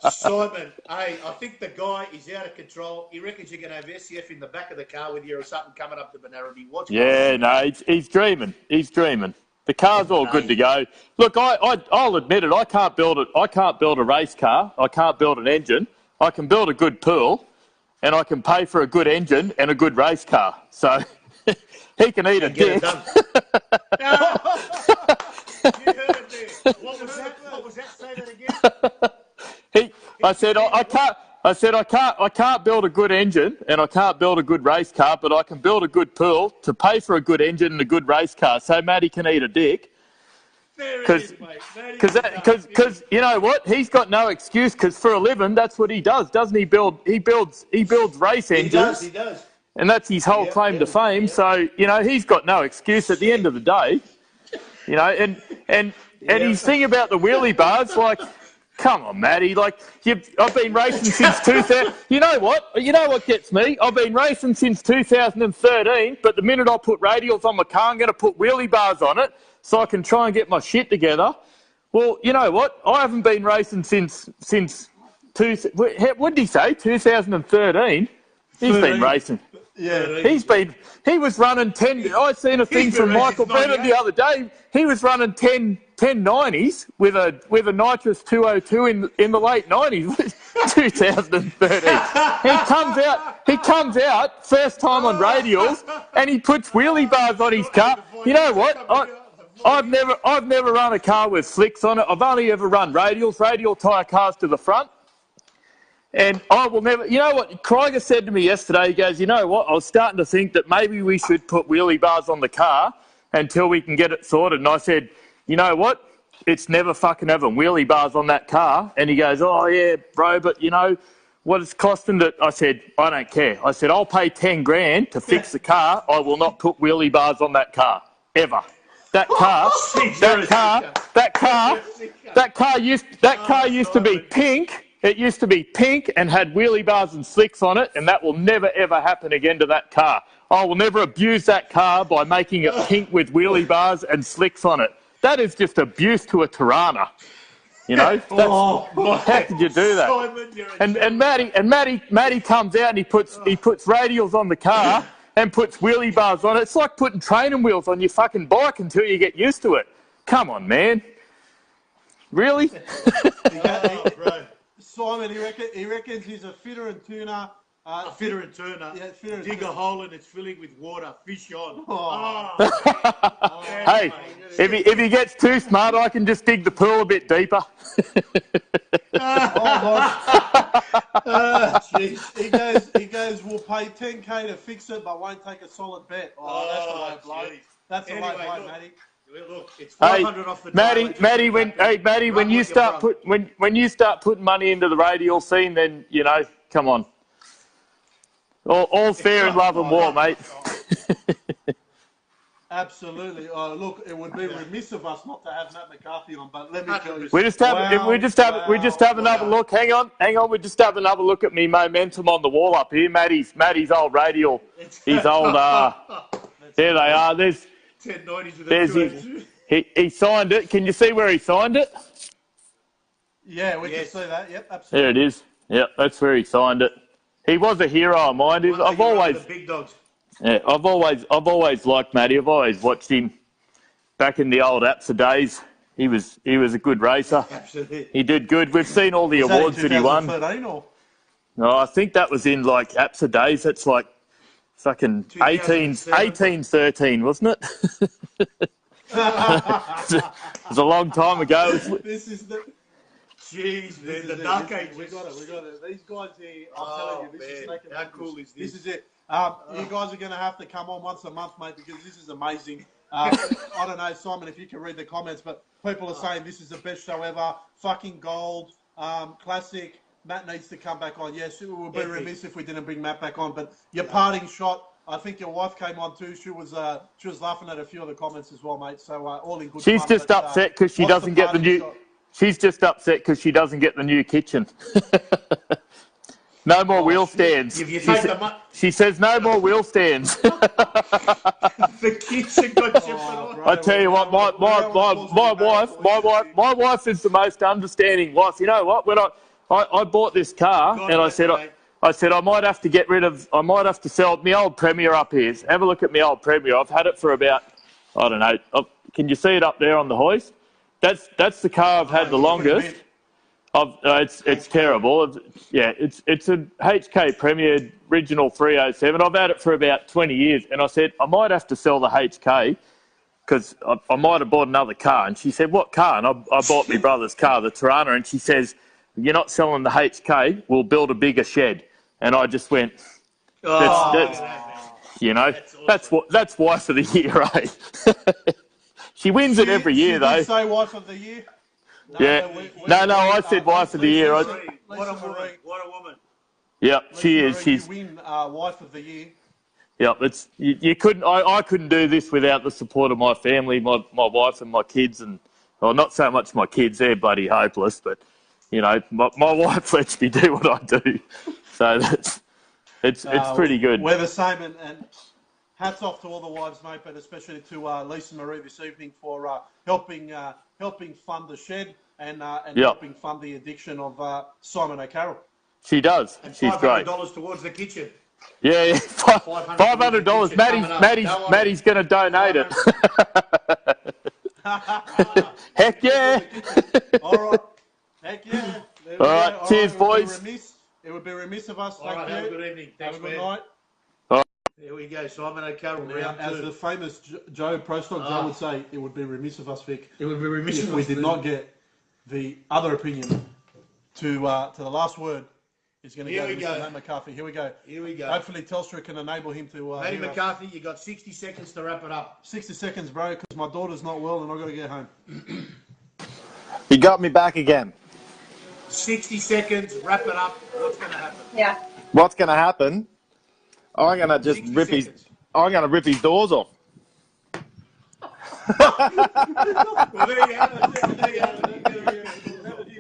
Simon, hey, I think the guy is out of control. He reckons you're going to have SCF in the back of the car with you or something coming up the Benarity. He's dreaming. He's dreaming. The car's all good to go. Look, I'll admit it. I can't build a race car. I can't build an engine. I can build a good pool, and I can pay for a good engine and a good race car. So he can eat a dick. You heard it there. What was that? Say that again. I can't build a good engine and I can't build a good race car, but I can build a good pool to pay for a good engine and a good race car. So Matty can eat a dick. Because you know what, he's got no excuse. Because for a living, that's what he does, doesn't he? He builds race engines. He does. And that's his whole claim to fame. Yep. So you know he's got no excuse at the end of the day. You know, and his thing about the wheelie bars, like, come on, Matty, like, I've been racing since 2000. You know what gets me? I've been racing since 2013, but the minute I put radials on my car, I'm going to put wheelie bars on it so I can try and get my shit together. Well, you know what? I haven't been racing since what did he say? 2013. He's been racing. Yeah, he was running 10. I seen a thing from Michael Bennett the other day. He was running 1090s with a nitrous 202 in the late 90s, 2013. He comes out first time on radials and he puts wheelie bars on his car. You know what? I've never run a car with slicks on it. I've only ever run radial tyre cars to the front. And I will never, you know what, Krieger said to me yesterday, he goes, you know what, I was starting to think that maybe we should put wheelie bars on the car until we can get it sorted. And I said, you know what, it's never fucking having wheelie bars on that car. And he goes, oh yeah, bro, but you know what it's costing to, I said, I don't care. I said, I'll pay 10 grand to fix the car. I will not put wheelie bars on that car, ever. That car used to be pink. It used to be pink and had wheelie bars and slicks on it, and that will never, ever happen again to that car. I will never abuse that car by making it pink with wheelie bars and slicks on it. That is just abuse to a Tirana. You know? How could you do that? And Matty comes out and he puts radials on the car and puts wheelie bars on it. It's like putting training wheels on your fucking bike until you get used to it. Come on, man. Really? Bro. Simon, he reckons he's a fitter and tuner. A fitter and turner. Yeah, fitter and Dig turner. a hole and it's filling with water. Fish on. Hey, if he gets too smart, I can just dig the pool a bit deeper. He goes, we'll pay 10K to fix it, but won't take a solid bet. That's the way, bloke. That's the way, Matty. Look, it's Hey, 500 off the Matty, when you start putting money into the radial scene, then come on. All's fair in love and war, mate. Absolutely. Look, it would be remiss of us not to have Matt McCarthy on, but let me tell you. We just have another look. Hang on. We just have another look at me momentum on the wall up here. Matty's old radial. His old. There they are. There's 1090s with there's he signed it. Can you see where he signed it? Yeah, we can see that. Yep, absolutely. There it is. Yep, that's where he signed it. He was a hero of mine. I've always liked Matty. I've always watched him back in the old APSA days. He was a good racer. Absolutely. He did good. We've seen all the awards that he won. No, I think that was in like APSA days. That's like fucking 1813, wasn't it? It was a long time ago. This is the... Jeez, man, the dark ages. We got it. These guys here, I'm telling you, this is making... How cool is this? This is it. You guys are going to have to come on once a month, mate, because this is amazing. I don't know, Simon, if you can read the comments, but people are saying this is the best show ever. Fucking gold, classic. Matt needs to come back on. Yes, it would be remiss if we didn't bring Matt back on. But your parting shot, I think your wife came on too. She was laughing at a few of the comments as well, mate. So all in good She's fun, just upset because she doesn't get the new. Shot? She's just upset because she doesn't get the new kitchen. No more wheel stands. She says no more wheel stands. The kitchen got chipped. I tell you what, my wife is the most understanding wife. You know what? When I bought this car and I said I might have to sell my old Premier up here. Have a look at my old Premier. I've had it for about, I don't know. Can you see it up there on the hoist? That's the car I've had the longest. It's terrible. It's a HK Premier original 307. I've had it for about 20 years, and I said I might have to sell the HK because I might have bought another car. And she said, "What car?" And I bought my brother's car, the Tirana, and she says, "You're not selling the HK. We'll build a bigger shed." And I just went, "That's wife of the year, eh?" She wins it every year, though. Did you say wife of the year? No, I said wife of the year. What a woman. Yep, she is. She's win wife of the year. Yep, you couldn't. I couldn't do this without the support of my family, my wife and my kids, and not so much my kids. They're bloody hopeless, but my wife lets me do what I do. So it's pretty good. We're the same, and hats off to all the wives, mate, but especially to Lisa Marie this evening for helping fund the shed and helping fund the addiction of Simon O'Carroll. She does. And She's great. $500 towards the kitchen. Yeah. $500. Maddie's going to donate it. Heck yeah. All right. Heck yeah. All right. Cheers, boys. It would be remiss of us. All right, have a good evening. Thanks, have a good man. night. There we go, Simon O'Carroll. As the famous Joe Prostock Joe would say, it would be remiss of us, Vic. It would be remiss if we did not get the other opinion to the last word. Is going to go to Mr. Matt McCarthy. Here we go. Hopefully Telstra can enable him to... Matty McCarthy, you got 60 seconds to wrap it up. 60 seconds, bro, because my daughter's not well and I've got to get home. You got me back again. 60 seconds, wrap it up. What's going to happen? Yeah. What's going to happen? I'm going to just rip his doors off. Well, there you have it.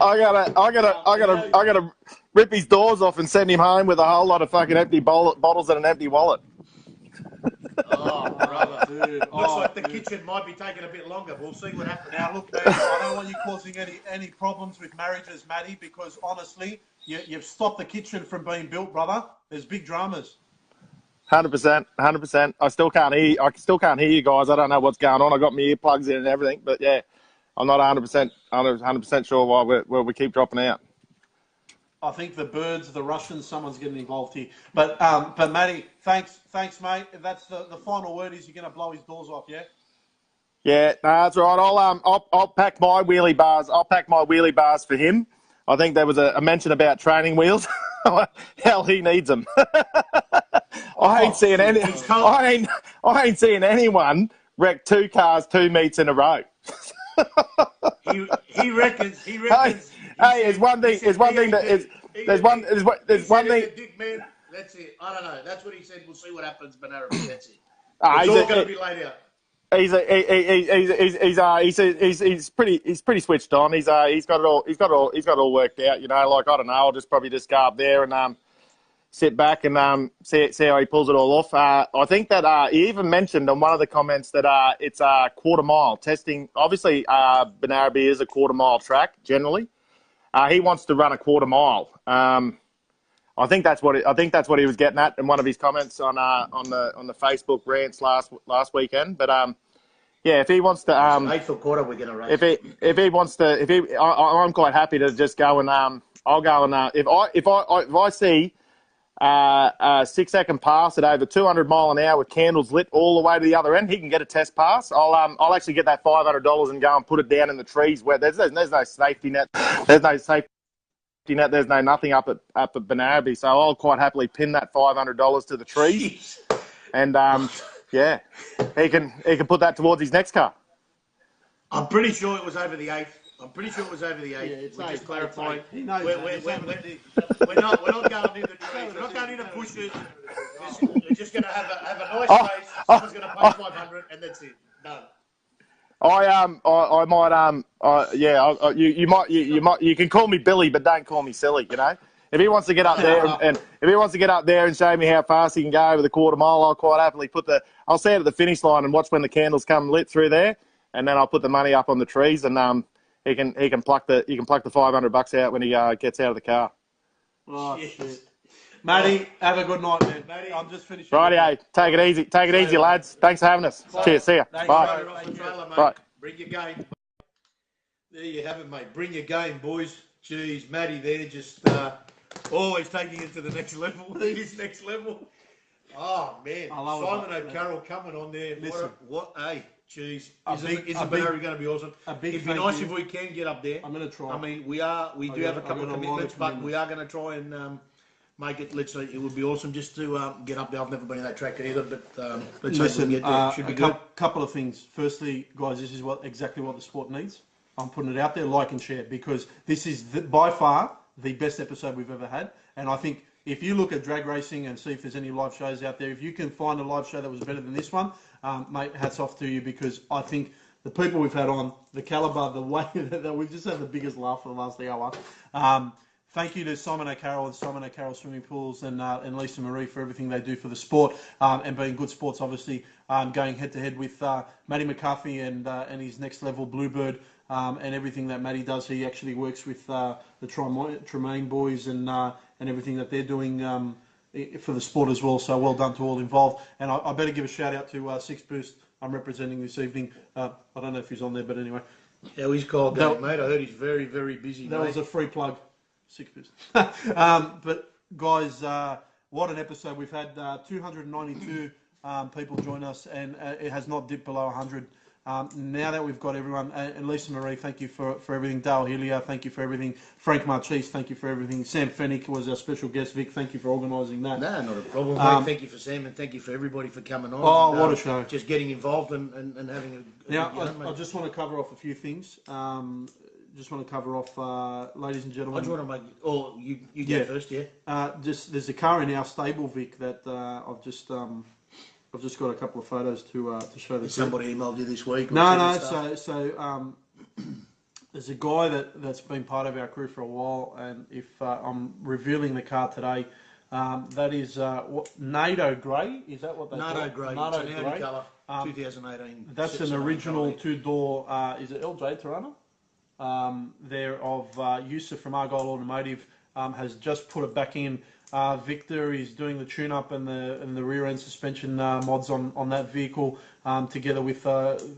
I gotta rip his doors off and send him home with a whole lot of fucking empty bottles and an empty wallet. Oh, brother. Dude. Looks like the kitchen might be taking a bit longer. We'll see what happens. Now, look, man, I don't want you causing any problems with marriages, Matty, because honestly, you've stopped the kitchen from being built, brother. There's big dramas. 100%. I still can't hear you guys. I don't know what's going on. I got my earplugs in and everything, but yeah, I'm not 100% sure why we keep dropping out. I think the birds, the Russians, someone's getting involved here. But Matty, thanks, mate. That's the final word. Is you're going to blow his doors off, yeah? Yeah, no, that's right. I'll pack my wheelie bars. I'll pack my wheelie bars for him. I think there was a mention about training wheels. Hell, he needs them. I ain't seeing anyone wreck 2 cars 2 meets in a row. He reckons. Hey, there's one thing. There's one thing. Dick man. That's it. I don't know. That's what he said. We'll see what happens, Banana. That's it. It's all going to be laid out. He's pretty switched on. He's got it all worked out. You know, like I don't know. I'll just probably go up there and sit back and see how he pulls it all off. I think that he even mentioned on one of the comments that it's a quarter mile testing. Obviously, Banaraby is a quarter mile track generally. He wants to run a quarter mile. I think that's what he was getting at in one of his comments on the Facebook rants last weekend. But yeah, if he wants to 8th quarter, we're going to race. If he wants to, I'm quite happy to just go and I'll go and if I see a 6-second pass at over 200 mile an hour with candles lit all the way to the other end, he can get a test pass. I'll actually get that $500 and go and put it down in the trees where there's no safety net. There's no safety net. There's no nothing up at Banaraby. So I'll quite happily pin that $500 to the trees. Jeez. And yeah, he can put that towards his next car. I'm pretty sure it was over the 8th. Yeah, it's we're just clarifying. He knows. We're not going into trees. We're not going into bushes. We're just going to have a nice race. Someone's going to pay 500, and that's it. Done. You can call me Billy, but don't call me silly. You know, if he wants to get up there and show me how fast he can go over the quarter mile, I'll quite happily I'll stand at the finish line and watch when the candles come lit through there, and then I'll put the money up on the trees, and he can pluck the $500 out when he gets out of the car. Oh shit. Matty, have a good night, man. Matty, I'm just finishing. Rightio, take it easy, lads. Thanks for having us. Bye. Cheers, see ya. Thanks, bye. Bye. Bring your game. There you have it, mate. Bring your game, boys. Jeez, Matty there just always taking it to the next level. His next level. Oh, man. Simon O'Carroll coming on there. Listen. Hey, jeez. Isn't Barry going to be awesome? It'd be nice if we can get up there. I'm going to try. I mean, we do have a couple of commitments, but we are going to try and make it. Let's say it would be awesome just to get up there. I've never been in that track either, but let's hope we can get there. It should be good. Couple of things. Firstly, guys, this is exactly what the sport needs. I'm putting it out there, like and share, because this is by far the best episode we've ever had. And I think if you look at drag racing and see if there's any live shows out there, if you can find a live show that was better than this one, mate, hats off to you, because I think the people we've had on, the calibre, the way that we've just had the biggest laugh for the last hour. Thank you to Simon O'Carroll and Simon O'Carroll Swimming Pools and Lisa Marie for everything they do for the sport and being good sports, obviously, going head-to-head with Matty McCarthy and his next level Bluebird and everything that Matty does. He actually works with the Tremaine boys and everything that they're doing for the sport as well. So well done to all involved. And I better give a shout-out to Six Boost. I'm representing this evening. I don't know if he's on there, but anyway. Yeah, he's called that, mate. I heard he's very, very busy. That was a free plug. Six Boost. But guys, what an episode. We've had 292 people join us, and it has not dipped below 100. Now that we've got everyone, and Lisa Marie, thank you for everything. Dale Hillier, thank you for everything. Frank Marchese, thank you for everything. Sam Fennick was our special guest. Vic, thank you for organising that. No, not a problem, mate. Thank you for Sam, and thank you for everybody for coming on. Oh, what a show. Just getting involved and having a Now, I just want to cover off a few things. Just want to cover off, ladies and gentlemen. I just want to make. Oh, you go first, yeah. There's a car in our stable, Vic, that I've just got a couple of photos to show the. Somebody emailed you this week. No. So there's a guy that's been part of our crew for a while, and if I'm revealing the car today, that is NATO Grey. Is that what they call it? NATO Grey. NATO It's an Grey. Audi colour, 2018. That's an original two-door. Is it LJ Tirana? There of Yusuf from Argyle Automotive has just put it back in. Victor is doing the tune-up and the rear-end suspension mods on that vehicle together with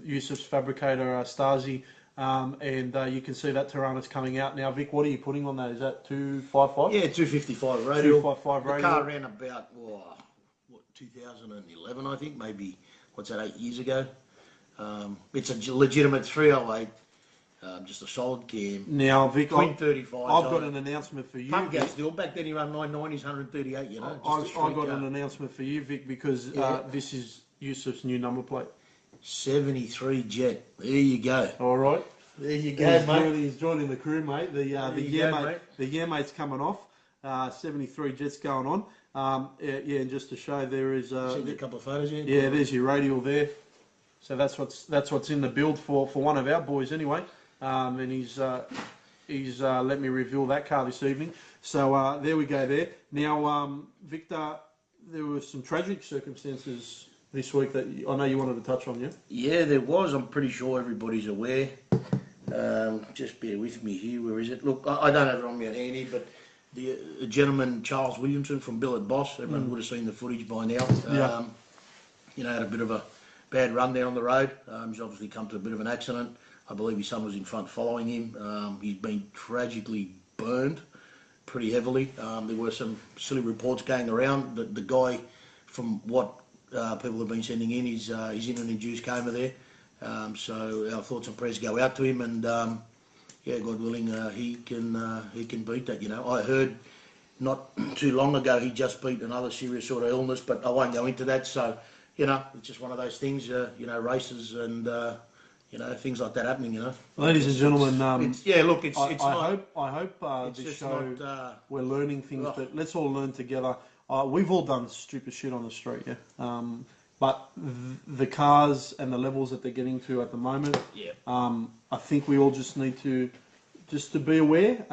Yusuf's fabricator Stasi. and you can see that Tirana's coming out now. Vic, what are you putting on that? Is that 255? Yeah, 255 radial. 255 the radial. car ran about 2011, I think, maybe. What's that? 8 years ago. It's a legitimate 308. Just a solid cam. Now, Vic, Twin 35. I've got an announcement for you. Pump gas still. Back then he ran 990s, 138, you know. I've got an announcement for you, Vic, because this is Yusuf's new number plate. 73 Jet. There you go. All right. There you go, mate. He's joining the crew, mate. The year mate's coming off. 73 Jet's going on. And just to show, there is send you a couple of photos here. Yeah, there's your radial there. So that's what's in the build for one of our boys anyway. And he's let me reveal that car this evening. So there we go there. Now, Victor, there were some tragic circumstances this week that I know you wanted to touch on, yeah? Yeah, there was. I'm pretty sure everybody's aware. Just bear with me here. Where is it? Look, I don't have it on me at handy, but the gentleman, Charles Williamson from Billet Boss, everyone would have seen the footage by now. Had a bit of a bad run down the road. He's obviously come to a bit of an accident. I believe his son was in front following him. He's been tragically burned pretty heavily. There were some silly reports going around that the guy, from what people have been sending in, he's in an induced coma there. So our thoughts and prayers go out to him, and God willing, he can beat that. You know, I heard not too long ago he just beat another serious sort of illness, but I won't go into that. So it's just one of those things. Races and things like that happening. Ladies and gentlemen, I hope this show we're learning things, but let's all learn together. We've all done stupid shit on the street, yeah. But the cars and the levels that they're getting to at the moment, I think we all just need to be aware.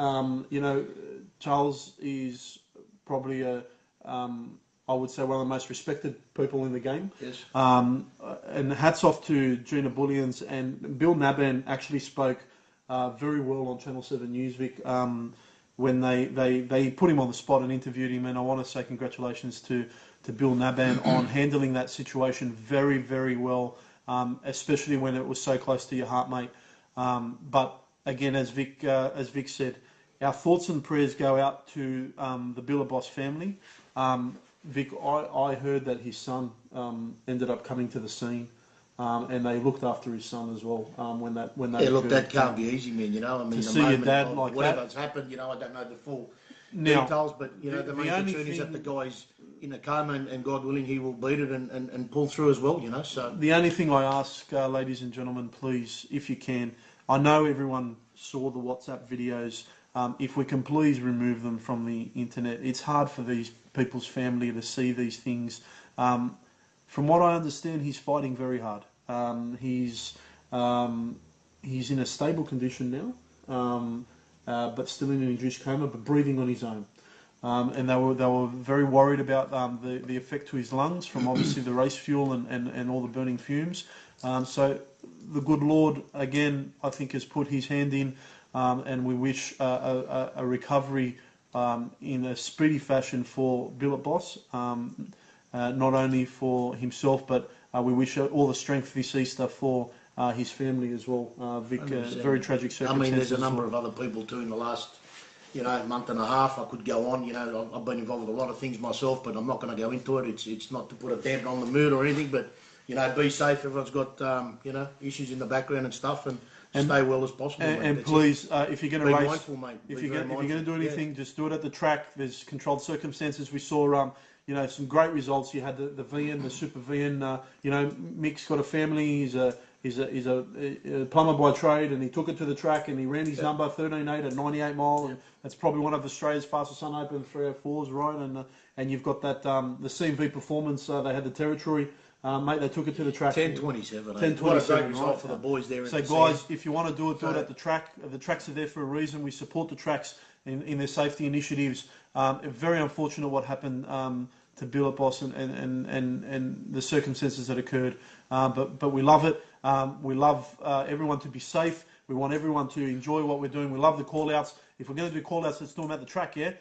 Charles is probably I would say one of the most respected people in the game. Yes. And hats off to Gina Bullions, and Bill Naban actually spoke very well on Channel 7 Newsvic when they put him on the spot and interviewed him. And I want to say congratulations to Bill Naban on handling that situation very, very well, especially when it was so close to your heart, mate. But again, as Vic said, our thoughts and prayers go out to the Billet Boss family. Vic, I heard that his son ended up coming to the scene, and they looked after his son as well when that look, that can't be easy, man. I mean, to see your dad like whatever's happened, I don't know the full details, but the main concern is that the guy's in a coma, and God willing, he will beat it and pull through as well. So the only thing I ask, ladies and gentlemen, please, if you can, I know everyone saw the WhatsApp videos. If we can please remove them from the internet. It's hard for these people's family to see these things. From what I understand, he's fighting very hard. He's in a stable condition now, but still in an induced coma, but breathing on his own. And they were very worried about the effect to his lungs from obviously the race fuel and all the burning fumes. So the good Lord, again, I think has put his hand in, and we wish a recovery in a speedy fashion for Billet Boss, not only for himself, but we wish all the strength this Easter for his family as well. Vic, very tragic circumstances. I mean, there's a number of other people too in the last month and a half. I could go on. I've been involved with a lot of things myself, but I'm not going to go into it. It's not to put a damper on the mood or anything, but be safe. Everyone's got issues in the background and stuff, and stay well as possible. And please, if you're going to race, mindful, mate. If you're going to do anything, just do it at the track. There's controlled circumstances. We saw some great results. You had the VN, the Super VN. Mick's got a family. He's a plumber by trade, and he took it to the track and he ran his number 13.8 at 98 mile. And that's probably one of Australia's fastest unopened 304s, right? And you've got that the CMV Performance. They had the territory. Mate, they took it to the track. 10:27. 10:27. What a great result for the boys there. So, guys, if you want to do it at the track. The tracks are there for a reason. We support the tracks in their safety initiatives. Very unfortunate what happened to Billet Boss and the circumstances that occurred. But we love it. We love everyone to be safe. We want everyone to enjoy what we're doing. We love the call-outs. If we're going to do call-outs, let's do them at the track, yeah?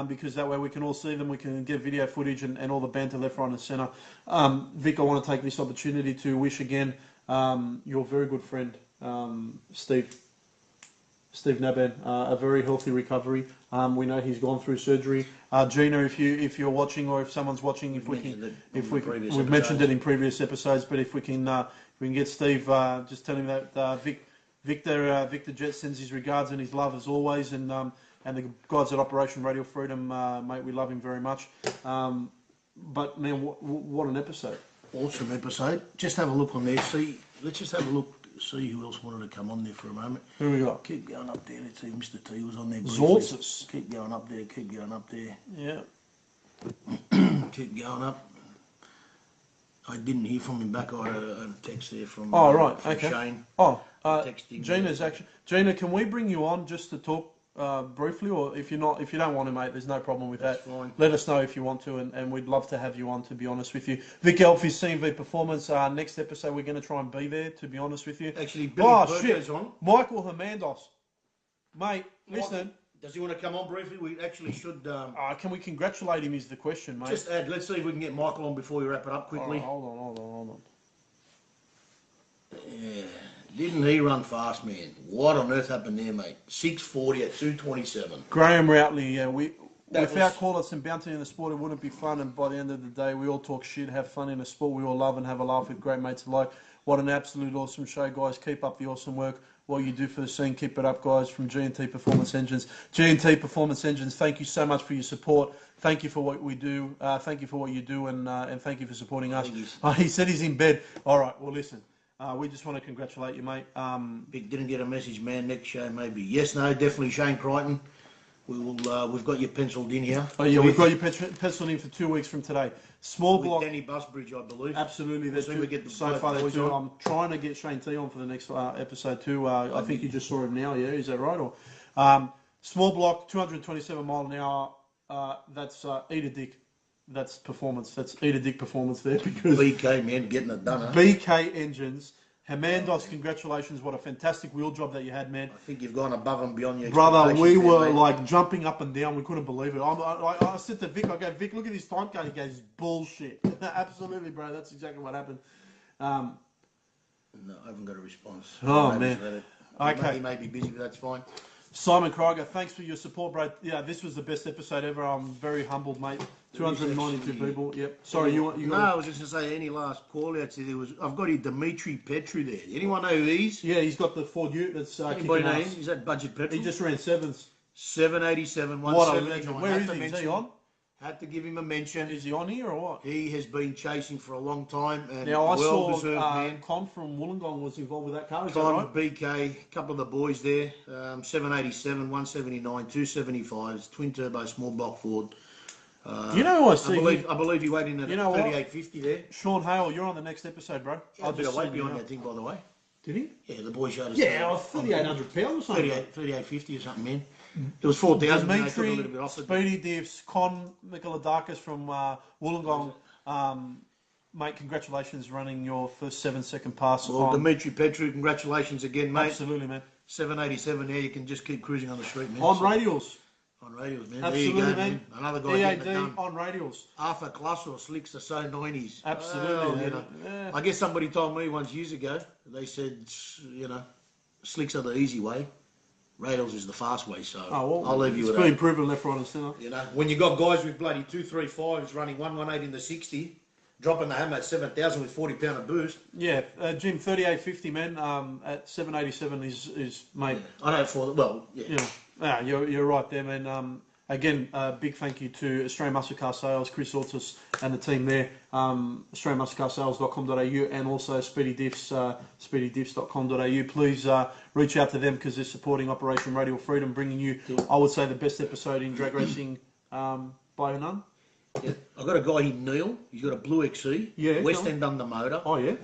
Because that way we can all see them. We can get video footage and all the banter left, right and centre. Vic, I want to take this opportunity to wish again your very good friend, Steve Naban, a very healthy recovery. We know he's gone through surgery. Gina, if you're watching or if someone's watching, we've mentioned it in previous episodes, but if we can get Steve, just tell him that Victor Jet sends his regards and his love as always, and the guys at Operation Radial Freedom, mate, we love him very much. But man, what an episode! Awesome episode. Just have a look on there. Let's just have a look. See who else wanted to come on there for a moment. Who we got? Keep going up there. Let's see. Mr. T was on there. Zortzus. Keep going up there. Keep going up there. Yeah. Keep going up. I didn't hear from him back. I had a text there from. From Shane. Gina, can we bring you on just to talk briefly, or if you don't want to, mate, there's no problem with that. Fine. Let us know if you want to, and we'd love to have you on. To be honest with you, Vic Elfie's CMV Performance. Next episode, we're going to try and be there. To be honest with you, Actually, Billy Burgo's on. Michael Hernandez, mate. Listen. Does he want to come on briefly? We actually should. Can we congratulate him? Is the question, mate. Just add. Let's see if we can get Michael on before we wrap it up quickly. Right, hold on. Yeah. Didn't he run fast, man? What on earth happened there, mate? 6:40 at 2:27. Graham Routley, yeah. Without Corliss and Bounty in the sport, it wouldn't be fun. And by the end of the day, we all talk shit, have fun in the sport. We all love and have a laugh with great mates alike. What an absolute awesome show, guys. Keep up the awesome work. What you do for the scene, keep it up, guys. From G&T Performance Engines. G&T Performance Engines, thank you so much for your support. Thank you for what we do. Thank you for what you do, and thank you for supporting us. He said he's in bed. All right, well, listen. We just want to congratulate you, mate. Big didn't get a message, man. Next show, maybe. Yes, no, definitely Shane Crichton. We will. We've got you penciled in here. Oh yeah, we've got you penciled in for 2 weeks from today. Small block. Danny Busbridge, I believe. Absolutely. That's we get the so far. They're two. on. I'm trying to get Shane T on for the next episode too. I think you just saw him now. Yeah, is that right? Or small block, 227 mile an hour. That's eat a dick. That's performance. That's eat a dick performance there because BK, man, getting it done. Huh? BK Engines. Hernandez, congratulations! What a fantastic wheel job that you had, man. I think you've gone above and beyond your brother. We were mate. Like jumping up and down. We couldn't believe it. I said to Vic, I go, Vic, look at his time card. He goes, bullshit. Absolutely, bro. That's exactly what happened. No, I haven't got a response. Oh man. Okay. He may be busy, but that's fine. Simon Krieger, thanks for your support, bro. Yeah, this was the best episode ever. I'm very humbled, mate. 292 people. Yep. Sorry, you No, I was just going to say, any last call outs there was. I've got here Dimitri Petru there. Anyone know who he's? Yeah, he's got the Ford Ute that's Anybody know him? Is that Budget Petrol? He just ran sevens. 787, What a legend. Where is he? Is he on? Had to give him a mention. Is he on here or what? He has been chasing for a long time and now I well-deserved saw man. Con from Wollongong was involved with that car. Is Con, that right? BK, a couple of the boys there. 787, 179, 275s, twin turbo, small block Ford. You know who I see? I believe he weighed in at 3850 there. Sean Hale, you're on the next episode, bro. I'll just weight behind that thing, by the way. Did he? Yeah, the boy showed us. Yeah, 3,800 pounds or something. 3850 or something, man. There was 4,000. Dimitri, Speedy, Diffs, Con, Mikoladakis from Wollongong. Mate, congratulations running your first 7-second pass. Well, Dimitri Petru, congratulations again, mate. Absolutely, man. 787 there, you can just keep cruising on the street, man. On radials. On radials, man. Absolutely, there you go, man. Another guy EAD getting it done. on radials. Arthur Klassor, slicks are so 90s. Absolutely. You know. Yeah. I guess somebody told me once years ago, they said, you know, slicks are the easy way. Radials is the fast way, so I'll leave you with that. It's been proven left, right and centre. You know, when you got guys with bloody 235s running 118 in the 60, dropping the hammer at 7,000 with 40 pound of boost. Yeah, Jim, 3850, man, at 787 is mate. Yeah. I know yeah. You're right there, man. Again, big thank you to Australian Muscle Car Sales, Chris Ortis and the team there, AustralianMuscleCarSales.com.au and also Speedy Diffs, SpeedyDiffs.com.au. Please reach out to them because they're supporting Operation Radial Freedom, bringing you, I would say, the best episode in drag racing by none. Yeah. I've got a guy here, Neil. He's got a blue XC. Yeah. West End under motor. Oh, yeah.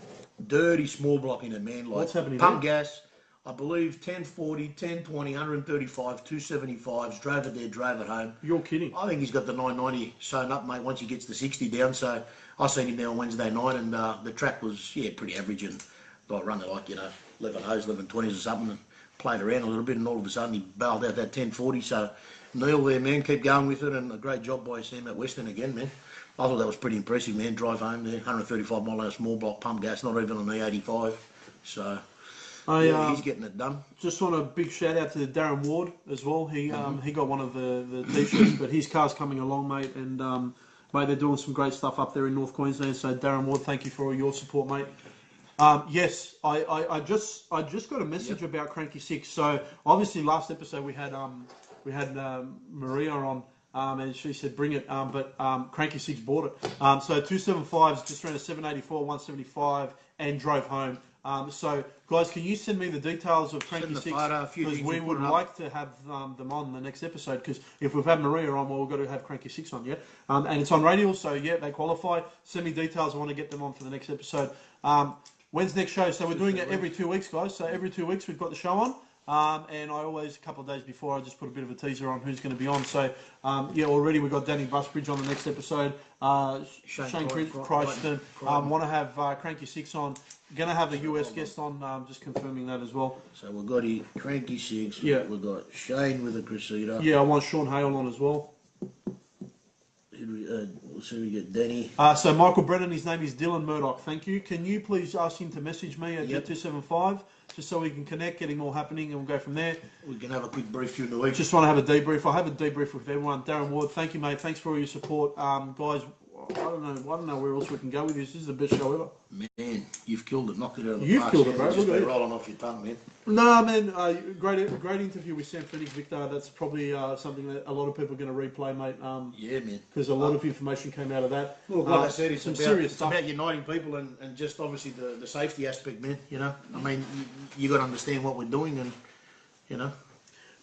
Dirty small block in it, man. Like what's happening pump there? gas. I believe 1040, 1020, 135, 275s. Drove it there, drove it home. You're kidding. I think he's got the 990 sewn up, mate, once he gets the 60 down. So I seen him there on Wednesday night and the track was, pretty average. And I run it like, 11 O's, 1120s or something and played around a little bit. And all of a sudden he bailed out that 1040. So Neil there, man, keep going with it. And a great job by Sam at Western again, man. I thought that was pretty impressive, man. Drive home there, 135 mile an hour small block, pump gas, not even an E85. So He's getting it done. Just want a big shout out to Darren Ward as well. He got one of the t-shirts, but his car's coming along, mate. And mate, they're doing some great stuff up there in North Queensland. So Darren Ward, thank you for all your support, mate. Yes, I just got a message about Cranky Six. So obviously last episode we had Maria on. And she said, bring it, but Cranky Six bought it. So 275s just ran a 784, 175, and drove home. So, guys, can you send me the details of Cranky Six? Because we would like to have them on the next episode. Because if we've had Maria on, well, we've got to have Cranky Six on, yeah? And it's on Radial, so, yeah, they qualify. Send me details. I want to get them on for the next episode. When's next show? So we're doing it every 2 weeks, guys. So every 2 weeks we've got the show on. And I always, a couple of days before, I just put a bit of a teaser on who's going to be on. So, already we've got Danny Busbridge on the next episode. Shane Crichton. Want to have Cranky Six on. Going to have a US guest on, just confirming that as well. So we've got Cranky Six. Yeah. We've got Shane with a Crusader. Yeah, I want Sean Hale on as well. We'll see we get Danny. So Michael Brennan, his name is Dylan Murdoch. Thank you. Can you please ask him to message me at Jet275 just so we can connect, get him all happening, and we'll go from there. We can have a quick brief during the week. Just want to have a debrief. I have a debrief with everyone. Darren Ward, thank you, mate. Thanks for all your support, guys. I don't know where else we can go with this. This is the best show ever. Man, you've killed it. Knocked it out of the You've park. killed it, bro. Just Look at been it. rolling off your tongue, man. No, man. Great interview with Sam Phoenix, Victor. That's probably something that a lot of people are going to replay, mate. Yeah, man. Because a lot of information came out of that. Well, like I said, it's serious stuff. about uniting people and just obviously the safety aspect, man. You know, I mean, you got to understand what we're doing, and you know.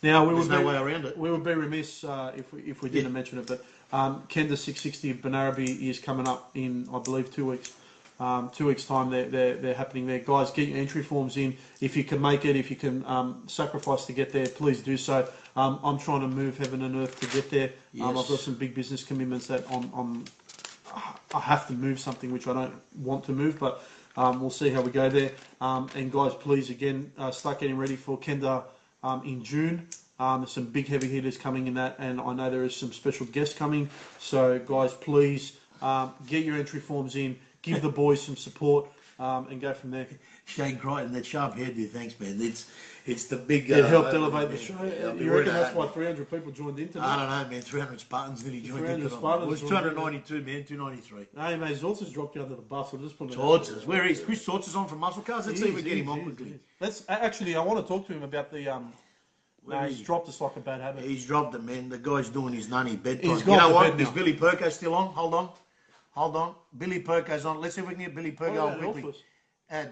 Now there's no way around it. We would be remiss if we didn't mention it, but Kenda 660 of Banaraby is coming up in, I believe, 2 weeks. 2 weeks time, they're happening there. Guys, get your entry forms in. If you can make it, if you can sacrifice to get there, please do so. I'm trying to move heaven and earth to get there. Yes. I've got some big business commitments that I have to move something which I don't want to move, but we'll see how we go there. And guys, please, again, start getting ready for Kenda in June. There's some big heavy hitters coming in that, and I know there is some special guests coming. So, guys, please get your entry forms in, give the boys some support, and go from there. Shane Crichton, that sharp head there, thanks, man. It's the big... It helped elevate the show. You reckon that's why 300 people joined in tonight? I don't know, man. 300 Spartans nearly joined in tonight. It was 292, man. 293. Hey, mate, Zorts has dropped you under the bus. I'll just put it Zorts, where is Chris Zorts is on from Muscle Cars? Let's see if we get him on quickly. Actually, I want to talk to him about the... he's dropped us like a bad habit. He's dropped it, man. The guy's doing his nunny bedtime. He's You know what? bed Is Billy Perko still on? Hold on. Billy Perko's on. Let's see if we can get Billy Perko on quickly.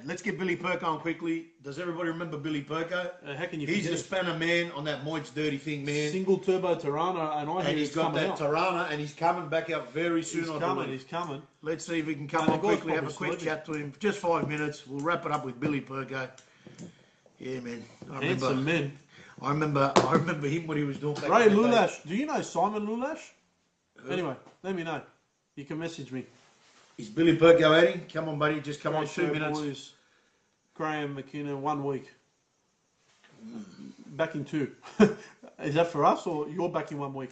Let's get Billy Perko on quickly. Does everybody remember Billy Perko? How can you He's forget the spanner man on that Moit's dirty thing, man. Single turbo Tirana, and he's got that Tirana, and he's coming back out very soon. He's coming. Let's see if we can come on quickly, have a quick chat to him. Just 5 minutes. We'll wrap it up with Billy Perko. Yeah, man. Handsome men. I remember him what he was doing. Ray Lulash. Do you know Simon Lulash? Anyway, let me know. You can message me. Is Billy Perko at him? Come on, buddy. Just come on. 2 minutes. Boys. Graham McKinnon, 1 week. Back in 2. Is that for us or you're back in 1 week?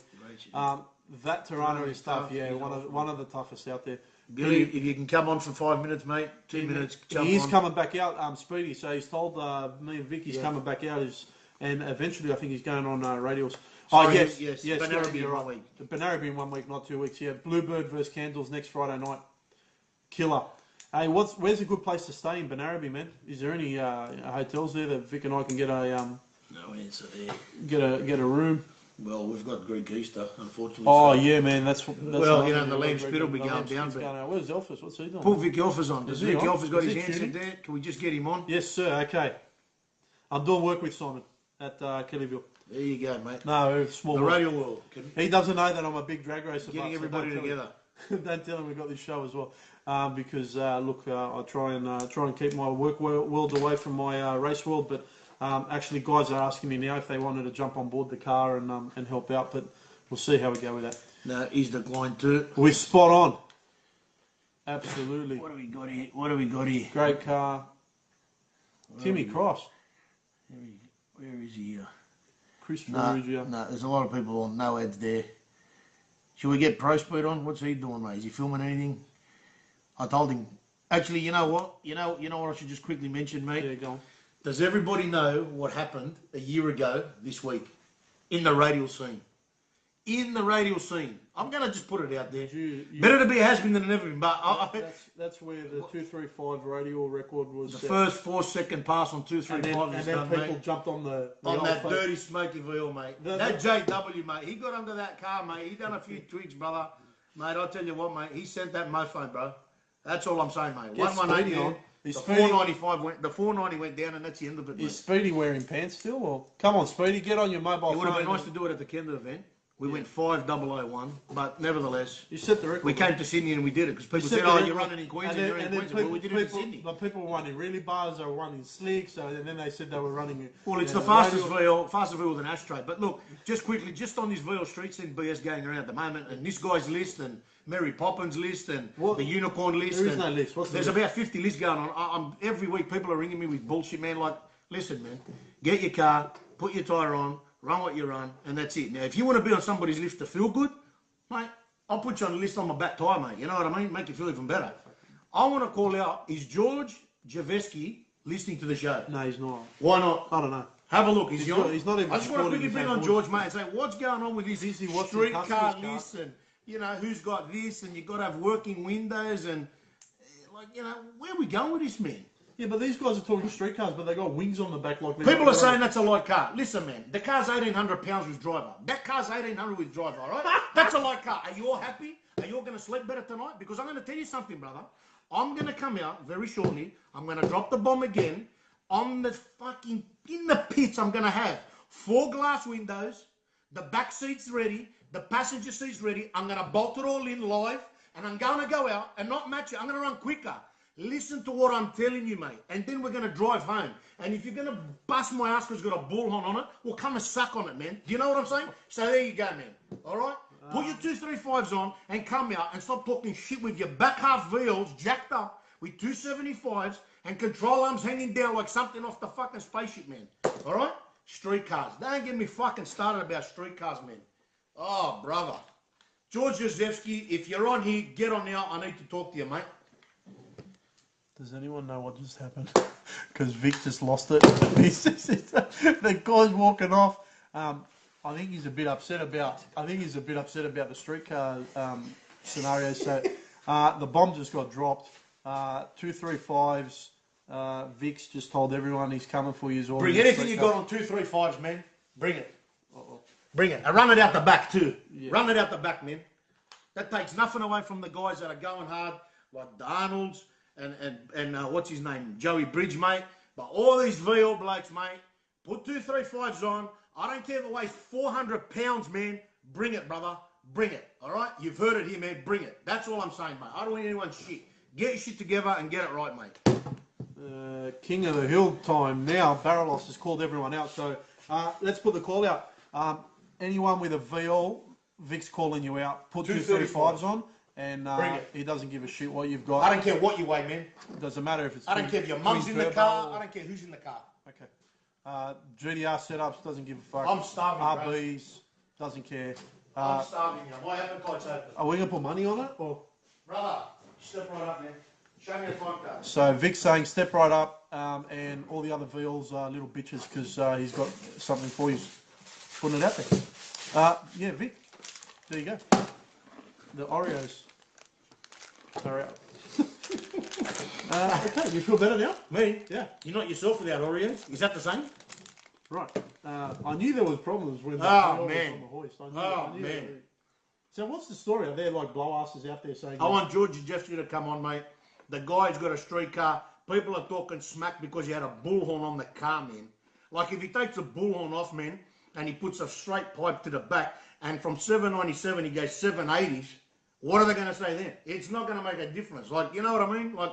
That Tirana is tough. Yeah, one of the toughest out there. Billy, if you can come on for 5 minutes, mate. 2 minutes. He's coming back out. Speedy. So he's told me and Vic he's coming back out. And eventually, I think he's going on radials. Yes. Banaraby in 1 week. Banaraby in 1 week, not 2 weeks. Yeah, Bluebird versus Candles next Friday night. Killer. Hey, where's a good place to stay in Banaraby, man? Is there any hotels there that Vic and I can get a no answer there. Get a room? Well, we've got Greek Easter, unfortunately. Oh yeah, man. That's well, you know, the Lamb Spit will be going down. Where's Elphys? What's he doing? Put Vic Elphys on. Does Vic Elphys got his handset there? Can we just get him on? Yes, sir. Okay. I'm doing work with Simon at Kellyville. There you go, mate. No, small. The radial world. He doesn't know that I'm a big drag racer. Getting everybody together. Don't tell him we got this show as well, because look, I try and keep my work world away from my race world. But actually, guys are asking me now if they wanted to jump on board the car and help out. But we'll see how we go with that. No, he's declined too. We're spot on. Absolutely. What do we got here? Great car. Timmy Cross. Where is he? Chris Ferrugia. No, there's a lot of people on. No ads there. Should we get Pro Speed on? What's he doing, mate? Is he filming anything? I told him. Actually, you know what? You know what I should just quickly mention, mate? Yeah, go Does everybody know what happened a year ago this week in the radial scene? In the radial scene. I'm going to just put it out there. Better to be a has-been than never been. But that's where the 235 radial record was. The first 4-second pass on 235 and then people jumped on on that dirty smoky wheel, mate. That JW, mate, he got under that car, mate. He done a few twigs, brother. Mate, I'll tell you what, mate. He sent that mofo, bro. That's all I'm saying, mate. 118 on. The 490 went down, and that's the end of it. Is Speedy wearing pants still? Or come on, Speedy, get on your mobile phone. It would have been nice to do it at the Kenda event. We went 5001, but nevertheless, you set the record. We came to Sydney and we did it because people said, "Oh, you're running in Queensland, you're in Queensland." Well, we did it in Sydney. But people were running really bars, they were running slick, so then they said they were running. Well, it's the fastest wheel with an ashtray. But look, just quickly, just on this VL street scene BS going around at the moment, and this guy's list, and Mary Poppins list, and the unicorn list. There is no list. There's about 50 lists going on. Every week, people are ringing me with bullshit, man. Like, listen, man, get your car, put your tyre on. Run what you run, and that's it. Now, if you want to be on somebody's list to feel good, mate, I'll put you on the list on my back tyre, mate. You know what I mean? Make you feel even better. I want to call out, is George Javeski listening to the show? No, he's not. Why not? I don't know. Have a look. He's not even. I just want to quickly bring on George, mate, and say, what's going on with this streetcar list, and, you know, who's got this, and you've got to have working windows, and, like, you know, where are we going with this, man? Yeah, but these guys are talking street cars, but they got wings on the back like. People are saying that's a light car. Listen, man, the car's 1,800 pounds with driver. That car's 1,800 with driver, all right? That's a light car. Are you all happy? Are you all going to sleep better tonight? Because I'm going to tell you something, brother. I'm going to come out very shortly. I'm going to drop the bomb again on the fucking in the pits. I'm going to have 4 glass windows, the back seats ready, the passenger seats ready. I'm going to bolt it all in live, and I'm going to go out and not match it. I'm going to run quicker. Listen to what I'm telling you, mate. And then we're going to drive home. And if you're going to bust my ass because it's got a bullhorn on it, well, come and suck on it, man. Do you know what I'm saying? So there you go, man. All right? Put your 235s on and come out and stop talking shit with your back half wheels jacked up with 275s and control arms hanging down like something off the fucking spaceship, man. All right? Street cars. Don't get me fucking started about street cars, man. Oh, brother. George Jozefsky, if you're on here, get on now. I need to talk to you, mate. Does anyone know what just happened? Because Vic just lost it. The guy's walking off. I think he's a bit upset about. The streetcar scenario. So the bomb just got dropped. 235s. Vic's just told everyone he's coming for you. Bring anything you got on 235s, man. Bring it. Bring it. And run it out the back too. Yeah. Run it out the back, man. That takes nothing away from the guys that are going hard, like the Arnolds. And what's his name? Joey Bridge, mate. But all these VL blokes, mate, put 235s on. I don't care if it weighs 400 pounds, man. Bring it, brother. Bring it. All right? You've heard it here, man. Bring it. That's all I'm saying, mate. I don't want anyone's shit. Get your shit together and get it right, mate. King of the Hill time now. Barrelos has called everyone out. So let's put the call out. Anyone with a VL, Vic's calling you out. Put 235s on. And he doesn't give a shit what you've got. I don't care what you weigh, man. It doesn't matter if it's. I don't care if your mum's in the car. I don't care who's in the car. Okay. GDR setups doesn't give a fuck. I'm starving, RBs doesn't care. I'm starving now. My appetite's open. Are we gonna put money on it or? Brother, step right up, man. Show me the time card. So Vic's saying step right up, and all the other VLs are little bitches because he's got something for you. Putting it out there. Yeah, Vic. There you go. The Oreos are out. Okay, you feel better now? Me? Yeah. You're not yourself without Oreos? Is that the same? Right. I knew there was problems when man. On the hoist. I knew man. So what's the story? Are there like blow-asses out there saying... I want George Jeffrey to come on, mate. The guy's got a street car. People are talking smack because he had a bullhorn on the car, man. Like if he takes the bullhorn off, man, and he puts a straight pipe to the back, and from 797 he goes 780s, what are they going to say then? It's not going to make a difference. Like, you know what I mean? Like,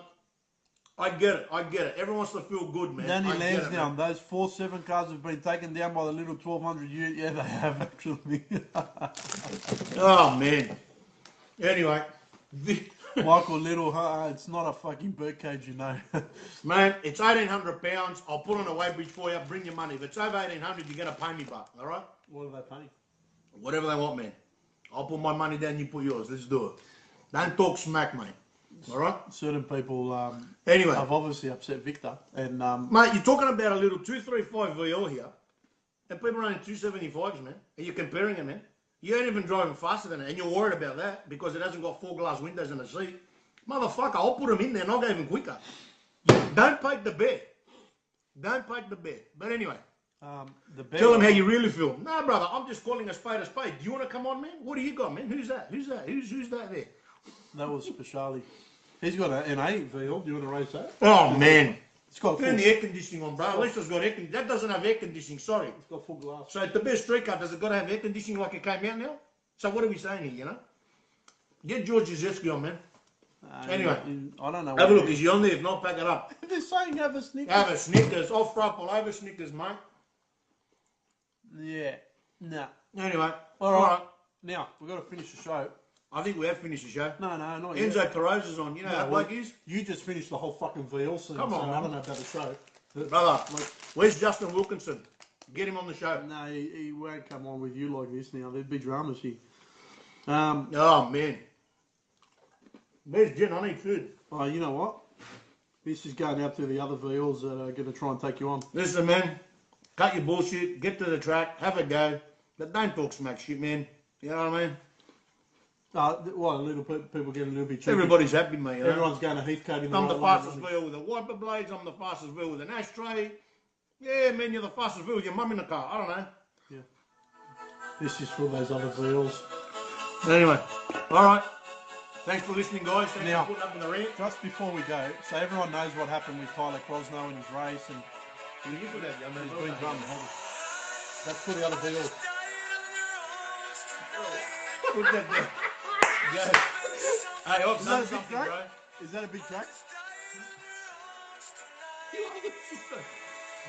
I get it. Everyone wants to feel good, man. Danny Lansdowne, those 4.7 cars have been taken down by the little 1200 unit. Yeah, they have actually. Oh, man. Anyway. Michael Little, it's not a fucking birdcage, you know. Man, it's 1,800 pounds. I'll put on a weighbridge for you. Bring your money. If it's over 1,800, you're going to pay me back. All right? What are they paying? Whatever they want, man. I'll put my money down, you put yours. Let's do it. Don't talk smack, mate. All right. Certain people Anyway, have obviously upset Victor. And mate, you're talking about a little 235 VL here, and people running 275s, man. And you're comparing it, man. You ain't even driving faster than it, and you're worried about that because it hasn't got 4 glass windows and a seat. Motherfucker, I'll put them in there and I'll go even quicker. Don't poke the bear. Don't poke the bear. But anyway, tell them how you really feel. No, brother, I'm just calling a spade a spade. Do you want to come on, man? What do you got, man? Who's that? Who's that? Who's that there? that was Speciali. He's got an N8 VL. Do you want to race that? Oh, man. It's got Turn the air conditioning on, bro. At least it's got air conditioning. That doesn't have air conditioning, sorry. It's got full glass. So the best street car, does it got to have air conditioning like it came out now? So what are we saying here, you know? Get George Jezewski on, man. Anyway, I don't know. have a look. Is he on there? If not, pack it up. They're saying have a Snickers. Have a Snickers. I'll throw up all over Snickers, mate. Yeah. No. Anyway, All right. Now, we've got to finish the show. I think we have finished the show. No, not yet. Enzo Perosa's on. You know how that bloke is? You just finished the whole fucking VL scene. Come on, so man. I don't know about the show. Brother, where's Justin Wilkinson? Get him on the show. No, he won't come on with you like this now. There'd be dramas here. Oh, man. Where's Jen? I need food. Oh, you know what? This is going out to the other VLs that are going to try and take you on. Listen, man. Cut your bullshit. Get to the track. Have a go. But don't talk smack shit, man. You know what I mean? Well, people get a little bit cheeky. Everybody's happy, mate. You know? Everyone's going to Heathcote in the I'm right the line, fastest isn't wheel with the wiper blades. I'm the fastest wheel with an ashtray. Yeah, man, you're the fastest wheel with your mum in the car. I don't know. he? Yeah. This is for those other VLs. Anyway, all right. Thanks for listening, guys. Thanks Now, for putting up in the rant. Just before we go, so everyone knows what happened with Tyler Crosno in his race, and You put that, young man. he's been drummed. That's for the other VLs. Put that there. Yeah. Hey, I've Is that done a big something, track? bro. Is that a big track?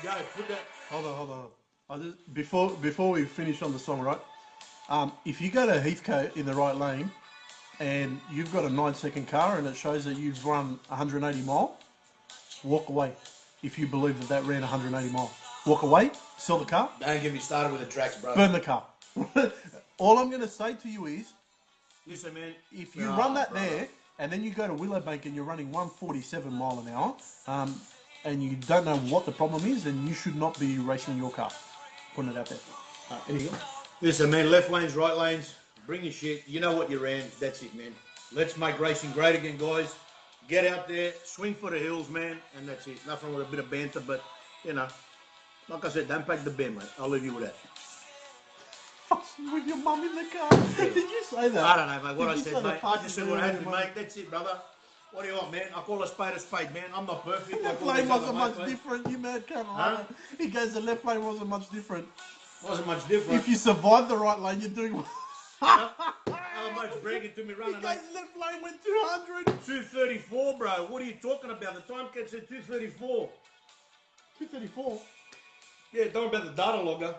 Go, put that. Hold on. Before we finish on the song, right? If you go to Heathcote in the right lane and you've got a 9-second car and it shows that you've run 180 mile, walk away. If you believe that ran 180 mile, walk away, sell the car, Don't get me started with the tracks, bro. burn the car. All I'm going to say to you is, Listen, man. if you run that there and then you go to Willowbank and you're running 147 mile an hour, and you don't know what the problem is, then you should not be racing your car. Putting it out there. Here you go. Listen, man. Left lanes, right lanes. Bring your shit. You know what you ran. That's it, man. Let's make racing great again, guys. Get out there, swing for the hills, man, and that's it. Nothing with a bit of banter, but, you know, like I said, don't pack the bear, mate. I'll leave you with that. With your mum in the car. Did you say that? I don't know, mate. What I Did you said, say the mate. I just said what I had to, fucking mate. That's it, brother. What do you want, man? I call a spade, man. I'm not perfect. The left like all lane these wasn't other much mates, different, you mad cunt. Huh? He goes, the left lane wasn't much different. mate. Wasn't much different. If you survive the right lane, you're doing well. How much bragging to me He running, goes, mate? left lane went 200. 234, bro. What are you talking about? The time cat said 234. 234. Yeah, don't about the data logger.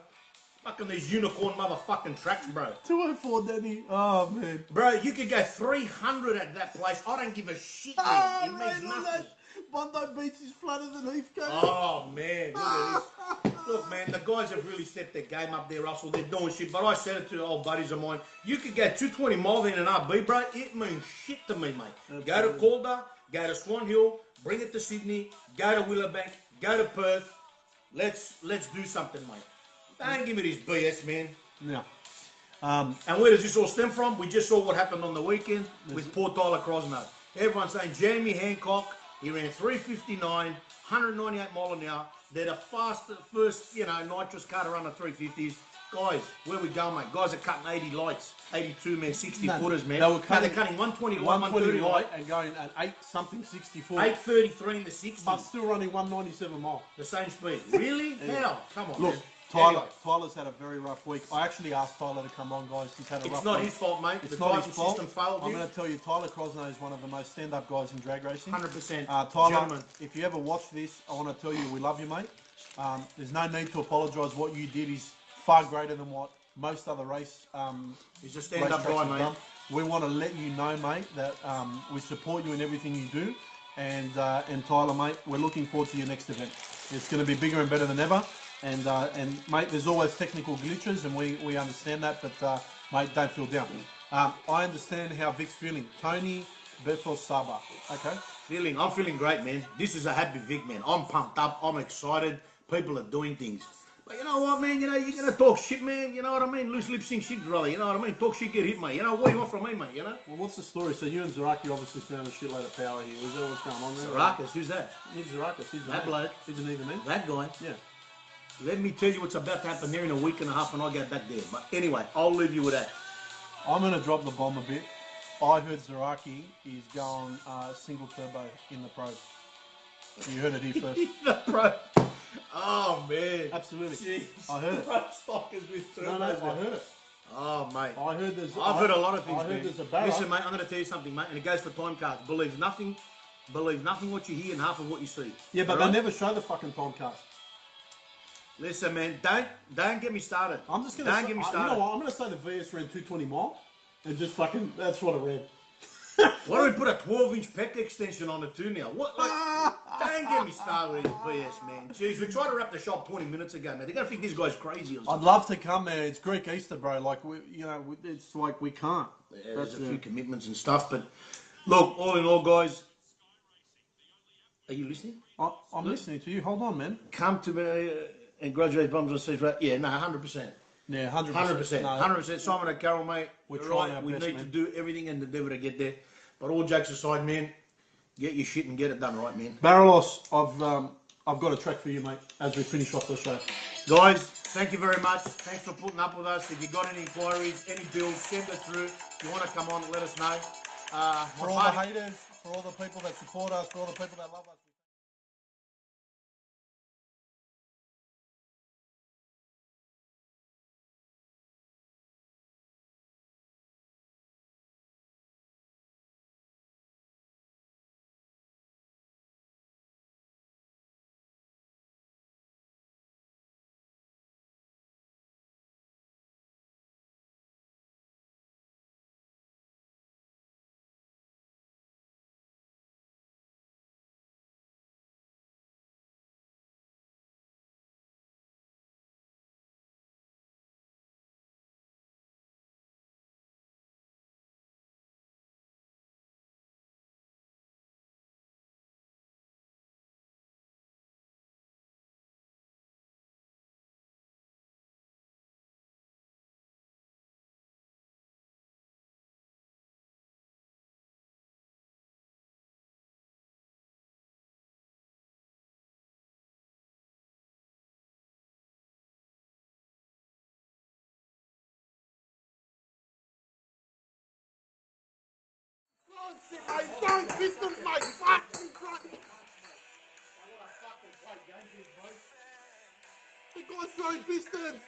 Fucking these unicorn motherfucking tracks, bro. 204, Danny. Oh, man. Bro, you could go 300 at that place. I don't give a shit, man. Oh, It means man, look at nothing. that. Bondi Beach is flatter than Heathcote. Oh, man, look at this. Look, man, the guys have really stepped their game up there, Russell. They're doing shit. But I said it to old buddies of mine. You could go 220 miles in an RB, bro. It means shit to me, mate. Go to Calder, go to Swan Hill, bring it to Sydney, go to Willowbank, go to Perth. Let's do something, mate. Don't give me this BS, man. Yeah. And where does this all stem from? We just saw what happened on the weekend with poor Tyler Crosno. Everyone's saying Jamie Hancock, he ran 359, 198 mile an hour. They're the fastest, first, nitrous car to run the 350s. Guys, where we going, mate? Guys are cutting 80 lights, 82, man, 60 footers, man. They were cutting, they're cutting 120 light, 120 130 light light, and going at 8-something 64. 833 in the 60s. But still running 197 mile. The same speed. Really? How? Come on, Look, man. Tyler, Anyway. Tyler's had a very rough week. I actually asked Tyler to come on, guys. He's had a rough It's not week. his fault, mate. It's the not his driving fault. system failed I'm you. going to tell you, Tyler Crosno is one of the most stand-up guys in drag racing. 100%. Tyler, Gentlemen. if you ever watch this, I want to tell you we love you, mate. There's no need to apologise. What you did is far greater than what most other He's a stand-up racetracks guy, have mate. done. We want to let you know, mate, that we support you in everything you do. And Tyler, mate, we're looking forward to your next event. It's going to be bigger and better than ever. And mate, there's always technical glitches, and we understand that. But mate, don't feel down. I understand how Vic's feeling. Tony Beto Saba. Okay. I'm feeling great, man. This is a happy Vic, man. I'm pumped up. I'm excited. People are doing things. But you know what, man? You know, you're going to talk shit, man. You know what I mean? Loose lip sync shit, brother. You know what I mean? Talk shit, get hit, mate. You know, what do you want from me, mate? You know? Well, what's the story? So you and Zaraki obviously found a shitload of power here. Was that what's going on there? Zarakas, who's that? Nick Zarakas. He's That bloke. He's an even man. That guy. Yeah. Let me tell you what's about to happen there in a week and a half when I get back there. But anyway, I'll leave you with that. I'm going to drop the bomb a bit. I heard Zaraki is going single turbo in the pros. You heard it here first. The pro. Oh, man. Absolutely. Jeez. I heard it. Pro stockers with turbos. No, I heard it. Oh, mate. I heard there's. I've heard a lot of things, I heard man. there's a barrel. Listen, mate, I'm going to tell you something, mate, and it goes for time cards. Believe nothing what you hear and half of what you see. Yeah, but All they never show the fucking time card. Listen, man, don't get me started. I'm just going to. Don't get me started. You know what? I'm going to say the VS ran 220 mile, and just fucking. That's what I read. Why don't we put a 12-inch pec extension on it too now? What? Like, don't get me started with VS, man. Jeez, we tried to wrap the shop 20 minutes ago, man. They're going to think this guy's crazy or I'd something. love to come there. It's Greek Easter, bro. Like it's like we can't. Yeah, there's a few commitments and stuff, but look, all in all, guys, are you listening? I'm listening to you. Hold on, man. Come to me and graduate bums on seats, right? Yeah, no, 100%. Yeah, 100%. 100%. No, 100%. Simon and Carol, mate, We're you're trying right. our We best, need man. to do everything in the endeavour to get there. But all jokes aside, man, get your shit and get it done right, man. Barrelos, I've got a track for you, mate, as we finish off the show. Guys, thank you very much. Thanks for putting up with us. If you got any inquiries, any bills, send it through. If you want to come on, let us know. For all the haters, for all the people that support us, for all the people that love us. Don't pistons, mate. Fucking The guy's throwing pistons.